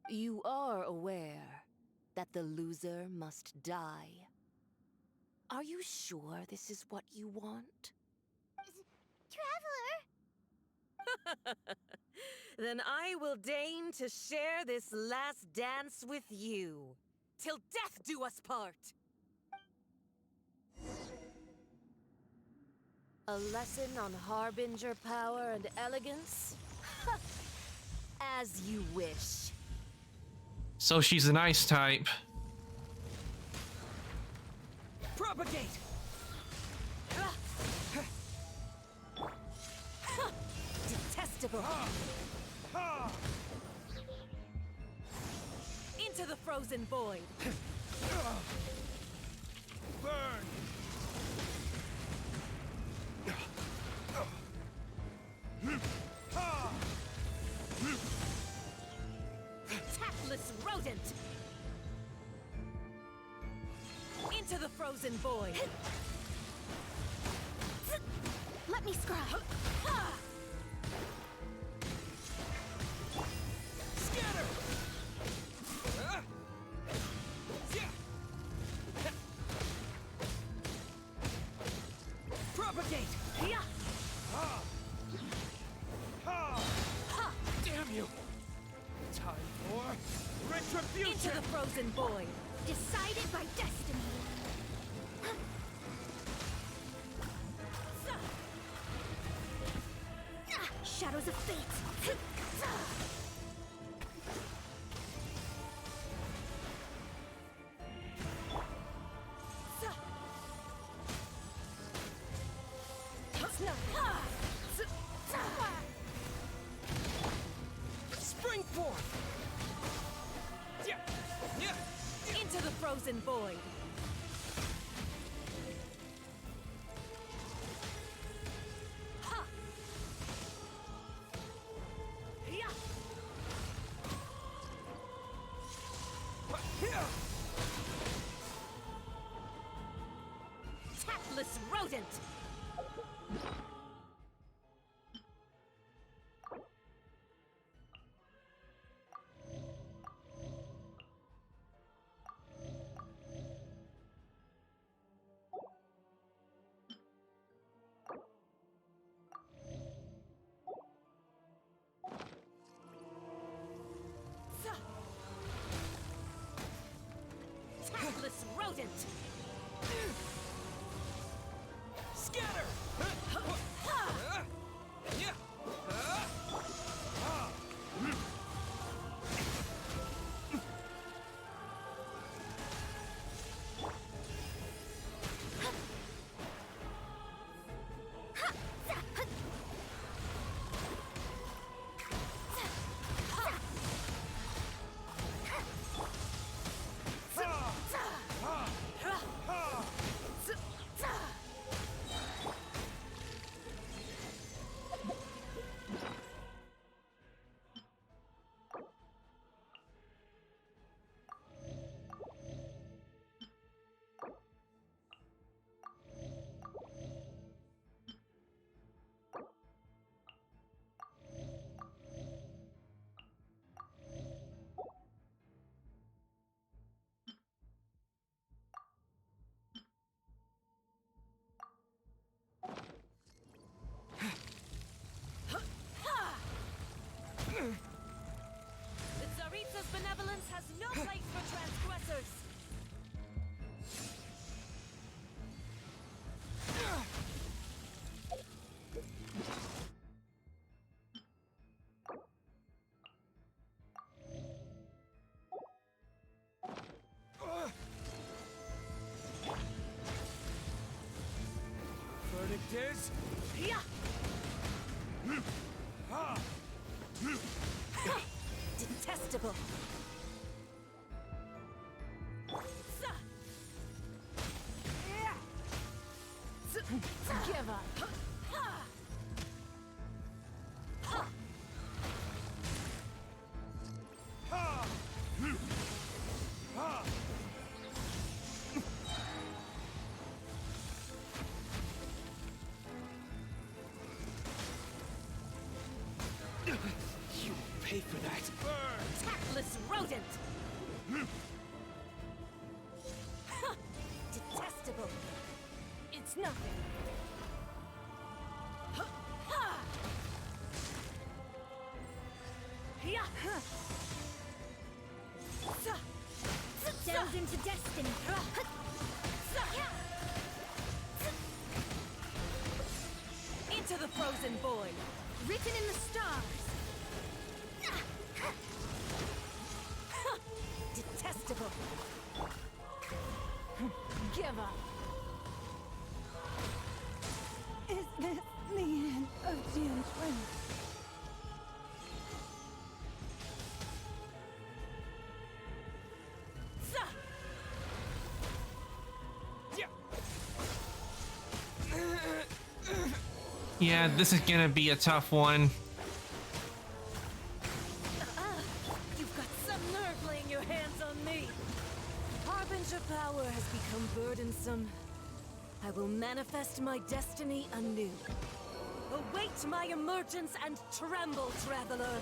Speaker 13: You are aware that the loser must die. Are you sure this is what you want?
Speaker 5: Traveler!
Speaker 13: Then I will deign to share this last dance with you. Till death do us part! A lesson on Harbinger power and elegance? As you wish.
Speaker 1: So she's an ice type.
Speaker 13: Propagate! Detestable! Into the frozen void!
Speaker 10: Burn!
Speaker 13: Tactless rodent! Into the frozen void!
Speaker 9: Let me scry.
Speaker 4: Scatter! Propagate! Damn you! Time for retribution!
Speaker 13: Into the frozen void!
Speaker 9: Decided by destiny. Shadows of fate.
Speaker 4: Spring forth!
Speaker 13: Into the frozen void! Tactless rodent! Tactless rodent!
Speaker 4: Scatter! verdict is...
Speaker 13: Detestable. Give up.
Speaker 4: You pay for that.
Speaker 13: Tactless rodent. Detestable. It's nothing.
Speaker 9: Delve into destiny.
Speaker 13: Into the frozen void.
Speaker 9: Written in the stars.
Speaker 13: Detestable. Give up.
Speaker 2: Is this the end of Jianquan?
Speaker 1: Yeah, this is gonna be a tough one.
Speaker 13: You've got some nerve laying your hands on me. Harbinger power has become burdensome. I will manifest my destiny anew. Await my emergence and tremble, traveler.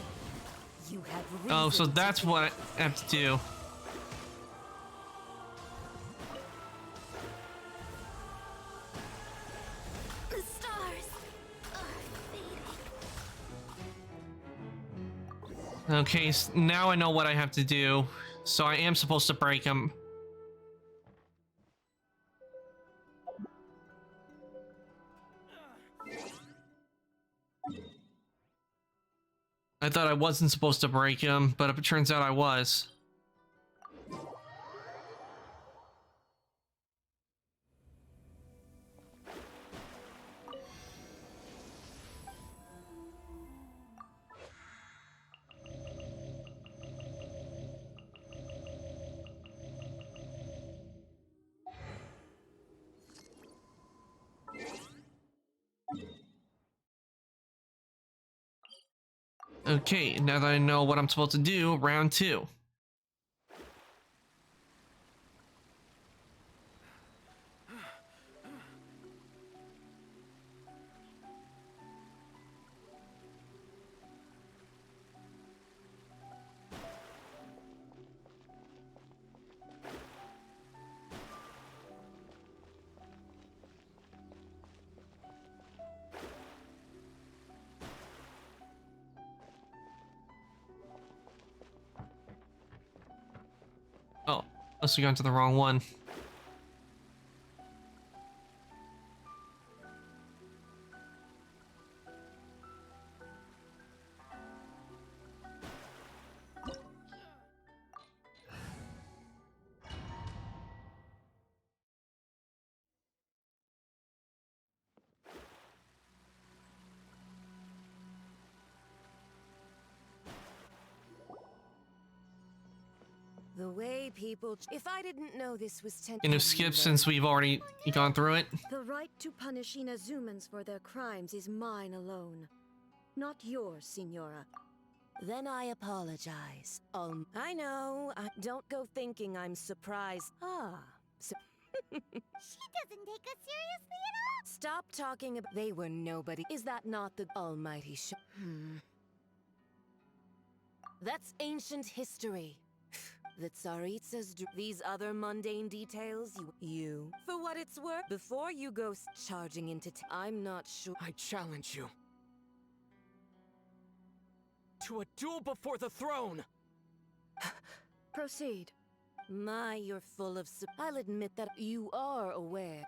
Speaker 13: You had reason.
Speaker 1: Oh, so that's what I have to do.
Speaker 9: The stars are fading.
Speaker 1: Okay, now I know what I have to do. So I am supposed to break them. I thought I wasn't supposed to break him, but it turns out I was. Okay, now that I know what I'm supposed to do, round 2. Oh, must have gone to the wrong one.
Speaker 13: The way people... If I didn't know this was 10...
Speaker 1: Gonna skip since we've already gone through it.
Speaker 14: The right to punish Inazumans for their crimes is mine alone. Not yours, Signora.
Speaker 13: Then I apologize. I know. Don't go thinking I'm surprised.
Speaker 9: She doesn't take us seriously at all.
Speaker 13: Stop talking about... They were nobody. Is that not the almighty That's ancient history. The Tsaritsa's... These other mundane details, you... For what it's worth, before you go charging into... I'm not sure...
Speaker 4: I challenge you. To a duel before the throne!
Speaker 14: Proceed.
Speaker 13: My, you're full of... I'll admit that you are aware.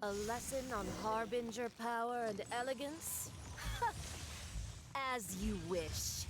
Speaker 13: A lesson on Harbinger power and elegance? As you wish.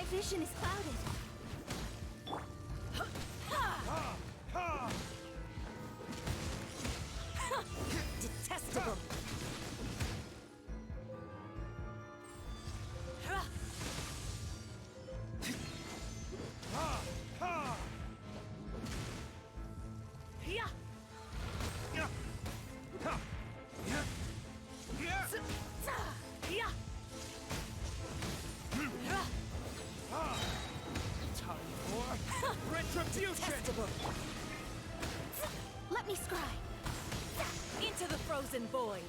Speaker 9: My vision is clouded.
Speaker 13: Detestable.
Speaker 9: Detestable. Let me scry.
Speaker 13: Into the frozen void.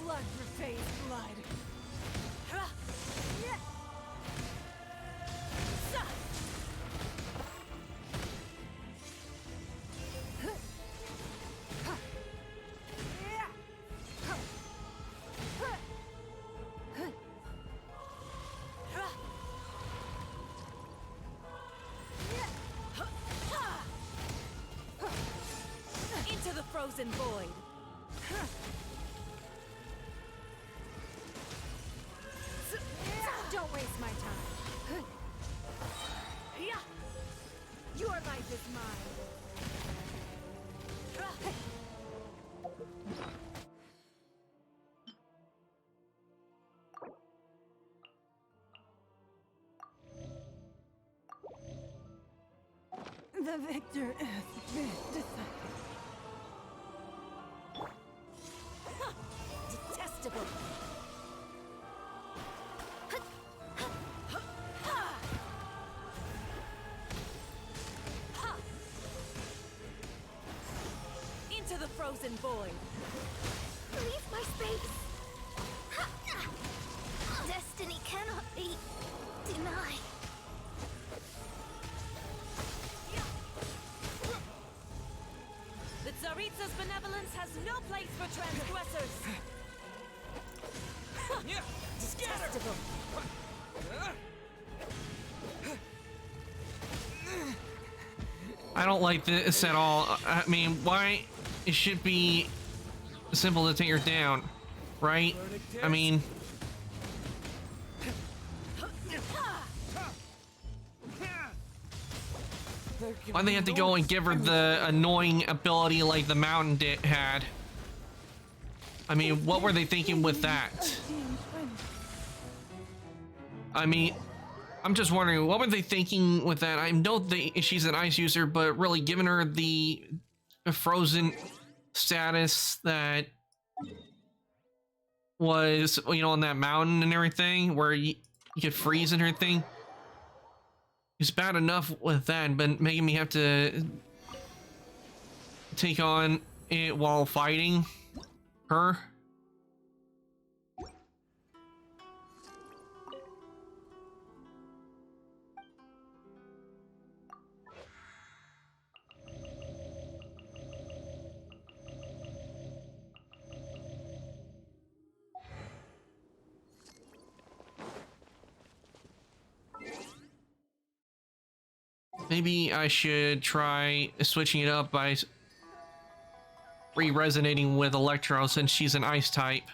Speaker 13: Blood for Faye's blood. Into the frozen void.
Speaker 14: Don't waste my time. Your life is mine.
Speaker 2: The victor has been decided.
Speaker 13: Detestable. Into the frozen void.
Speaker 9: Leave my space. Destiny cannot be denied.
Speaker 13: The Tsaritsa's benevolence has no place for transgressors. Detestable.
Speaker 1: I don't like this at all. I mean, why? It should be simple to take her down, right? I mean, why'd they have to go and give her the annoying ability like the mountain had? I mean, what were they thinking with that? I mean, I'm just wondering, what were they thinking with that? I know she's an ice user, but really giving her the frozen status that was, you know, on that mountain and everything, where you could freeze and everything. It's bad enough with that, but making me have to take on it while fighting her. Maybe I should try switching it up by re-resonating with Electro since she's an ice type.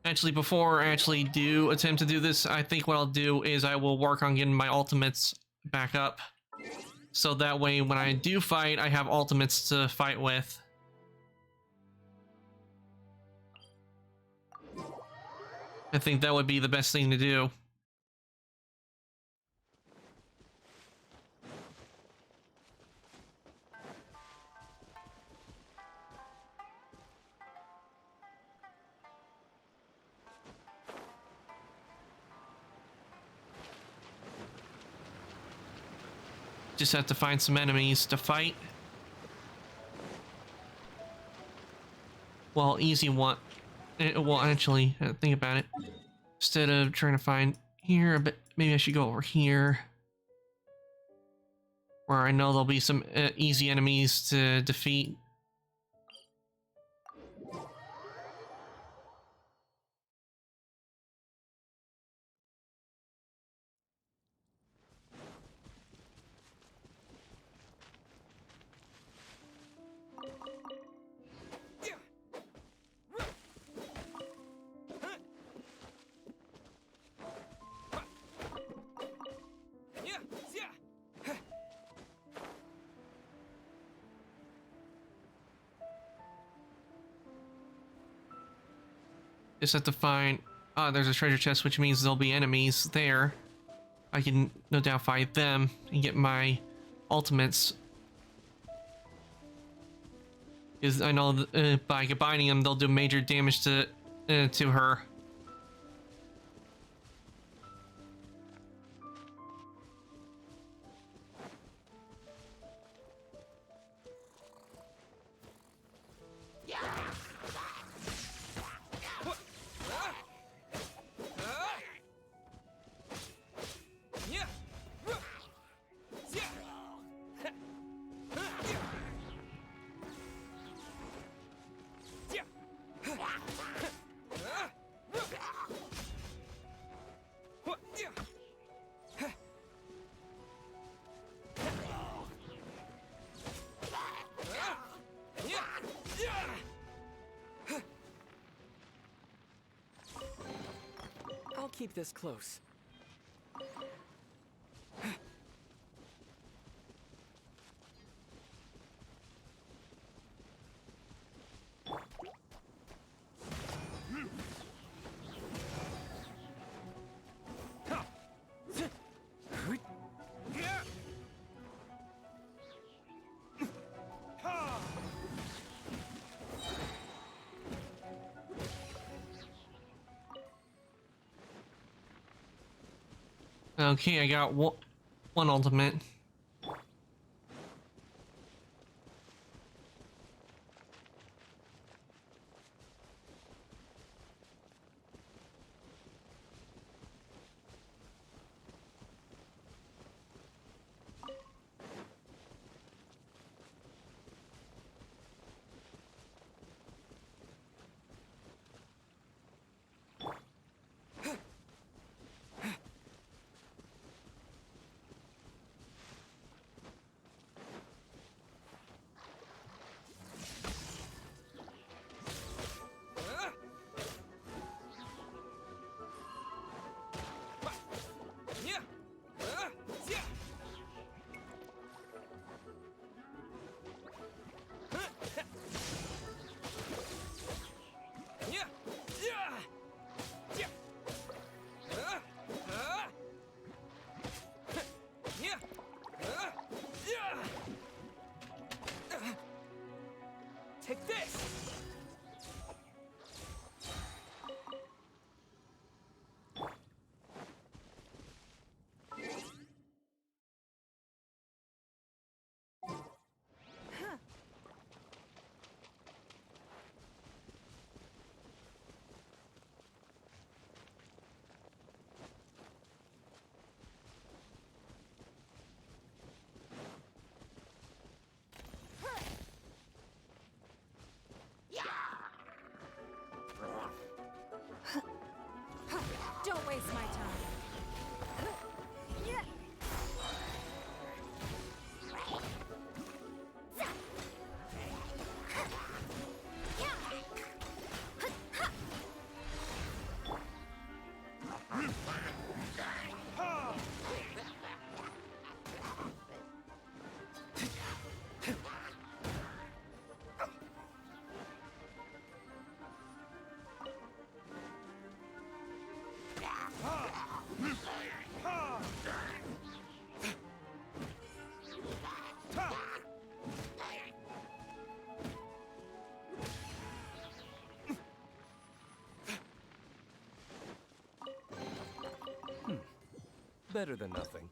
Speaker 1: Actually, before I actually do attempt to do this, I think what I'll do is I will work on getting my ultimates back up. So that way, when I do fight, I have ultimates to fight with. I think that would be the best thing to do. Just have to find some enemies to fight. Well, easy one. Well, actually, think about it. Instead of trying to find here, but maybe I should go over here, where I know there'll be some easy enemies to defeat. Just have to find... there's a treasure chest, which means there'll be enemies there. I can no doubt fight them and get my ultimates. Because I know by combining them, they'll do major damage to her.
Speaker 8: I'll keep this close.
Speaker 1: Okay, I got one ultimate.
Speaker 8: Take this!
Speaker 4: Better than nothing.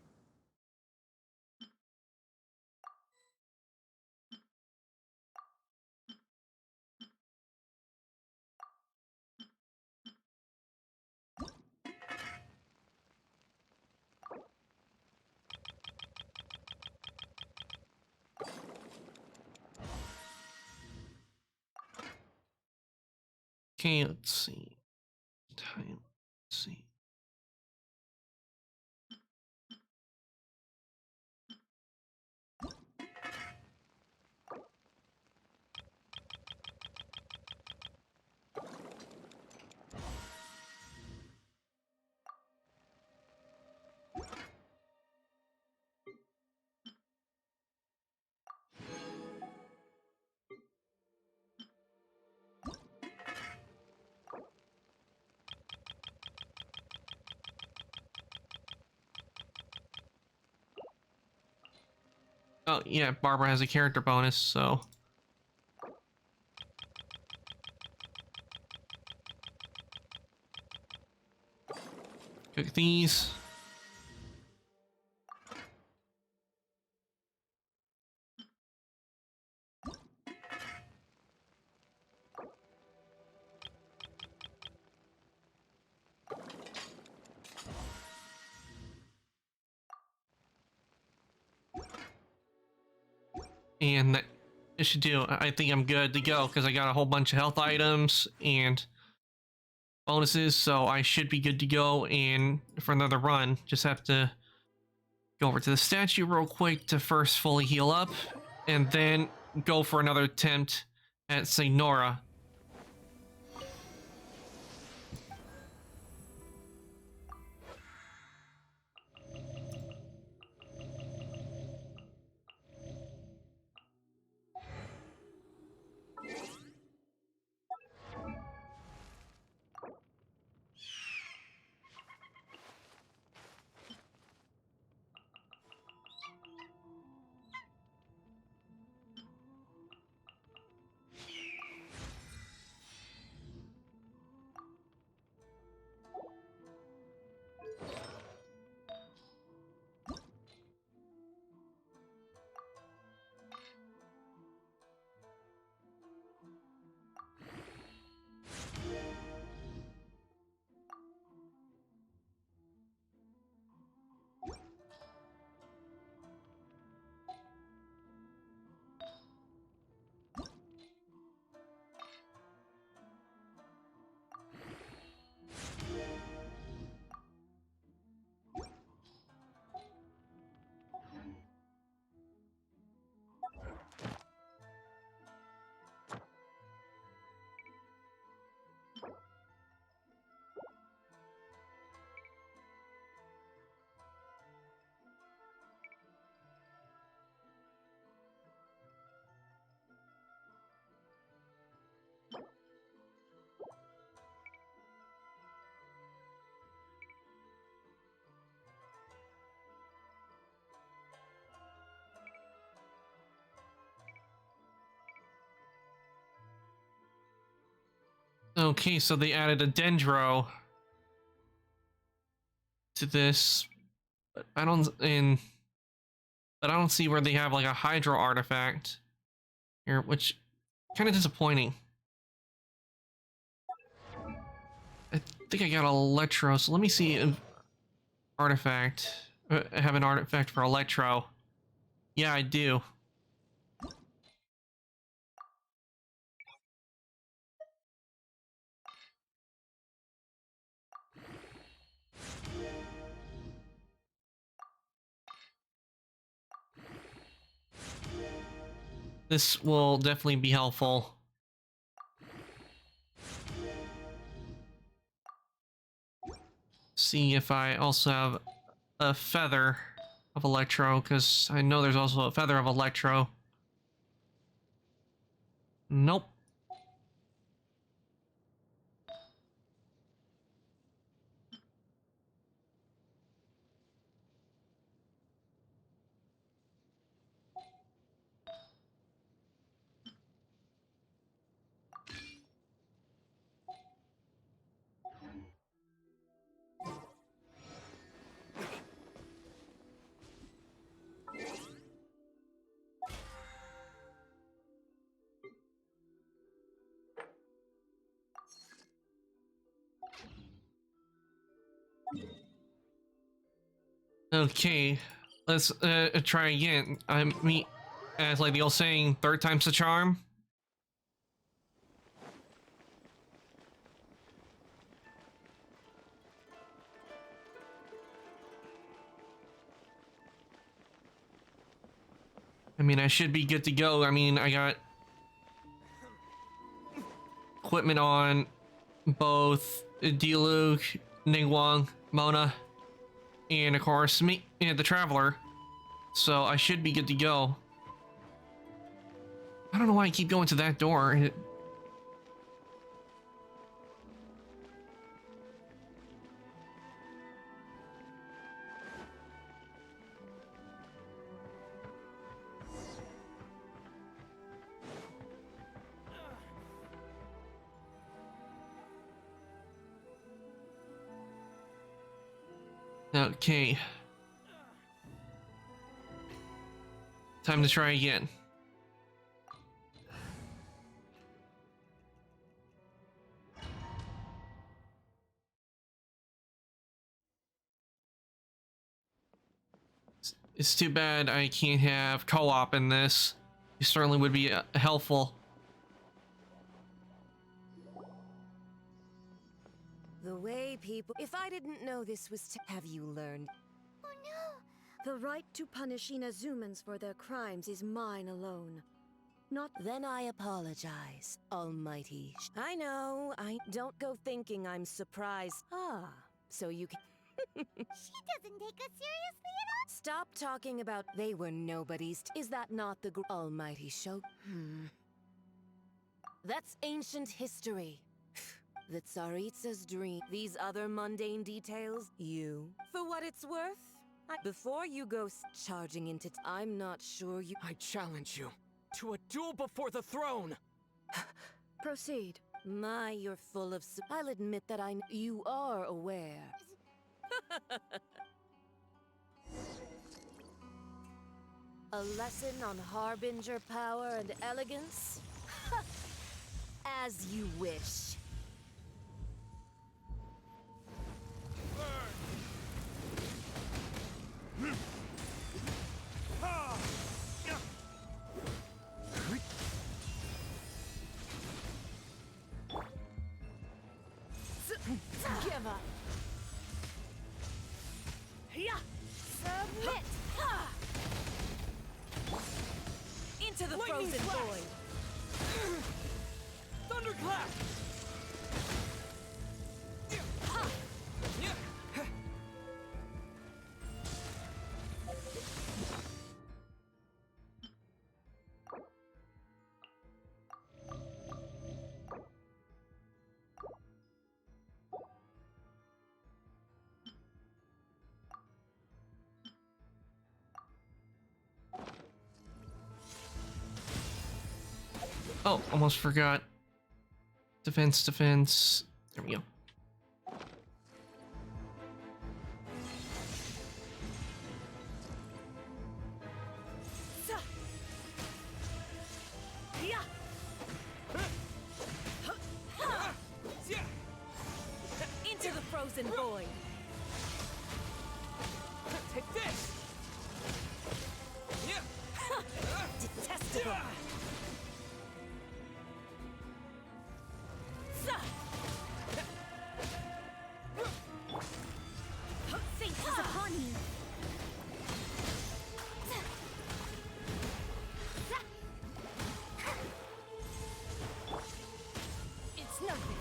Speaker 1: Okay, let's see. Time. Let's see. Oh, yeah, Barbara has a character bonus, so... Cook these. And that should do. I think I'm good to go because I got a whole bunch of health items and bonuses, so I should be good to go. And for another run, just have to go over to the statue real quick to first fully heal up, and then go for another attempt at Signora. Okay, so they added a Dendro to this, but I don't see where they have like a Hydro artifact here, which kind of disappointing. I think I got Electro, so let me see if artifact. I have an artifact for Electro. Yeah, I do. This will definitely be helpful. See if I also have a feather of Electro, because I know there's also a feather of Electro. Nope. Okay, let's try again. I mean, as like the old saying, third time's the charm. I mean, I should be good to go. I mean, I got equipment on both Diluc, Ningguang, Mona, and of course me, and the Traveler. So I should be good to go. I don't know why I keep going to that door. Okay. Time to try again. It's too bad I can't have co-op in this. It certainly would be helpful.
Speaker 13: The way people... If I didn't know this was have you learned?
Speaker 5: Oh no!
Speaker 14: The right to punish Inazumans for their crimes is mine alone. Not...
Speaker 13: Then I apologize, Almighty. I know, I don't go thinking I'm surprised. Ah, so you can...
Speaker 5: She doesn't take us seriously at all!
Speaker 13: Stop talking about they were nobodies. Is that not the Almighty Show? That's ancient history. The Tsaritsa's dream. These other mundane details, for what it's worth, before you go charging into I'm not sure you...
Speaker 4: I challenge you to a duel before the throne!
Speaker 14: Proceed.
Speaker 13: My, you're full of... I'll admit that you are aware. A lesson on Harbinger power and elegance? As you wish. Give up.
Speaker 5: Submit!
Speaker 13: Into the
Speaker 4: Lightning
Speaker 13: frozen
Speaker 4: flash!
Speaker 13: void.
Speaker 4: Thunderclap!
Speaker 1: Oh, almost forgot. Defense, defense. There we go.
Speaker 13: Into the frozen void.
Speaker 4: Take this!
Speaker 13: Detestable.
Speaker 9: Fate is upon you!
Speaker 13: It's nothing.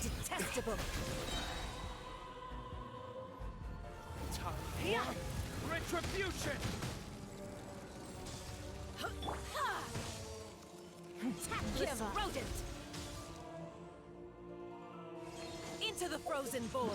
Speaker 13: Detestable.
Speaker 4: Retribution!
Speaker 13: Tactless rodent. Into the frozen void.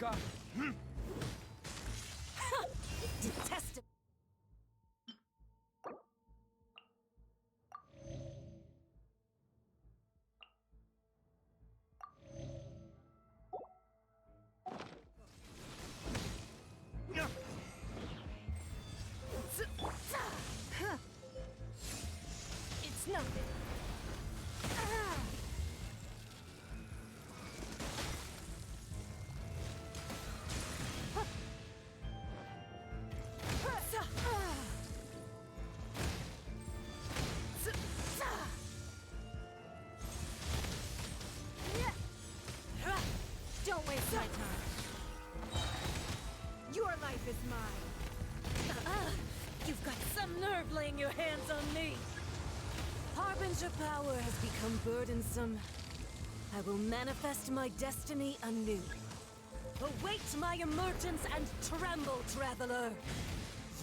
Speaker 4: Mika.
Speaker 13: Detestable. It's nothing.
Speaker 2: Don't waste my time. Your life is mine.
Speaker 13: You've got some nerve laying your hands on me. Harbinger power has become burdensome. I will manifest my destiny anew. Await my emergence and tremble, traveler.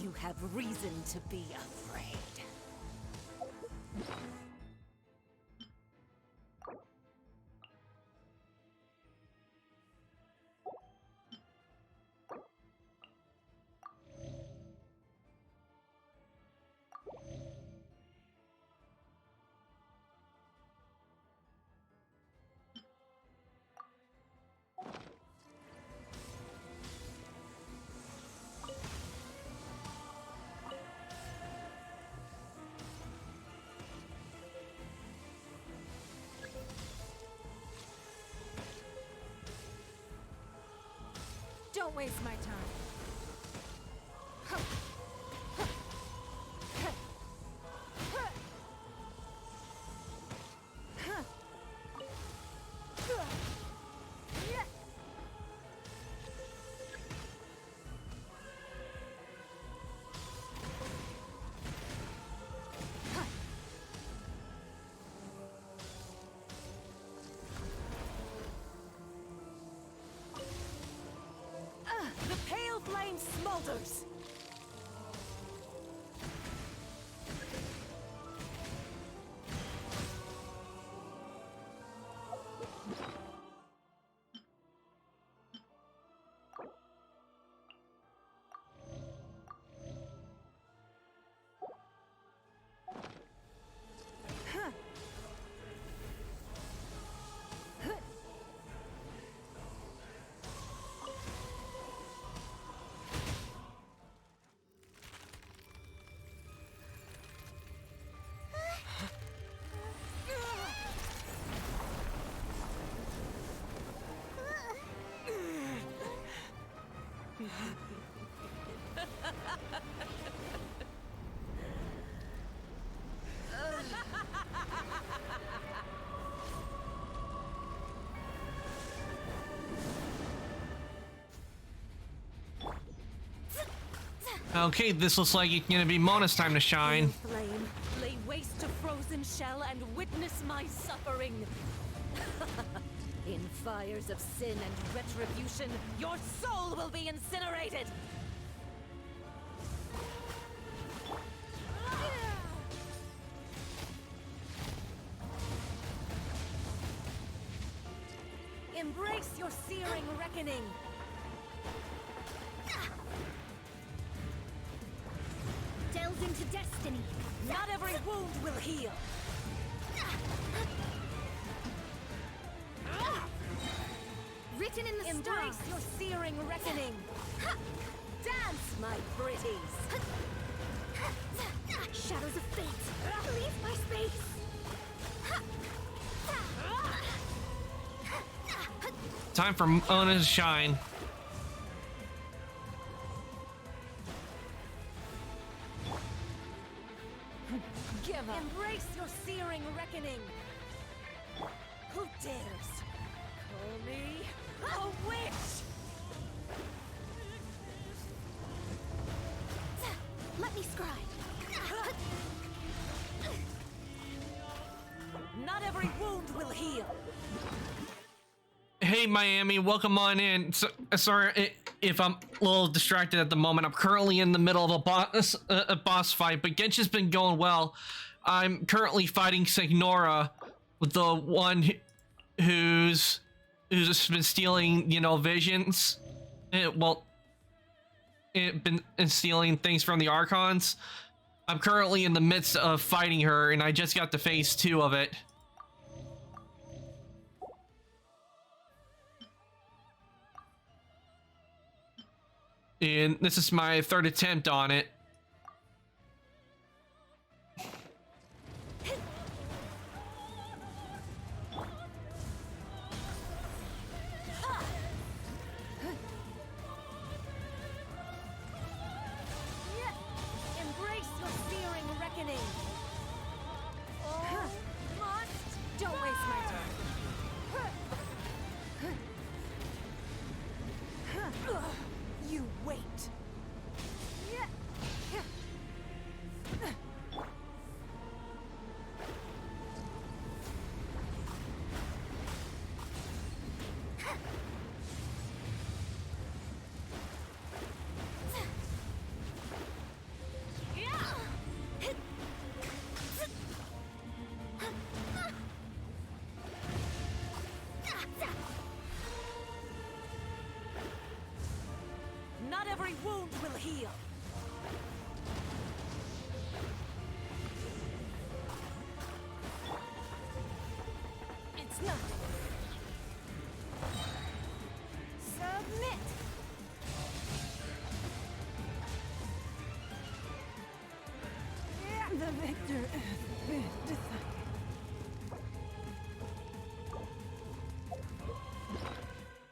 Speaker 13: You have reason to be afraid.
Speaker 2: Don't waste my time.
Speaker 13: The pale flame smolders!
Speaker 1: Okay, this looks like it's gonna be Mona's time to shine.
Speaker 13: Flame, lay waste to frozen shell and witness my suffering. In fires of sin and retribution, your soul will be incinerated! Embrace your searing reckoning!
Speaker 9: Delve into destiny.
Speaker 13: Not every wound will heal!
Speaker 9: Written in the
Speaker 13: Embrace
Speaker 9: stars.
Speaker 13: your searing reckoning! Dance, my pretties!
Speaker 9: Shadows of fate. Leave my space.
Speaker 1: Time for Mona to shine.
Speaker 13: Give up. Embrace your searing reckoning! Who dares call me a witch?
Speaker 9: Let me scribe.
Speaker 13: Not every wound will heal.
Speaker 1: Hey Miami, welcome on in. Sorry if I'm a little distracted at the moment. I'm currently in the middle of a boss fight, but Genshin's been going well. I'm currently fighting Signora, with the one who's been stealing, you know, visions. been stealing things from the Archons. I'm currently in the midst of fighting her, and I just got to phase 2 of it. And this is my 3rd attempt on it.
Speaker 7: Embrace your searing reckoning. Oh, don't waste my time. You wait. Not every wound will heal. It's not. Submit.
Speaker 2: The victor has been decided.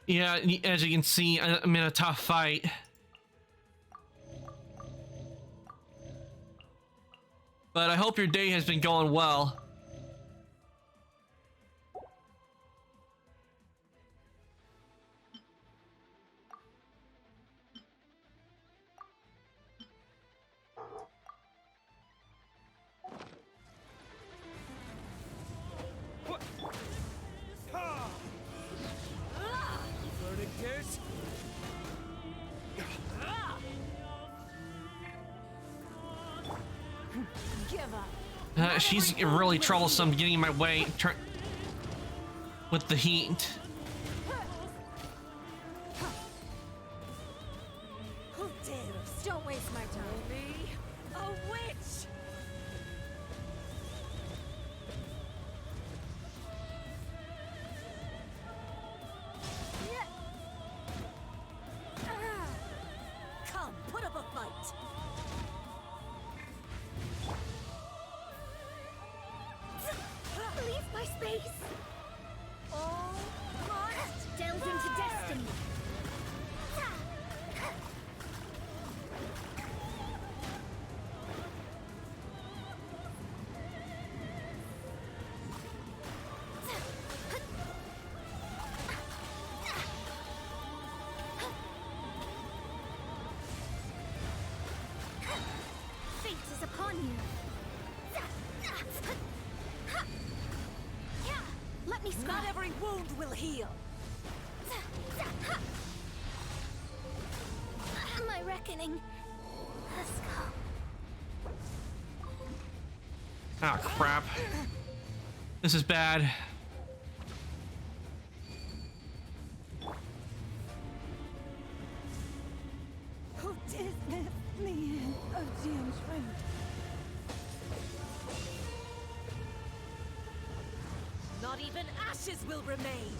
Speaker 1: Yeah, as you can see, I'm in a tough fight. But I hope your day has been going well. She's really troublesome getting in my way with the heat.
Speaker 7: Who dares? Don't waste my time. Me, a witch. Come, put up a fight.
Speaker 9: Leave my space!
Speaker 7: Oh, must
Speaker 9: Delve into destiny! Fate is upon you! Let me
Speaker 7: Not every wound will heal.
Speaker 9: My reckoning has come.
Speaker 1: Ah, crap. This is bad.
Speaker 2: Who did this? The end of Jian's reign.
Speaker 7: Not even ashes will remain.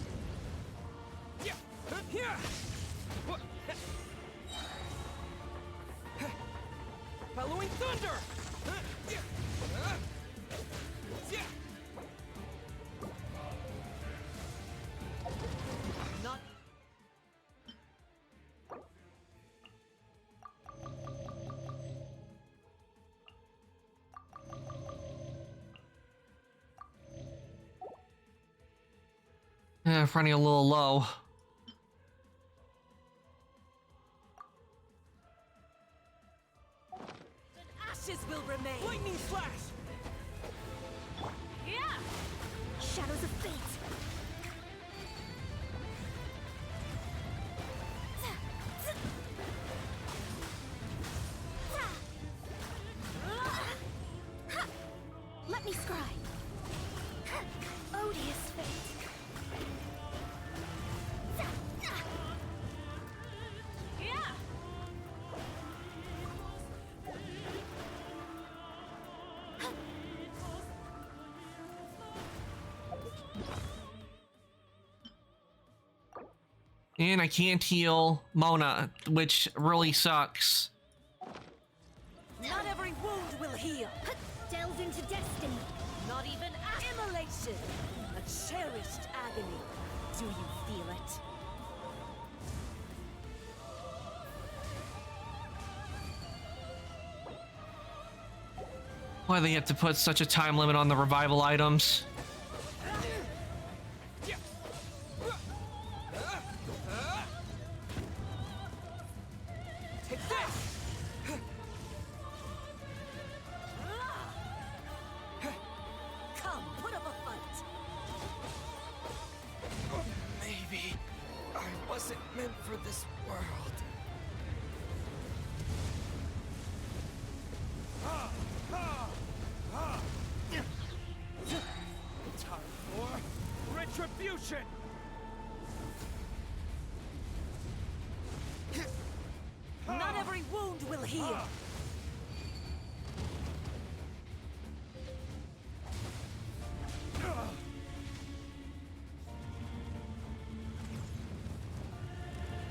Speaker 8: Following thunder!
Speaker 7: Not.
Speaker 1: Yeah, running a little low.
Speaker 7: Ashes will remain.
Speaker 8: Lightning flash!
Speaker 9: Shadows of fate! Let me scry! Odious fate!
Speaker 1: And I can't heal Mona, which really sucks.
Speaker 14: Not every wound will heal.
Speaker 9: Delve into destiny.
Speaker 14: Not even immolation. A cherished agony. Do you feel it?
Speaker 1: Why they have to put such a time limit on the revival items?
Speaker 14: Take this! Come, put up a fight.
Speaker 12: Maybe I wasn't meant for this world.
Speaker 15: Time for retribution!
Speaker 14: Not every wound will heal.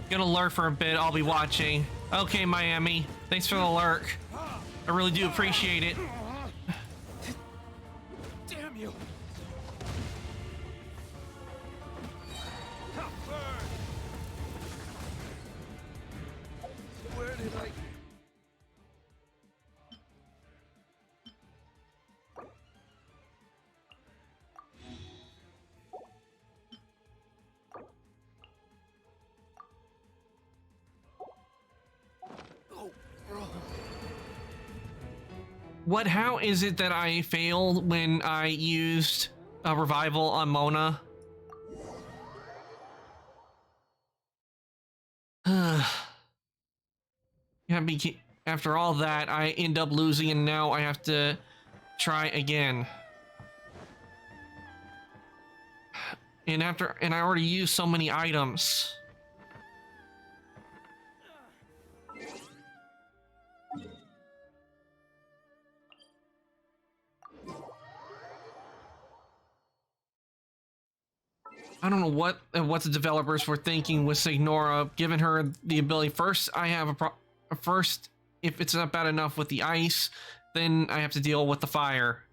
Speaker 1: Gonna lurk for a bit, I'll be watching. Okay, Miami, thanks for the lurk. I really do appreciate it.
Speaker 15: Damn you!
Speaker 12: Where did I...
Speaker 1: How is it that I failed when I used a revival on Mona? After all that, I end up losing and now I have to try again. And I already used so many items. I don't know what the developers were thinking with Signora, giving her the ability. First, I have first, if it's not bad enough with the ice, then I have to deal with the fire.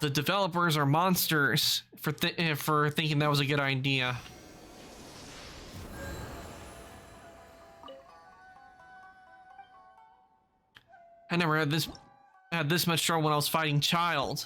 Speaker 1: The developers are monsters for thinking that was a good idea. I never had this much trouble when I was fighting Child.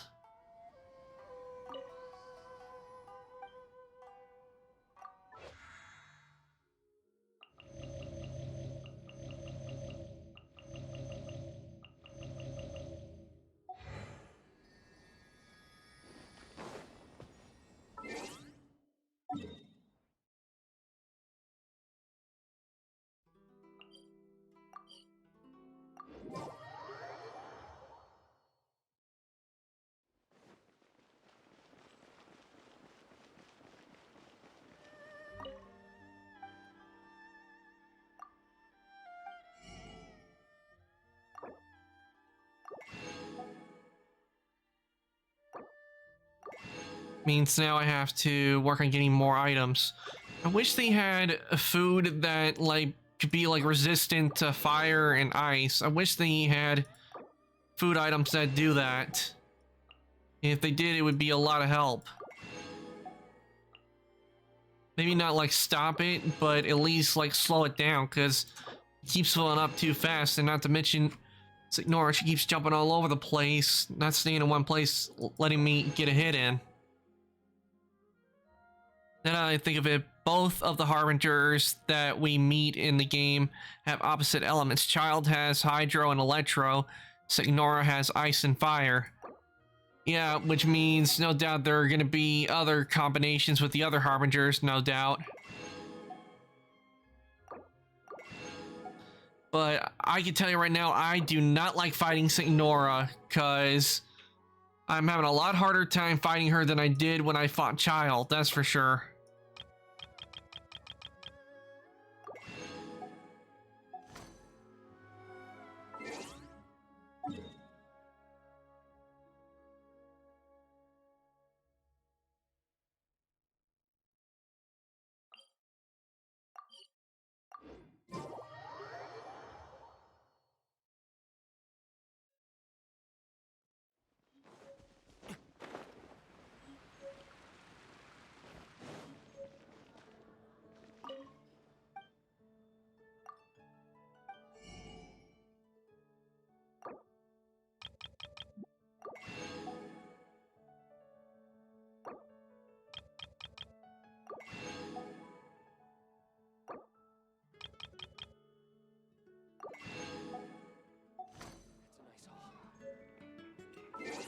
Speaker 1: Means now I have to work on getting more items. I wish they had a food that like could be like resistant to fire and ice. I wish they had food items that do that. If they did, it would be a lot of help. Maybe not like stop it, but at least like slow it down, because it keeps filling up too fast. And not to mention, Signora, she keeps jumping all over the place, not staying in one place, letting me get a hit in. Then I think of it, both of the Harbingers that we meet in the game have opposite elements. Child has Hydro and Electro, Signora has Ice and Fire. Yeah, which means no doubt there are going to be other combinations with the other Harbingers, no doubt. But I can tell you right now, I do not like fighting Signora, because I'm having a lot harder time fighting her than I did when I fought Child, that's for sure.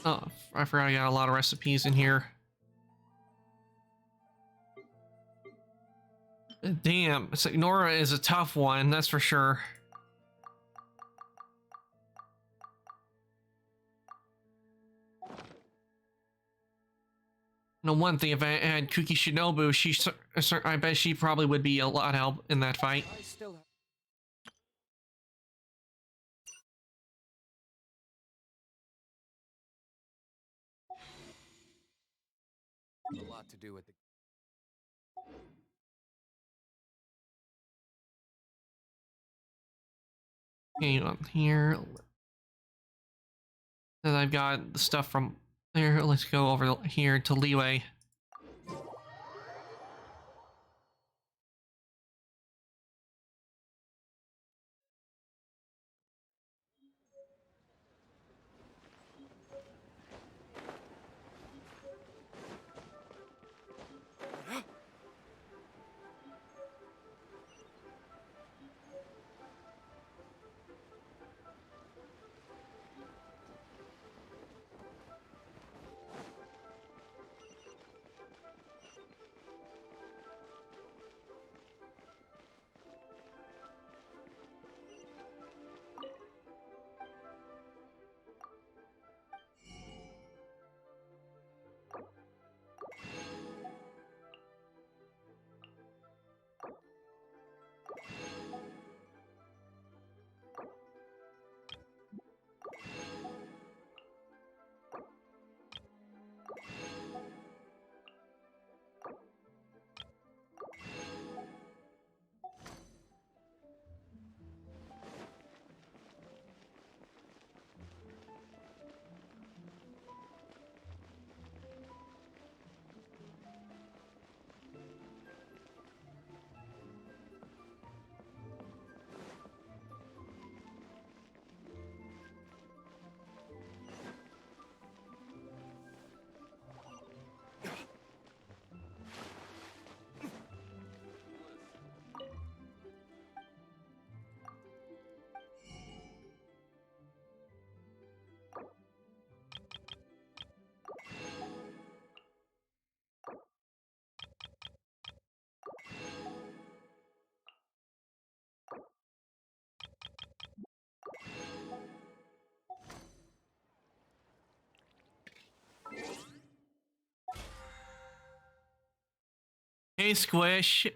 Speaker 1: Oh, I forgot I got a lot of recipes in here. Damn, Signora is a tough one, that's for sure. No, one thing, if I had Kuki Shinobu, I bet she probably would be a lot of help in that fight.
Speaker 4: I still have a lot to do with the
Speaker 1: Hang on here. Then I've got the stuff from there. Let's go over here to Liyue. Hey Squish,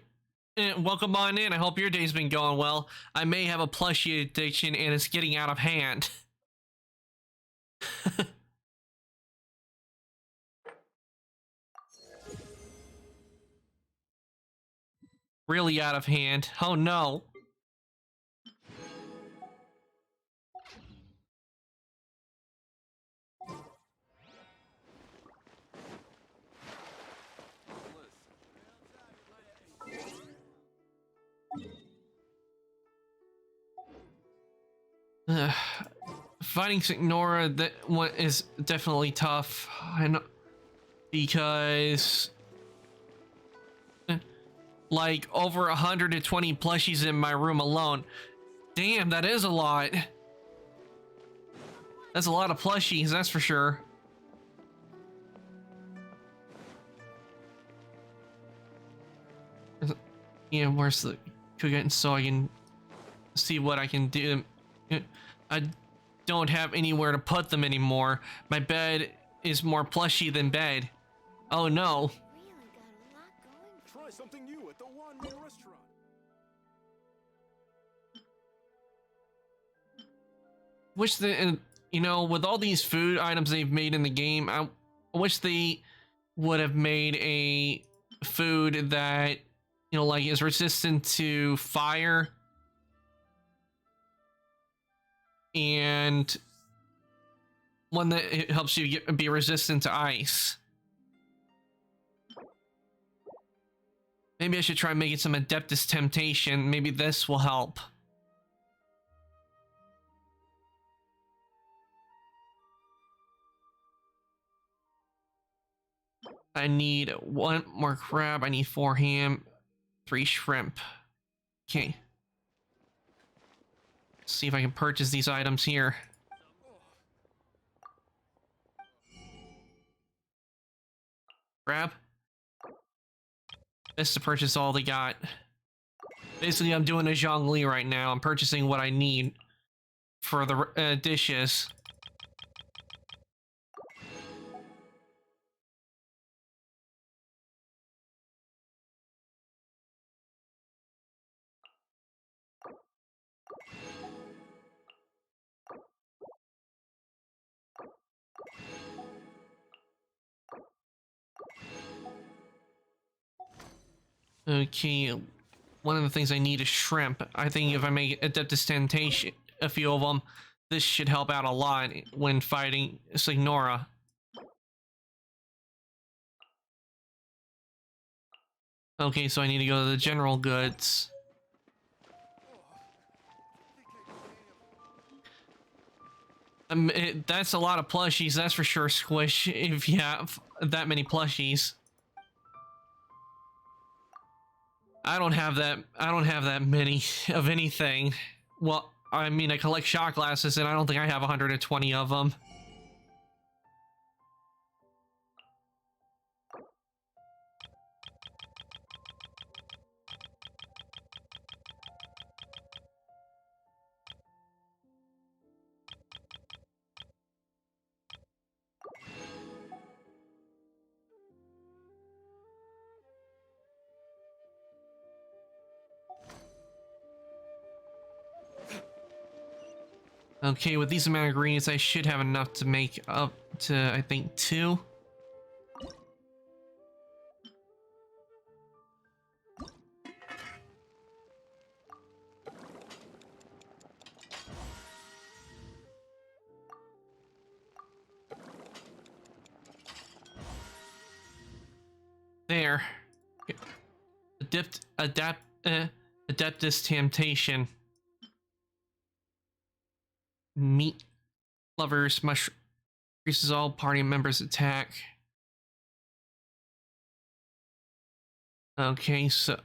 Speaker 1: welcome on in. I hope your day's been going well. I may have a plushie addiction and it's getting out of hand. Really out of hand. Oh no. Fighting Signora, that one is definitely tough. I know, because like over 120 plushies in my room alone. Damn, that is a lot. That's a lot of plushies, that's for sure. Yeah, where's the cooking so I can see what I can do. I don't have anywhere to put them anymore. My bed is more plushy than bed. Oh no.
Speaker 15: Try something new at the Wanmin restaurant.
Speaker 1: Wish that, you know, with all these food items they've made in the game, I wish they would have made a food that, you know, like is resistant to fire and one that it helps you be resistant to ice. Maybe I should try making some Adeptus Temptation. Maybe this will help. I need 1 more crab. I need 4 ham, 3 shrimp. Okay. Let's see if I can purchase these items here. Grab. This to purchase all they got. Basically, I'm doing a Zhongli right now. I'm purchasing what I need for the dishes. Okay, one of the things I need is shrimp. I think if I make Adeptus Temptation, a few of them, this should help out a lot when fighting Signora. Okay, so I need to go to the general goods. That's a lot of plushies, that's for sure, Squish, if you have that many plushies. I don't have that many of anything. Well, I mean, I collect shot glasses and I don't think I have 120 of them. Okay, with these amount of ingredients, I should have enough to make up to, I think, 2. There. Adeptus Temptation. Meat lovers mushroom increases all party members attack. Okay, so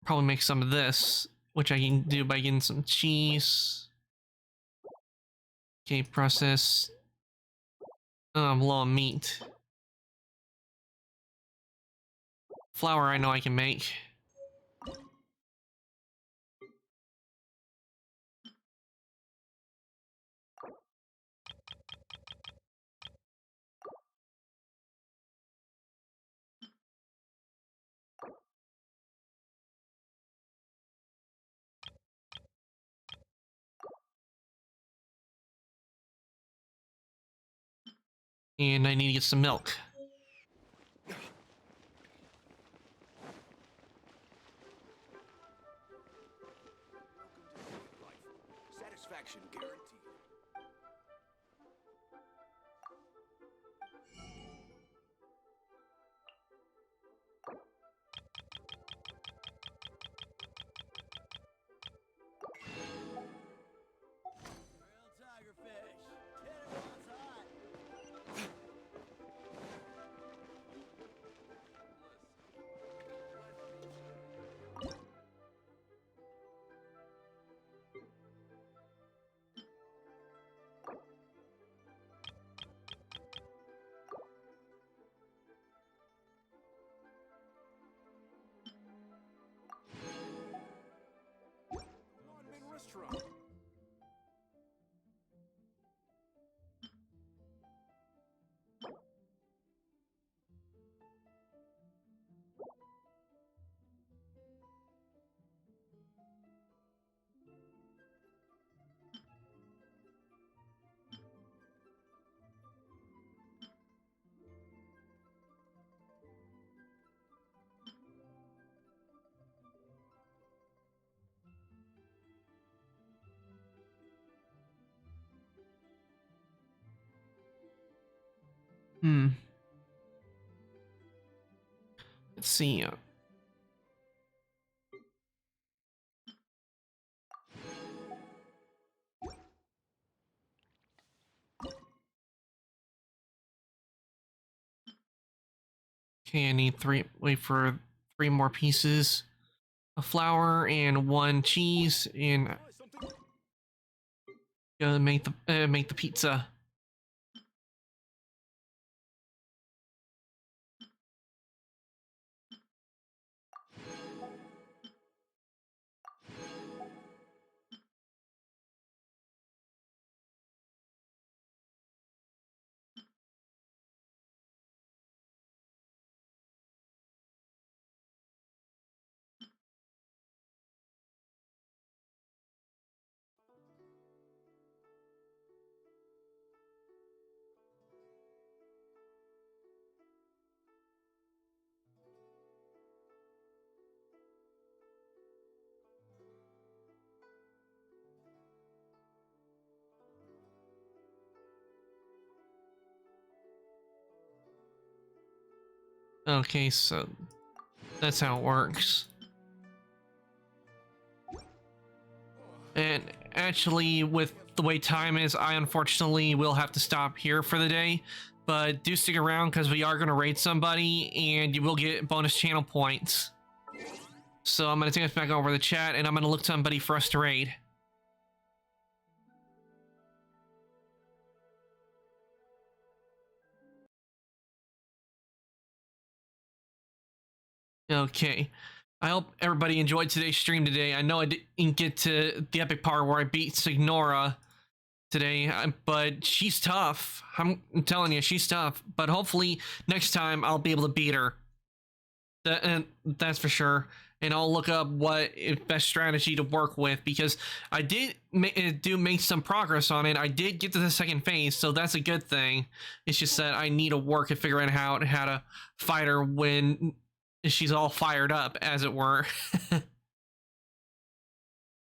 Speaker 1: probably make some of this, which I can do by getting some cheese. Okay, process. Oh, I'm low on meat. Flour I know I can make. And I need to get some milk.
Speaker 15: Satisfaction guaranteed. Restaurant.
Speaker 1: Let's see. Okay, I need wait for 3 more pieces of flour and 1 cheese, and gotta make the pizza. Okay, so that's how it works. And actually, with the way time is, I unfortunately will have to stop here for the day. But do stick around because we are going to raid somebody and you will get bonus channel points. So I'm going to take us back over the chat and I'm going to look somebody for us to raid. Okay. I hope everybody enjoyed today's stream today. I know I didn't get to the epic part where I beat Signora today, but she's tough. I'm telling you, she's tough. But hopefully next time I'll be able to beat her. That's for sure. And I'll look up what best strategy to work with because I did make some progress on it. I did get to the second phase, so that's a good thing. It's just that I need to work at figuring out how to fight her when she's all fired up, as it were.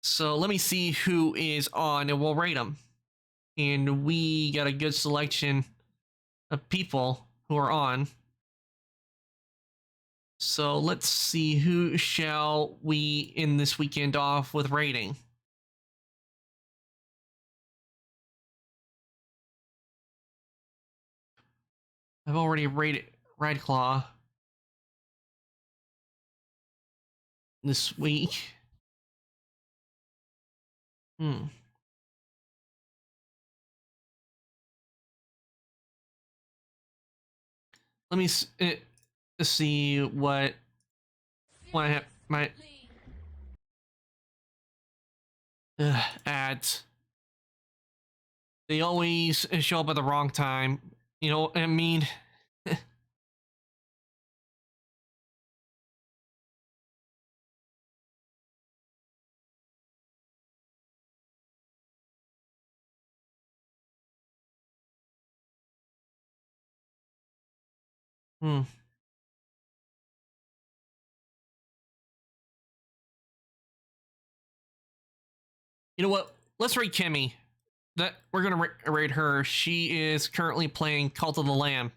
Speaker 1: So let me see who is on and we'll rate them. And we got a good selection of people who are on. So let's see, who shall we end this weekend off with rating? I've already rated Redclaw this week. Let me see what I have my ads. They always show up at the wrong time. You know what I mean? You know what? Let's rate Kimmy. That we're gonna rate her. She is currently playing Cult of the Lamb.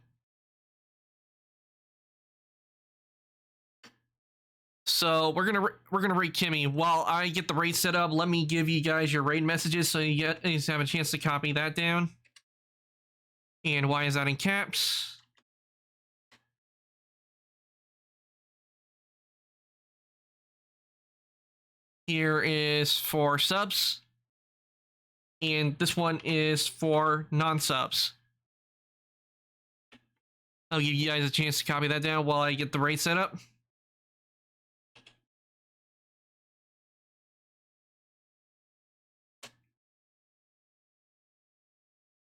Speaker 1: So we're gonna rate Kimmy. While I get the raid set up, let me give you guys your raid messages so you guys have a chance to copy that down. And why is that in caps? Here is for subs. And this one is for non-subs. I'll give you guys a chance to copy that down while I get the raid set up.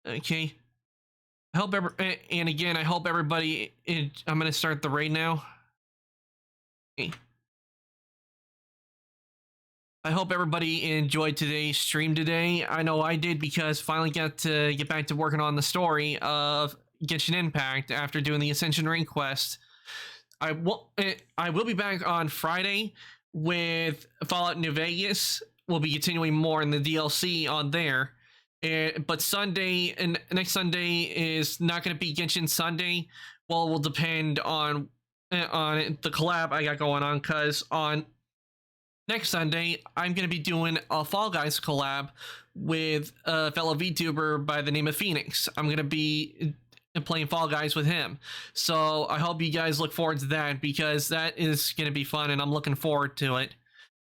Speaker 1: Okay. I hope and again, I hope everybody. I'm gonna start the raid now. Okay. I hope everybody enjoyed today's stream today. I know I did because finally got to get back to working on the story of Genshin Impact after doing the Ascension Ring quest. I will be back on Friday with Fallout New Vegas. We'll be continuing more in the DLC on there. But Sunday and next Sunday is not going to be Genshin Sunday. Well, it will depend on the collab I got going on, because on next Sunday, I'm going to be doing a Fall Guys collab with a fellow VTuber by the name of Phoenix. I'm going to be playing Fall Guys with him. So I hope you guys look forward to that, because that is going to be fun and I'm looking forward to it.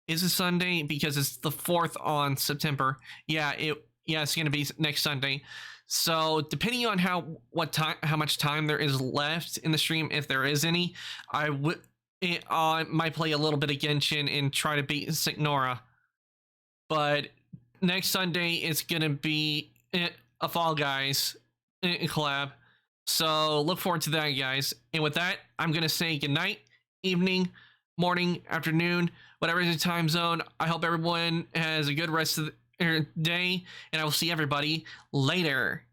Speaker 1: Is it Sunday? Because it's the 4th on September. Yeah, it's going to be next Sunday. So depending on how much time there is left in the stream, if there is any, I might play a little bit of Genshin and try to beat Signora. But next Sunday it's gonna be a Fall Guys collab. So look forward to that, guys. And with that, I'm gonna say good night, evening, morning, afternoon, whatever is the time zone. I hope everyone has a good rest of the day, and I will see everybody later.